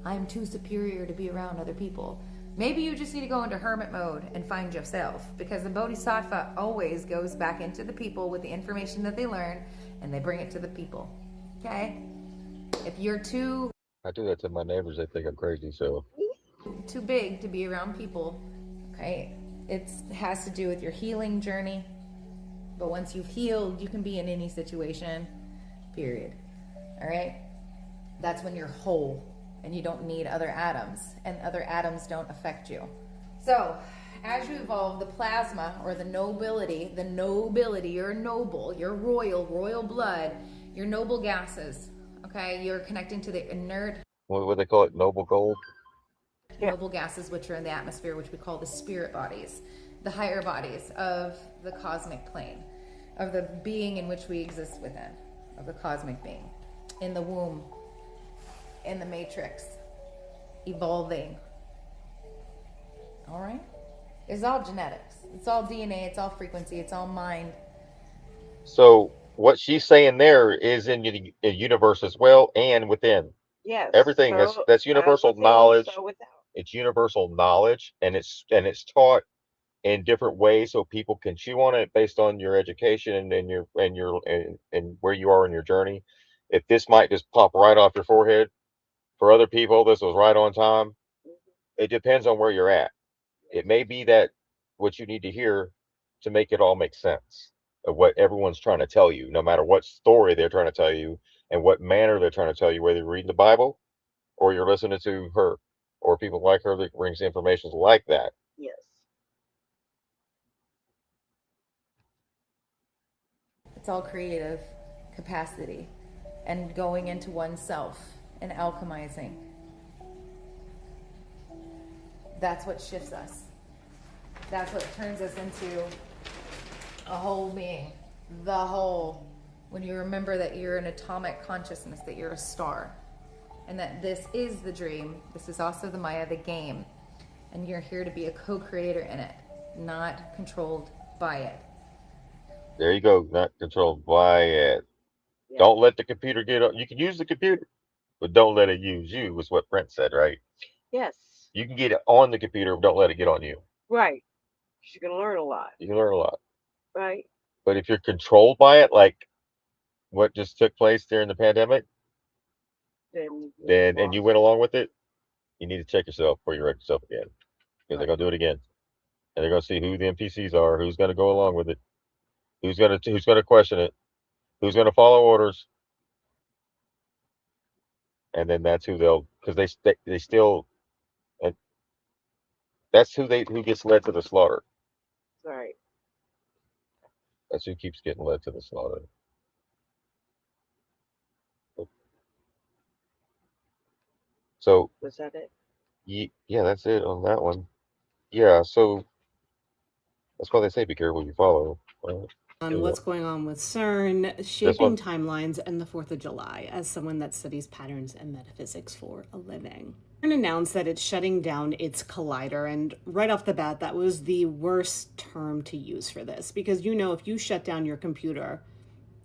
I'm too superior to be around other people. Maybe you just need to go into hermit mode and find yourself, because the bodhisattva always goes back into the people with the information that they learn, and they bring it to the people. Okay? If you're too I do that to my neighbors. They think I'm crazy, so. Too big to be around people, okay? It has to do with your healing journey. But once you've healed, you can be in any situation, period. All right? That's when you're whole and you don't need other atoms, and other atoms don't affect you. So, as you evolve, the plasma or the nobility, you're noble, you're royal blood, your noble gases, okay? You're connecting to the inert. What would they call it? Noble gold? Noble gases, which are in the atmosphere, which we call the spirit bodies, the higher bodies of the cosmic plane, of the being in which we exist within, of the cosmic being, in the womb, in the matrix, evolving. All right? It's all genetics. It's all DNA. It's all frequency. It's all mind. So what she's saying there is in the universe as well and within. Yes. Everything So, that's universal within, knowledge. so without. It's universal knowledge, and it's taught in different ways so people can chew on it based on your education and where you are in your journey. If this might just pop right off your forehead, for other people this was right on time. It depends on where you're at. It may be that what you need to hear to make it all make sense of what everyone's trying to tell you, no matter what story they're trying to tell you and what manner they're trying to tell you, whether you're reading the Bible or you're listening to her or people like her that brings information like that. Yes. It's all creative capacity and going into oneself and alchemizing. That's what shifts us. That's what turns us into a whole being. The whole. When you remember that you're an atomic consciousness, that you're a star, and that this is the dream, this is also the Maya, the game, and you're here to be a co-creator in it, not controlled by it. There you go, not controlled by it. Yeah. Don't let the computer get on. You can use the computer, but don't let it use you, was what Brent said, right? Yes. You can get it on the computer, but don't let it get on you. Right. You're going to learn a lot. You can learn a lot. Right. But if you're controlled by it, like what just took place during the pandemic, then and you went along with it, you need to check yourself before you wreck yourself again. Because they're going to do it again. And they're going to see who the NPCs are, who's going to go along with it, who's going to question it, who's going to follow orders. And then that's who they'll, because they still, that's who gets led to the slaughter. Right. That's who keeps getting led to the slaughter. So was that it? Yeah, that's it on that one. Yeah, so that's why they say be careful who you follow. On what's going on with CERN, shaping timelines, and the 4th of July as someone that studies patterns and metaphysics for a living. CERN announced that it's shutting down its collider, and right off the bat, that was the worst term to use for this, because you know, if you shut down your computer,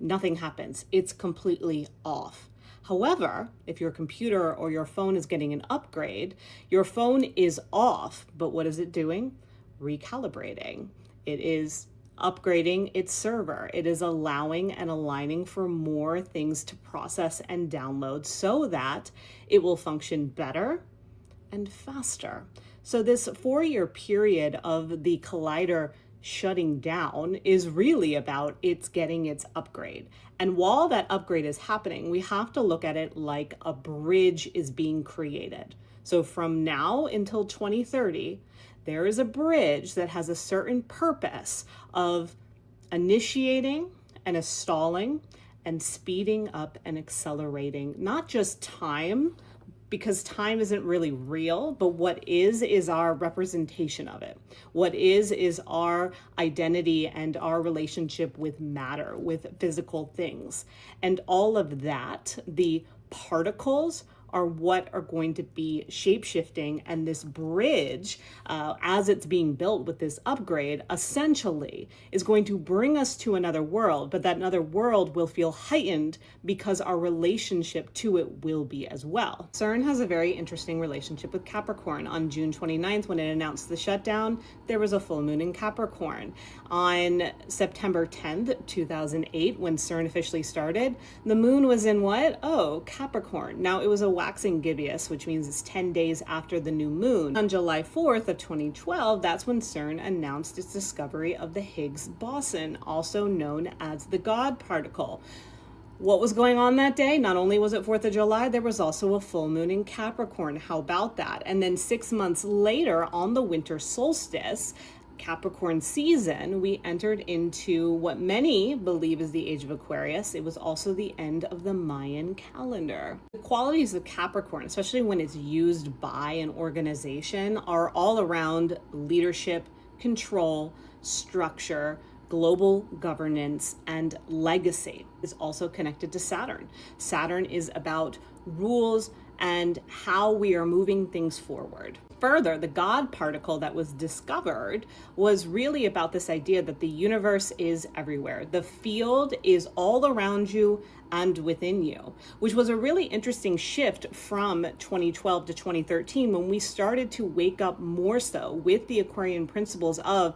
nothing happens. It's completely off. However, if your computer or your phone is getting an upgrade, your phone is off, but what is it doing? Recalibrating. It is upgrading its server. It is allowing and aligning for more things to process and download so that it will function better and faster. So this 4-year period of the collider shutting down is really about it's getting its upgrade. And while that upgrade is happening, we have to look at it like a bridge is being created. So from now until 2030, there is a bridge that has a certain purpose of initiating and installing and speeding up and accelerating, not just time, because time isn't really real, but what is our representation of it. What is our identity and our relationship with matter, with physical things. And all of that, the particles are what are going to be shape-shifting, and this bridge, as it's being built with this upgrade, essentially is going to bring us to another world, but that another world will feel heightened because our relationship to it will be as well. CERN has a very interesting relationship with Capricorn. On June 29th, when it announced the shutdown, there was a full moon in Capricorn. On September 10th, 2008, when CERN officially started, the moon was in what? Oh, Capricorn. Now, it was a waxing gibbous, which means it's 10 days after the new moon. On July 4th of 2012, that's when CERN announced its discovery of the Higgs boson, also known as the God particle. What was going on that day? Not only was it 4th of July, there was also a full moon in Capricorn. How about that? And then 6 months later, on the winter solstice, Capricorn season, we entered into what many believe is the age of Aquarius. It was also the end of the Mayan calendar. The qualities of Capricorn, especially when it's used by an organization, are all around leadership, control, structure, global governance, and legacy. Is also connected to Saturn. Saturn is about rules and how we are moving things forward. Further, the God particle that was discovered was really about this idea that the universe is everywhere. The field is all around you and within you, which was a really interesting shift from 2012 to 2013 when we started to wake up more so with the Aquarian principles of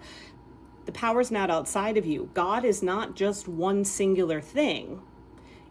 the power's not outside of you. God is not just one singular thing.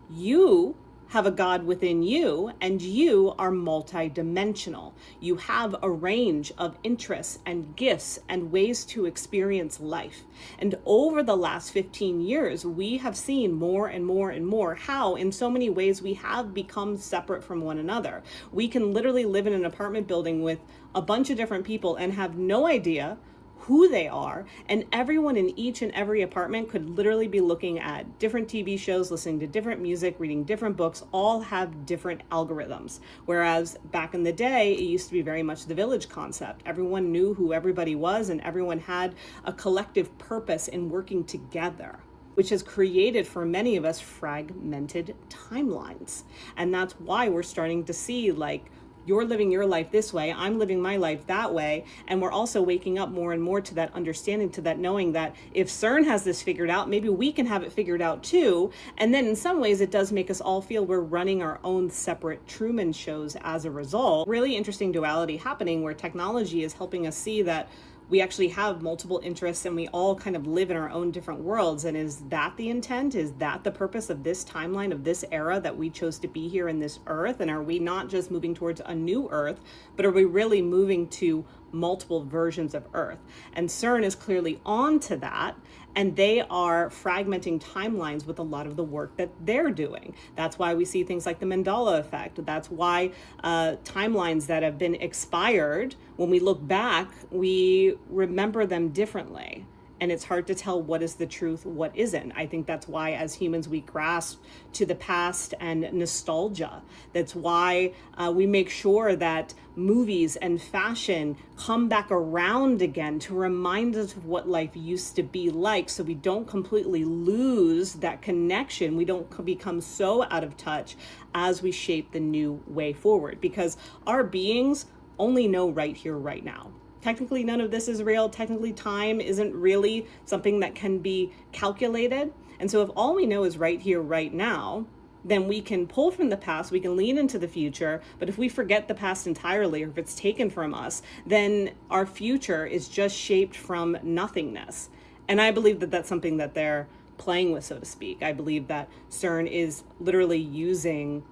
You have a God within you, and you are multidimensional. You have a range of interests and gifts and ways to experience life. And over the last 15 years, we have seen more and more and more how in so many ways we have become separate from one another. We can literally live in an apartment building with a bunch of different people and have no idea who they are, and everyone in each and every apartment could literally be looking at different TV shows, listening to different music, reading different books, all have different algorithms. Whereas back in the day, it used to be very much the village concept. Everyone knew who everybody was, and everyone had a collective purpose in working together, which has created for many of us fragmented timelines. And that's why we're starting to see, like, you're living your life this way, I'm living my life that way, and we're also waking up more and more to that understanding, to that knowing that if CERN has this figured out, maybe we can have it figured out too. And then in some ways, it does make us all feel we're running our own separate Truman shows as a result. Really interesting duality happening where technology is helping us see that we actually have multiple interests and we all kind of live in our own different worlds. And is that the intent? Is that the purpose of this timeline, of this era that we chose to be here in this earth? And are we not just moving towards a new earth, but are we really moving to multiple versions of earth? And CERN is clearly on to that. And they are fragmenting timelines with a lot of the work that they're doing. That's why we see things like the Mandela effect. That's why timelines that have been expired, when we look back, we remember them differently. and it's hard to tell what is the truth, what isn't. I think that's why as humans we grasp to the past and nostalgia. That's why we make sure that movies and fashion come back around again to remind us of what life used to be like, so we don't completely lose that connection. We don't become so out of touch as we shape the new way forward, because our beings only know right here, right now. Technically, none of this is real. Technically, time isn't really something that can be calculated. And so if all we know is right here, right now, then we can pull from the past, we can lean into the future. But if we forget the past entirely, or if it's taken from us, then our future is just shaped from nothingness. And I believe that that's something that they're playing with, so to speak. I believe that CERN is literally using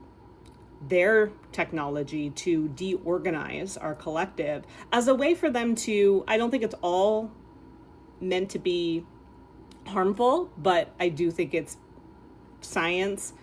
their technology to deorganize our collective as a way for them to, I don't think it's all meant to be harmful, but I do think it's science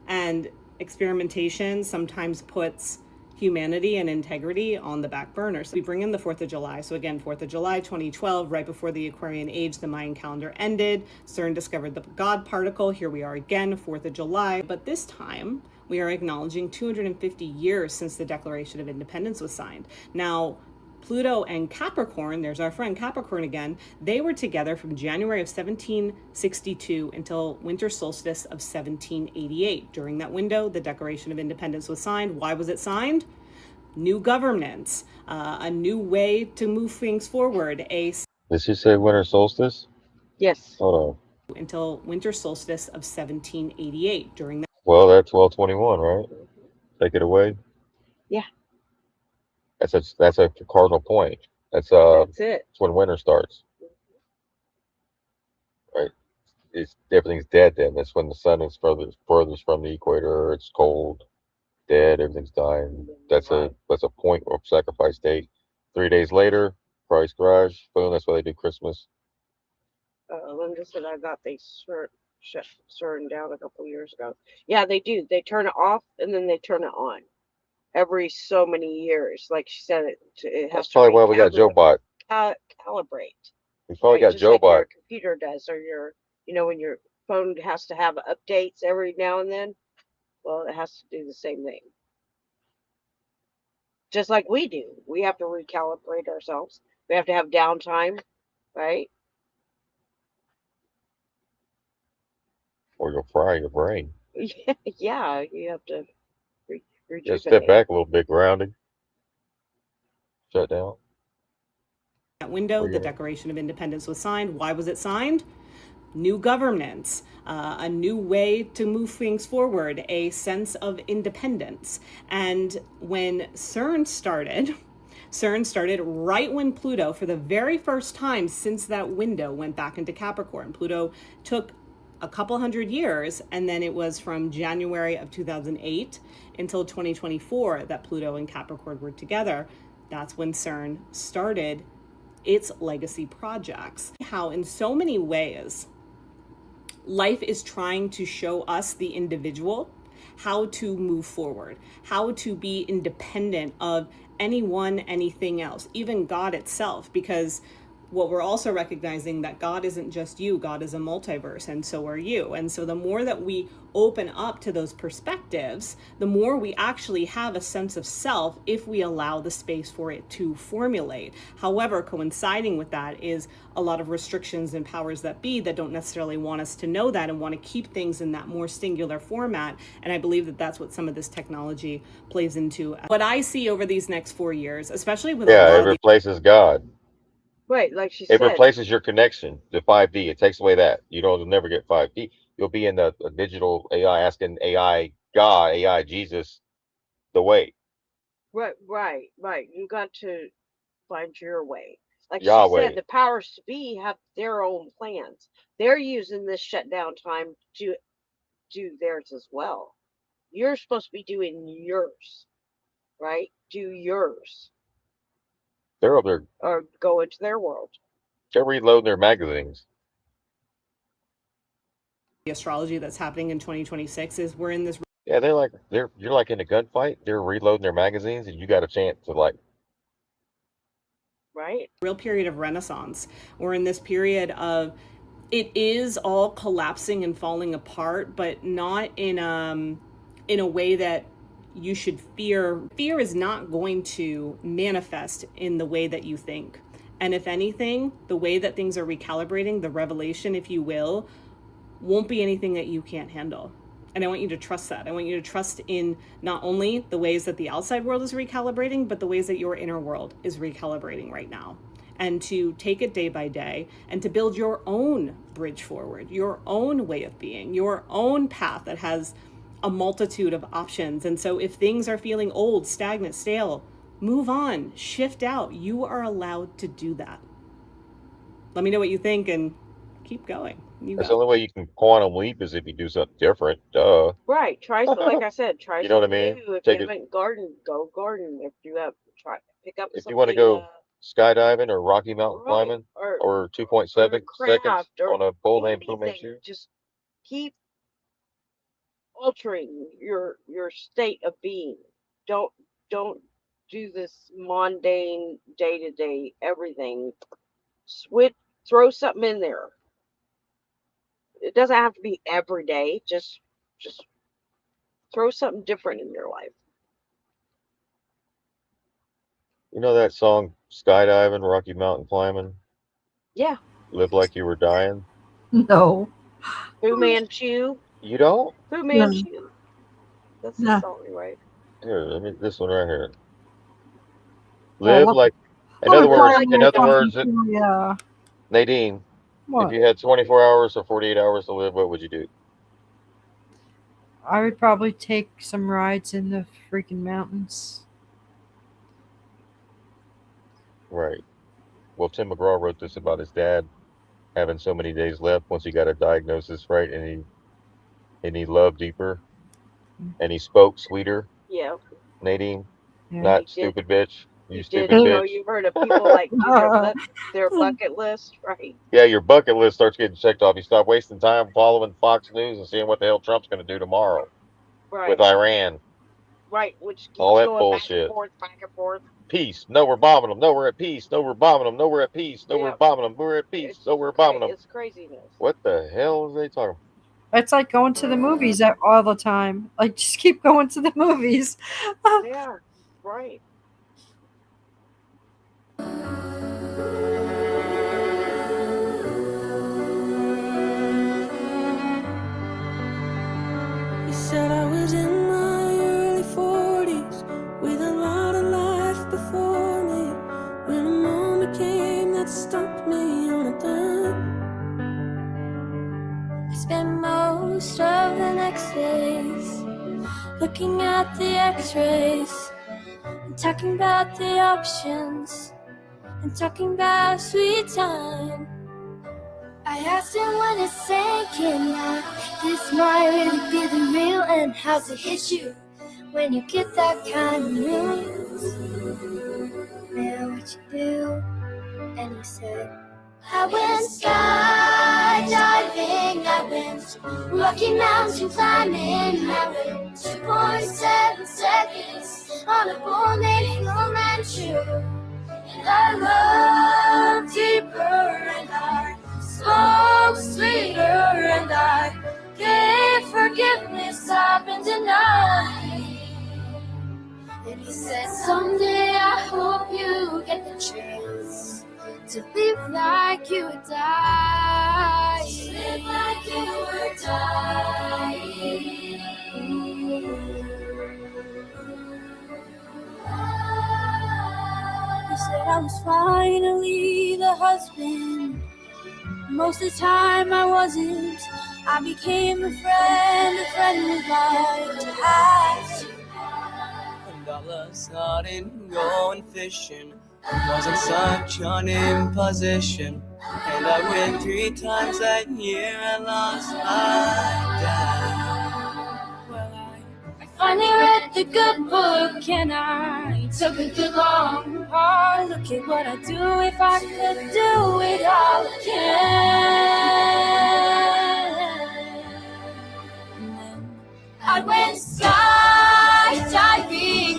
and experimentation sometimes puts humanity and integrity on the back burner. So we bring in the 4th of July. So again, 4th of July, 2012, right before the Aquarian age, the Mayan calendar ended. CERN discovered the God particle. Here we are again, 4th of July. But this time we are acknowledging 250 years since the Declaration of Independence was signed. Now, Pluto and Capricorn, there's our friend Capricorn again, they were together from January of 1762 until winter solstice of 1788. During that window, the Declaration of Independence was signed. Why was it signed? New governance, a new way to move things forward. Did she say winter solstice? Yes. Hold on. Until winter solstice of 1788. During that. Well, that's 12/21, right? Take it away. Yeah. That's a cardinal point. That's it. It's when winter starts. Right. Everything's dead then. That's when the sun is furthest from the equator. It's cold, dead, everything's dying. That's a point of sacrifice date. 3 days later, Christ garage, boom, that's why they do Christmas. Linda said I got they shut CERN down a couple years ago. Yeah, they do. They turn it off and then they turn it on every so many years. Like she said, it has That's to probably why we got Joe Bot. Calibrate. We probably got just Joe like Bot. your computer does, or when your phone has to have updates every now and then. Well, it has to do the same thing. Just like we do. We have to recalibrate ourselves. We have to have downtime, right? Or you'll fry your brain. Yeah, you have to rejuvenate. Just step back a little bit, grounding. Shut down. That window, the Declaration of Independence was signed. Why was it signed? New governance, a new way to move things forward, a sense of independence. And when CERN started right when Pluto, for the very first time since that window, went back into Capricorn. Pluto took a couple hundred years, and then it was from January of 2008 until 2024 that Pluto and Capricorn were together. That's when CERN started its legacy projects. How in so many ways life is trying to show us, the individual, how to move forward, how to be independent of anyone, anything else, even God itself, because what we're also recognizing that God isn't just you, God is a multiverse, and so are you. And so the more that we open up to those perspectives, the more we actually have a sense of self if we allow the space for it to formulate. However, coinciding with that is a lot of restrictions and powers that be that don't necessarily want us to know that and want to keep things in that more singular format. And I believe that that's what some of this technology plays into. What I see over these next 4 years, especially with it replaces God. Right, like she said. It replaces your connection to 5D. It takes away that. You'll never get 5D. You'll be in the digital AI asking AI God, AI Jesus, the way. Right. You got to find your way. Like Yahweh. she said, the powers to be have their own plans. They're using this shutdown time to do theirs as well. You're supposed to be doing yours, right? Do yours. They're up there. Or go into their world. They're reloading their magazines. The astrology that's happening in 2026 is we're in this. Yeah, you're like in a gunfight. They're reloading their magazines, and you got a chance to Right. Real period of renaissance. We're in this period of, it is all collapsing and falling apart, but not in a way that you should fear. Fear is not going to manifest in the way that you think. And if anything, the way that things are recalibrating, the revelation, if you will, won't be anything that you can't handle. And I want you to trust that. I want you to trust in not only the ways that the outside world is recalibrating, but the ways that your inner world is recalibrating right now. And to take it day by day and to build your own bridge forward, your own way of being, your own path that has a multitude of options. And so if things are feeling old, stagnant, stale, move on, shift out. You are allowed to do that. Let me know what you think and keep going. That's the only way you can quantum leap is if you do something different. Duh. Right. Try, like I said, try You know what I something mean? new. If Take you it. haven't gardened, go garden. If you have, try pick up If something. you want to go skydiving or Rocky Mountain right, climbing or 2.7 seconds craft or on a bull named Fu anything, Manchu. just keep altering your state of being. Don't do this mundane day to day everything. Switch, throw something in there. It doesn't have to be every day. Just throw something different in your life. You know that song, skydiving, Rocky Mountain climbing? Yeah. Live like you were dying? No. Fu Manchu. You don't? Fu Manchu. That's the No. song, right? Here, let me, this one right here. Well, Live look- like, in look other at words, my fucking it, yeah. Nadine, What? if you had 24 hours or 48 hours to live, what would you do? I would probably take some rides in the freaking mountains. Right. Well, Tim McGraw wrote this about his dad having so many days left once he got a diagnosis, right? And he loved deeper and he spoke sweeter. Yeah. Nadine, Yeah. not He did. stupid bitch. You You did. stupid You know, bitch. you've heard of people like do their bucket list, right? Yeah, your bucket list starts getting checked off. You stop wasting time following Fox News and seeing what the hell Trump's going to do tomorrow Right. with Iran. Right, which keeps All that going bullshit. back and forth. Peace. No, we're bombing them. No, we're at peace. No, we're bombing them. No, we're at peace. No, we're bombing them. We're at peace. No, we're bombing them. It's craziness. What the hell are they talking? It's like going to the movies all the time. Like, just keep going to the movies. Yeah, right. You said I was in my early 40s with a lot of life before me, when a moment came that stopped me on a dime. I spent most of the next days looking at the x-rays and talking about the options and talking about sweet time. I asked him when it sank in that this might really be the real end. How's it hit you when you get that kind of news? Man, what you do? And he said, I went skydiving, I went Rocky Mountain climbing, I went 2.7 seconds on a bull named Fu Manchu. And I loved deeper and I spoke sweeter and I gave forgiveness I've been denied. And he said, someday I hope you get the chance to live like you would die. Live like you were dying. He said I was finally the husband. Most of the time I wasn't. I became a friend would like to have. And all of a sudden going fishing wasn't such an imposition. And I went 3 times that year and lost my dad. Well, I finally read the good book and I took a good long hard look at what I'd do if I could do it all again. And then I went skydiving,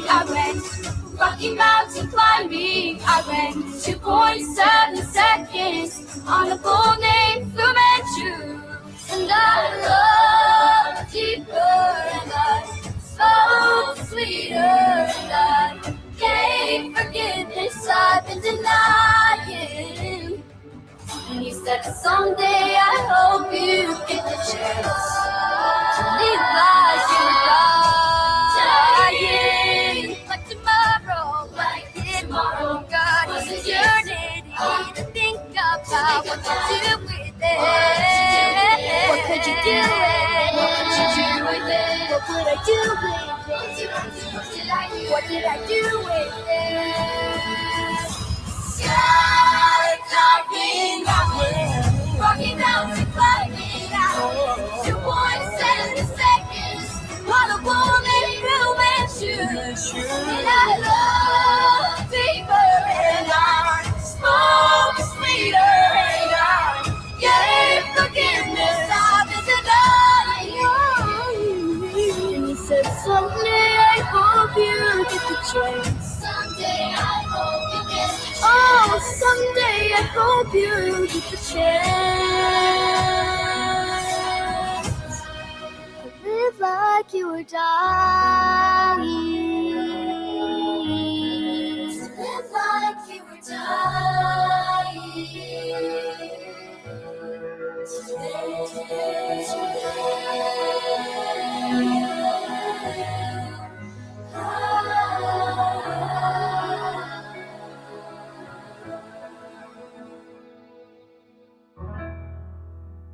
I went Rocky Mountain climbing. I ran 2.7 seconds on a bull named Fu Manchu. And I loved deeper, and I spoke sweeter, and I gave forgiveness I've been denying. And he said, someday I hope you get the chance to live like you're dying. Like tomorrow, God, it's a journey to think about what to do with it. What could you do with it? What could you do with it? What could I do with it? What did I do with it? Skydiving, Rocky Mountain climbing out 2.7 seconds while the woman through and shoes. And I love deeper, and I spoke sweeter, and I gave forgiveness I've been denying. And he said, someday I hope you get the chance. Someday I hope you get the chance. Oh, someday I hope you get the chance to live like you were dying. To live like you were dying.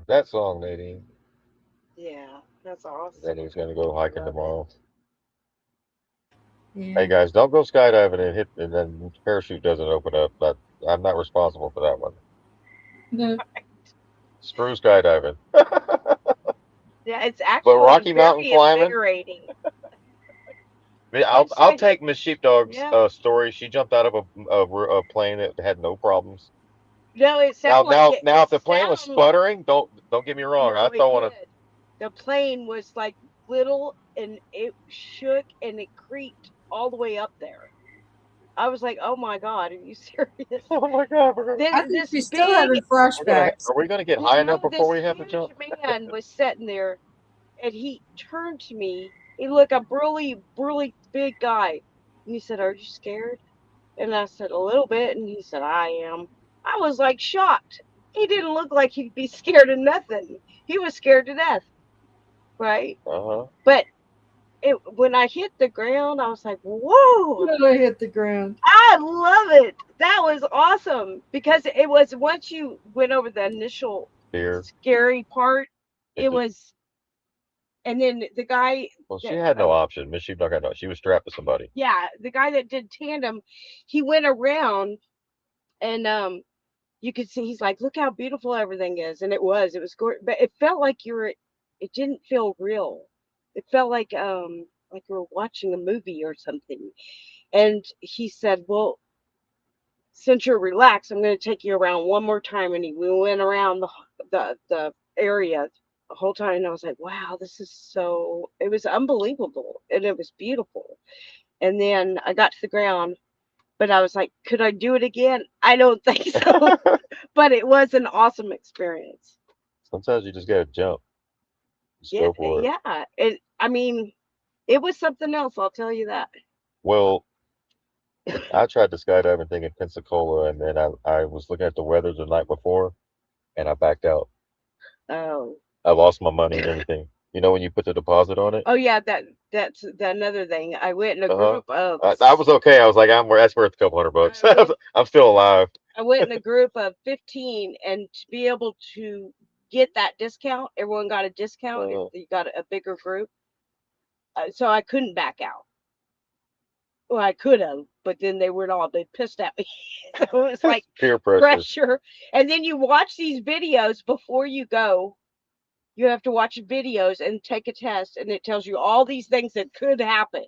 That song, Nadine. Yeah, that's awesome. Then he's gonna go hiking tomorrow. Yeah. Hey guys, don't go skydiving and hit, and then the parachute doesn't open up. I'm not responsible for that one. Screw skydiving. Yeah, it's actually Rocky Mountain very climbing? invigorating. I'll take Miss Sheepdog's Yeah. story. She jumped out of a plane that had no problems. No, it sounded like it. Now, if the plane was sputtering, don't get me wrong. No, I don't want to. The plane was like little, and it shook and it creaked all the way up there. I was like, "Oh my God, are you serious?" Oh my God, I think she's still having flashbacks. Are we gonna get high enough before we have to jump? Man was sitting there, and he turned to me. He looked a burly big guy, and he said, "Are you scared?" And I said, "A little bit." And he said, "I am." I was like shocked. He didn't look like he'd be scared of nothing. He was scared to death, right? But when I hit the ground, I was like, "Whoa!" When I hit the ground. I love it. That was awesome because it was once you went over the initial scary part, it was, and then the guy. Well, she had no option. Miss Sheepdog had no. She was strapped to somebody. Yeah, the guy that did tandem, he went around, and you could see he's like, "Look how beautiful everything is," and it was gorgeous, but it felt like you were. It didn't feel real. It felt like you were watching a movie or something. And he said, "Well, since you're relaxed, I'm going to take you around one more time." And we went around the area the whole time, and I was like, "Wow, this is so." It was unbelievable, and it was beautiful. And then I got to the ground, but I was like, "Could I do it again?" I don't think so, but it was an awesome experience. Sometimes you just gotta jump. Just go for it. Yeah. I mean, it was something else. I'll tell you that. Well, I tried the skydiving thing in Pensacola, and then I was looking at the weather the night before, and I backed out. Oh. I lost my money and everything. You know when you put the deposit on it? Oh yeah, that's another thing. I went in a group of. I was okay. I was like, that's worth a couple $100. I'm still alive. I went in a group of 15, and to be able to get that discount, everyone got a discount if you got a bigger group. So I couldn't back out. Well, I could have, but then they pissed at me. So it was like peer pressure. And then you watch these videos before you go. You have to watch videos and take a test, and it tells you all these things that could happen.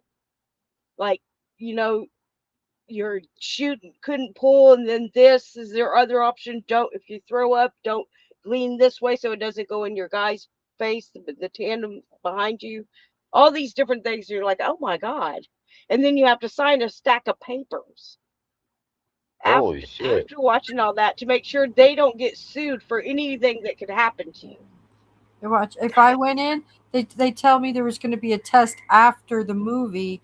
Like, you're shooting, couldn't pull, and then this is their other option. If you throw up, don't lean this way so it doesn't go in your guy's face, the tandem behind you. All these different things. You're like, oh my God. and then you have to sign a stack of papers Holy shit. after watching all that to make sure they don't get sued for anything that could happen to you. Watch. If I went in, they tell me there was going to be a test after the movie,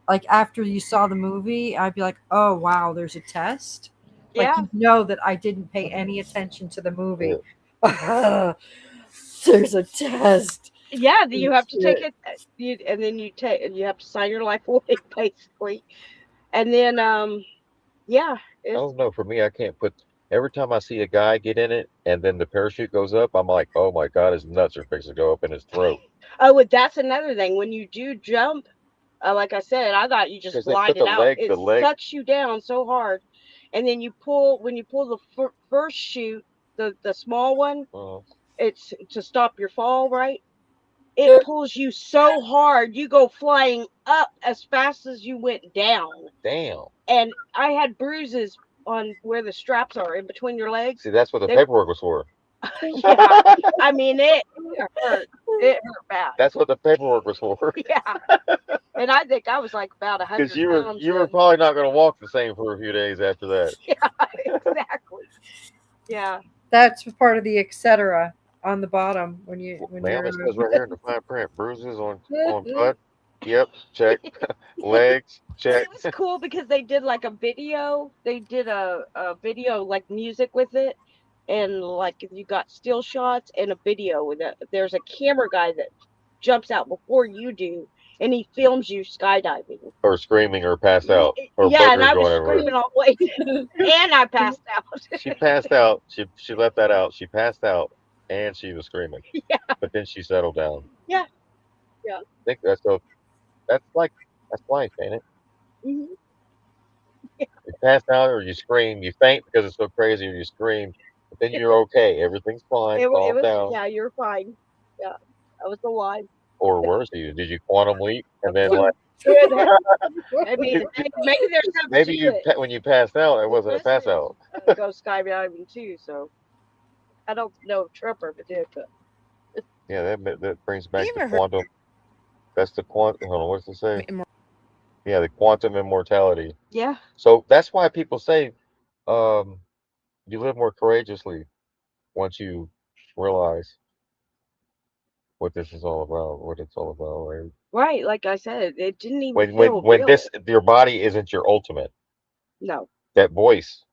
like after you saw the movie. I'd be like, oh wow, there's a test. Like Yeah. you know that I didn't pay any attention to the movie. There's a test. Yeah, you have to take it, and then you have to sign your life away, basically. And then, yeah, I don't know. For me, I can't put. Every time I see a guy get in it and then the parachute goes up, I'm like, oh my God, his nuts are fixing to go up in his throat. Oh, and that's another thing. When you do jump, like I said, I thought you just 'Cause they put glided the out. leg- It the leg- sucks you down so hard, and then when you pull the first chute, the small one, it's to stop your fall, right? It pulls you so hard, you go flying up as fast as you went down. Damn. And I had bruises on where the straps are in between your legs. See, that's what the They- paperwork was for. Yeah, I mean it hurt. It hurt bad. That's what the paperwork was for. Yeah, and I think I was like about 100 Because you were pounds. probably not going to walk the same for a few days after that. Yeah, exactly. Yeah. That's part of the etc. on the bottom when you Ma'am, it says right here in the fine print, bruises on butt. Yep, check. Legs, check. It was cool because they did like a video. They did a video like music with it, and like you got still shots and a video with it. There's a camera guy that jumps out before you do, and he films you skydiving. Or screaming or passed out. Or Yeah, and boogers I was going everywhere. screaming all the way, and I passed out. She passed out. She left that out. She passed out and she was screaming. Yeah. But then she settled down. Yeah. Yeah. I think that's life, ain't it? Mm-hmm. You pass out or you scream, you faint because it's so crazy, or you scream, but then you're okay. Everything's fine. Calm down. Yeah, you're fine. Yeah, I was alive. Or worse, did you quantum leap and then like maybe there's something maybe to you it. when you passed out, it wasn't a pass out. Go skydiving too, so I don't know if Trump ever did, but Yeah, that brings back the quantum. That's the quantum. Hold on, what's it say? Yeah, the quantum immortality. yeah. So that's why people say you live more courageously once you realize what this is all about, what it's all about, right? Right, like I said, it didn't even When feel when real. this your body isn't your ultimate. No. That voice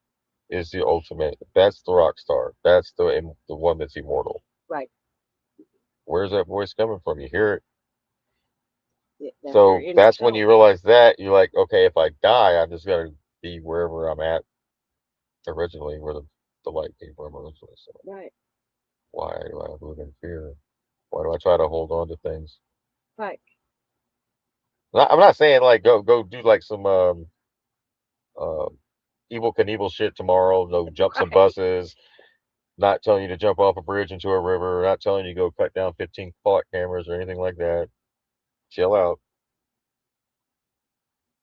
is the ultimate. That's the rock star. That's the one that's immortal. Right. Where's that voice coming from? You hear it. That's So your inner that's when self. you realize that you're like, okay, if I die, I'm just gonna be wherever I'm at originally, where the light came from originally. So Right. why do I live in fear? Why do I try to hold on to things? Right. I'm not saying like go do like some Evil Knievel shit tomorrow. No, jump some buses. Not telling you to jump off a bridge into a river. Not telling you to go cut down 15 clock cameras or anything like that. Chill out.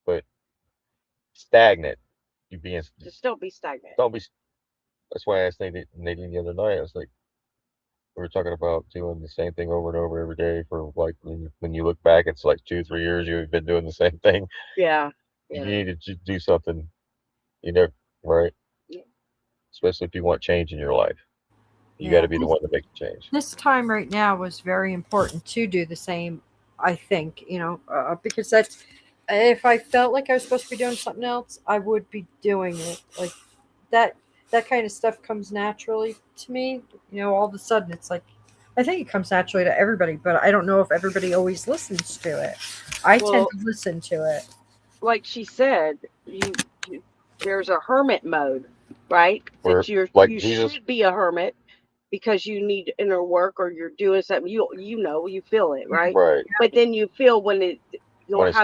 But stagnant. You being Just don't be stagnant. don't be. That's why I asked Nadine the other night. I was like, we were talking about doing the same thing over and over every day for like when you look back, it's like 2-3 years you've been doing the same thing. Yeah. You need to do something. You know, right? Yeah. Especially if you want change in your life. You Yeah. got to be the one to make the change. This time right now was very important to do the same, I think, because that's, if I felt like I was supposed to be doing something else, I would be doing it. Like that kind of stuff comes naturally to me. All of a sudden it's like, I think it comes naturally to everybody, but I don't know if everybody always listens to it. I tend to listen to it. Like she said, there's a hermit mode, right? Where, That you Jesus, should be a hermit because you need inner work or you're doing something. You feel it, right? Right. But then you feel when it's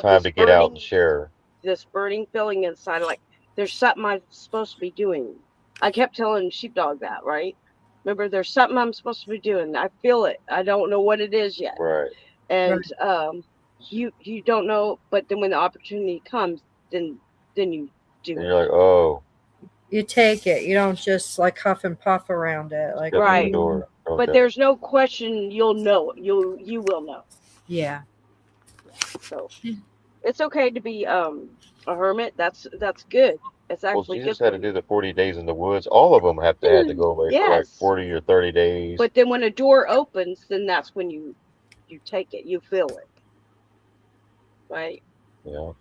time to get out and share. This burning feeling inside, like there's something I'm supposed to be doing. I kept telling Sheepdog that, right? Remember, there's something I'm supposed to be doing. I feel it. I don't know what it is yet. Right. And you don't know, but then when the opportunity comes, then you do. And you're like, oh. You take it. You don't just like huff and puff around it. Like right. But there's no question you'll know. You will know. Yeah. So It's okay to be a hermit. That's good. It's Well, actually Jesus good had for to do you. the 40 days in the woods. All of them had to go away for like Yes. 40 or 30 days. But then when a door opens, then that's when you take it. You feel it. Right? Yeah.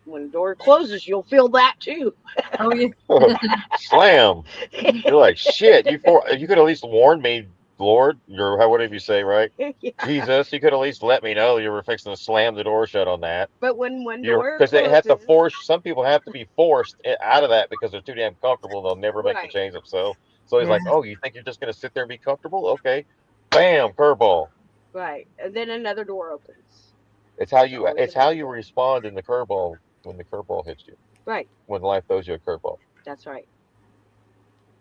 When the door closes, you'll feel that too. Oh yeah. Slam. You're like, shit, you could at least warn me, Lord, or whatever you say, right? Yeah. Jesus, you could at least let me know you were fixing to slam the door shut on that. But when door Because they have to closes, force, some people have to be forced out of that because they're too damn comfortable. They'll never make the Right. change themselves. So he's Yeah. like, oh, you think you're just going to sit there and be comfortable? Okay. Bam, curveball. right, and then another door opens. It's how you Always it's how you respond in the curveball when the curveball hits you. Right. When life throws you a curveball. That's right.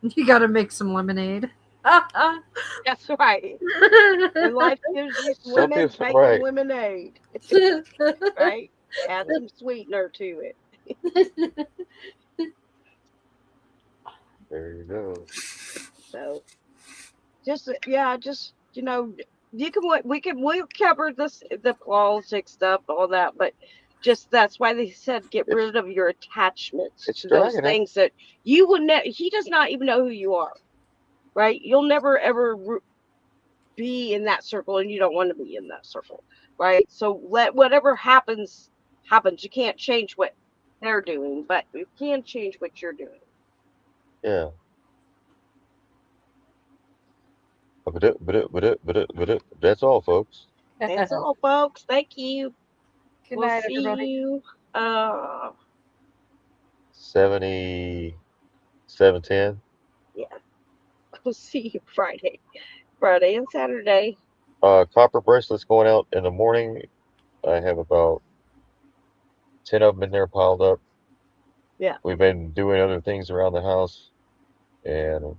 You got to make some lemonade. That's right. When life gives you Some lemon, people- make right. a lemonade. Right? Add some sweetener to it. There you go. So, just we'll cover the politics stuff, all that, but just that's why they said get rid of your attachments It's to those dragging it. things that you would he does not even know who you are, right? You'll never ever be in that circle, and you don't want to be in that circle, right? So let whatever happens. You can't change what they're doing, but you can change what you're doing. Yeah. That's all, folks. That's all, folks. Thank you. Good We'll night, see everybody. you. 7:10. Yeah. We'll see you Friday and Saturday. Copper bracelets going out in the morning. I have about 10 of them in there piled up. Yeah. We've been doing other things around the house, and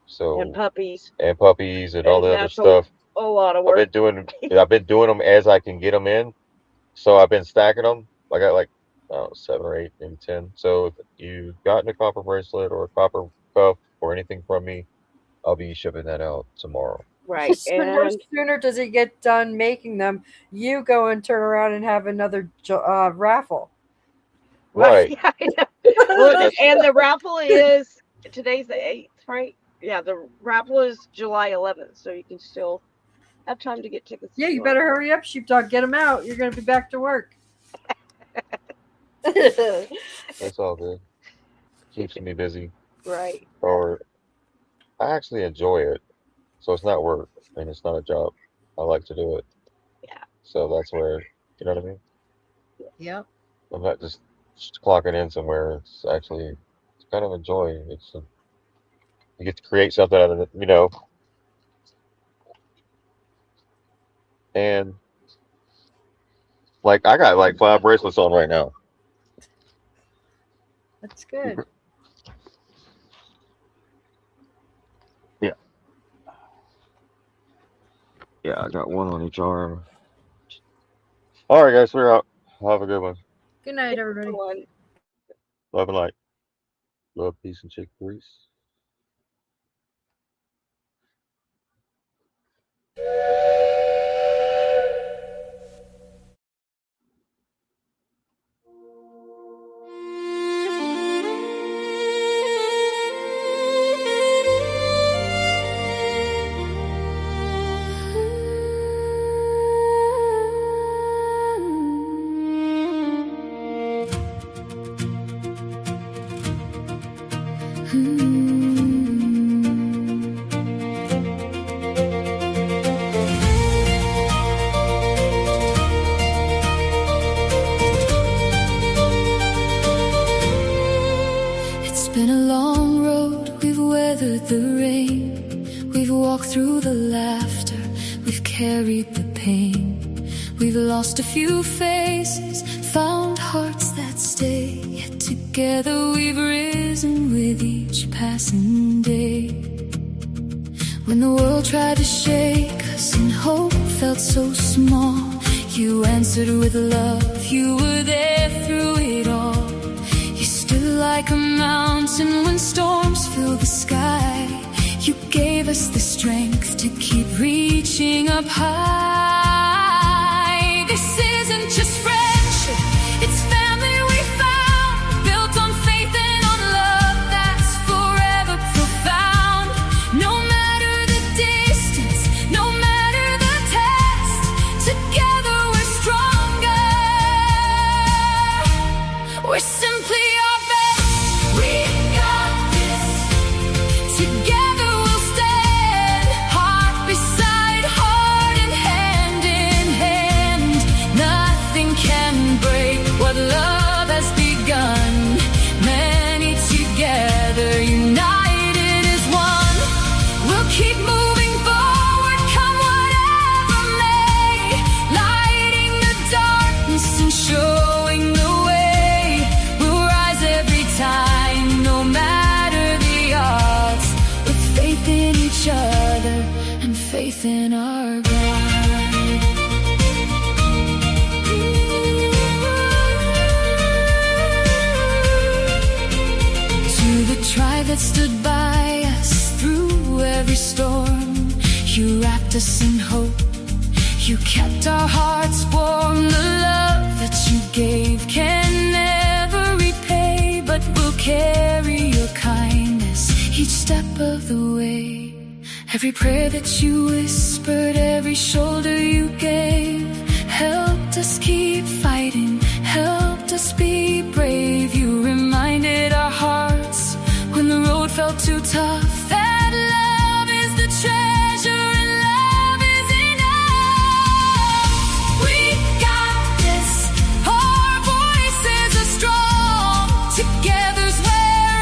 so And puppies. and puppies and all And the other that's stuff. a lot of I've work. been doing them as I can get them in. So I've been stacking them. I got like 7 or 8, maybe 10. So if you've gotten a copper bracelet or a copper cuff or anything from me, I'll be shipping that out tomorrow. Right. So no sooner does he get done making them, you go and turn around and have another raffle. Right. Yeah, I know. Well, and the raffle is today's the 8th, right? Yeah, the raffle is July 11th, so you can still have time to get tickets. Yeah, you better hurry up, sheepdog. Get them out. You're going to be back to work. That's all good. Keeps me busy. Right. Or I actually enjoy it. So it's not work and it's not a job. I like to do it. Yeah. So that's where, you know what I mean? Yep. I'm not just clocking in somewhere. It's actually kind of enjoying. You get to create something out of it, And like I got like 5 bracelets on right now. That's good. Yeah. Yeah, I got one on each arm. All right, guys, we're out. Have a good one. Good night, everybody. Love and light. Love, peace, and chick grease. It's been a long road, we've weathered the rain. We've walked through the laughter, we've carried the pain. We've lost a few faces, found hearts that stay. Yet together we've risen with each passing day. When the world tried to shake us and hope felt so small, you answered with love, you were there through it all. You stood like a mountain when storms fill the sky. You gave us the strength to keep reaching up high. This isn't just stood by us through every storm. You wrapped us in hope. You kept our hearts warm. The love that you gave can never repay, but we'll carry your kindness each step of the way. Every prayer that you whispered, every shoulder you gave, helped us keep fighting, helped us be brave. You reminded our hearts when the road felt too tough that love is the treasure and love is enough. We got this, our voices are strong. Together's where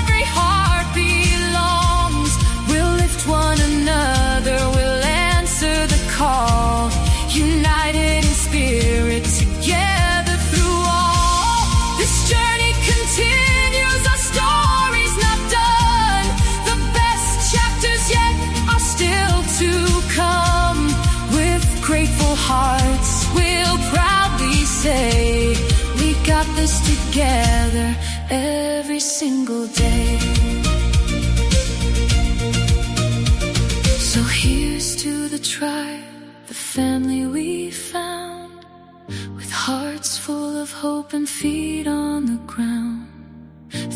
every heart belongs. We'll lift one another, we'll answer the call. United in spirit, together through all. This journey continues, our story's not done. The best chapters yet are still to come. With grateful hearts, we'll proudly say we got this together every single day. So here's to the tribe, the family we found, with hearts full of hope and feet on the ground.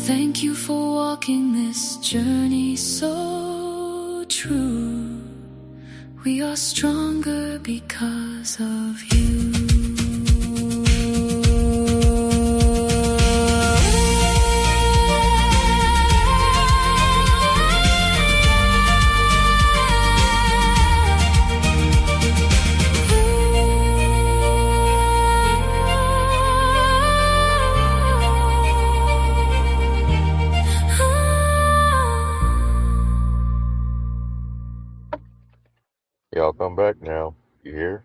Thank you for walking this journey so true. We are stronger because of you. Y'all come back now. You hear?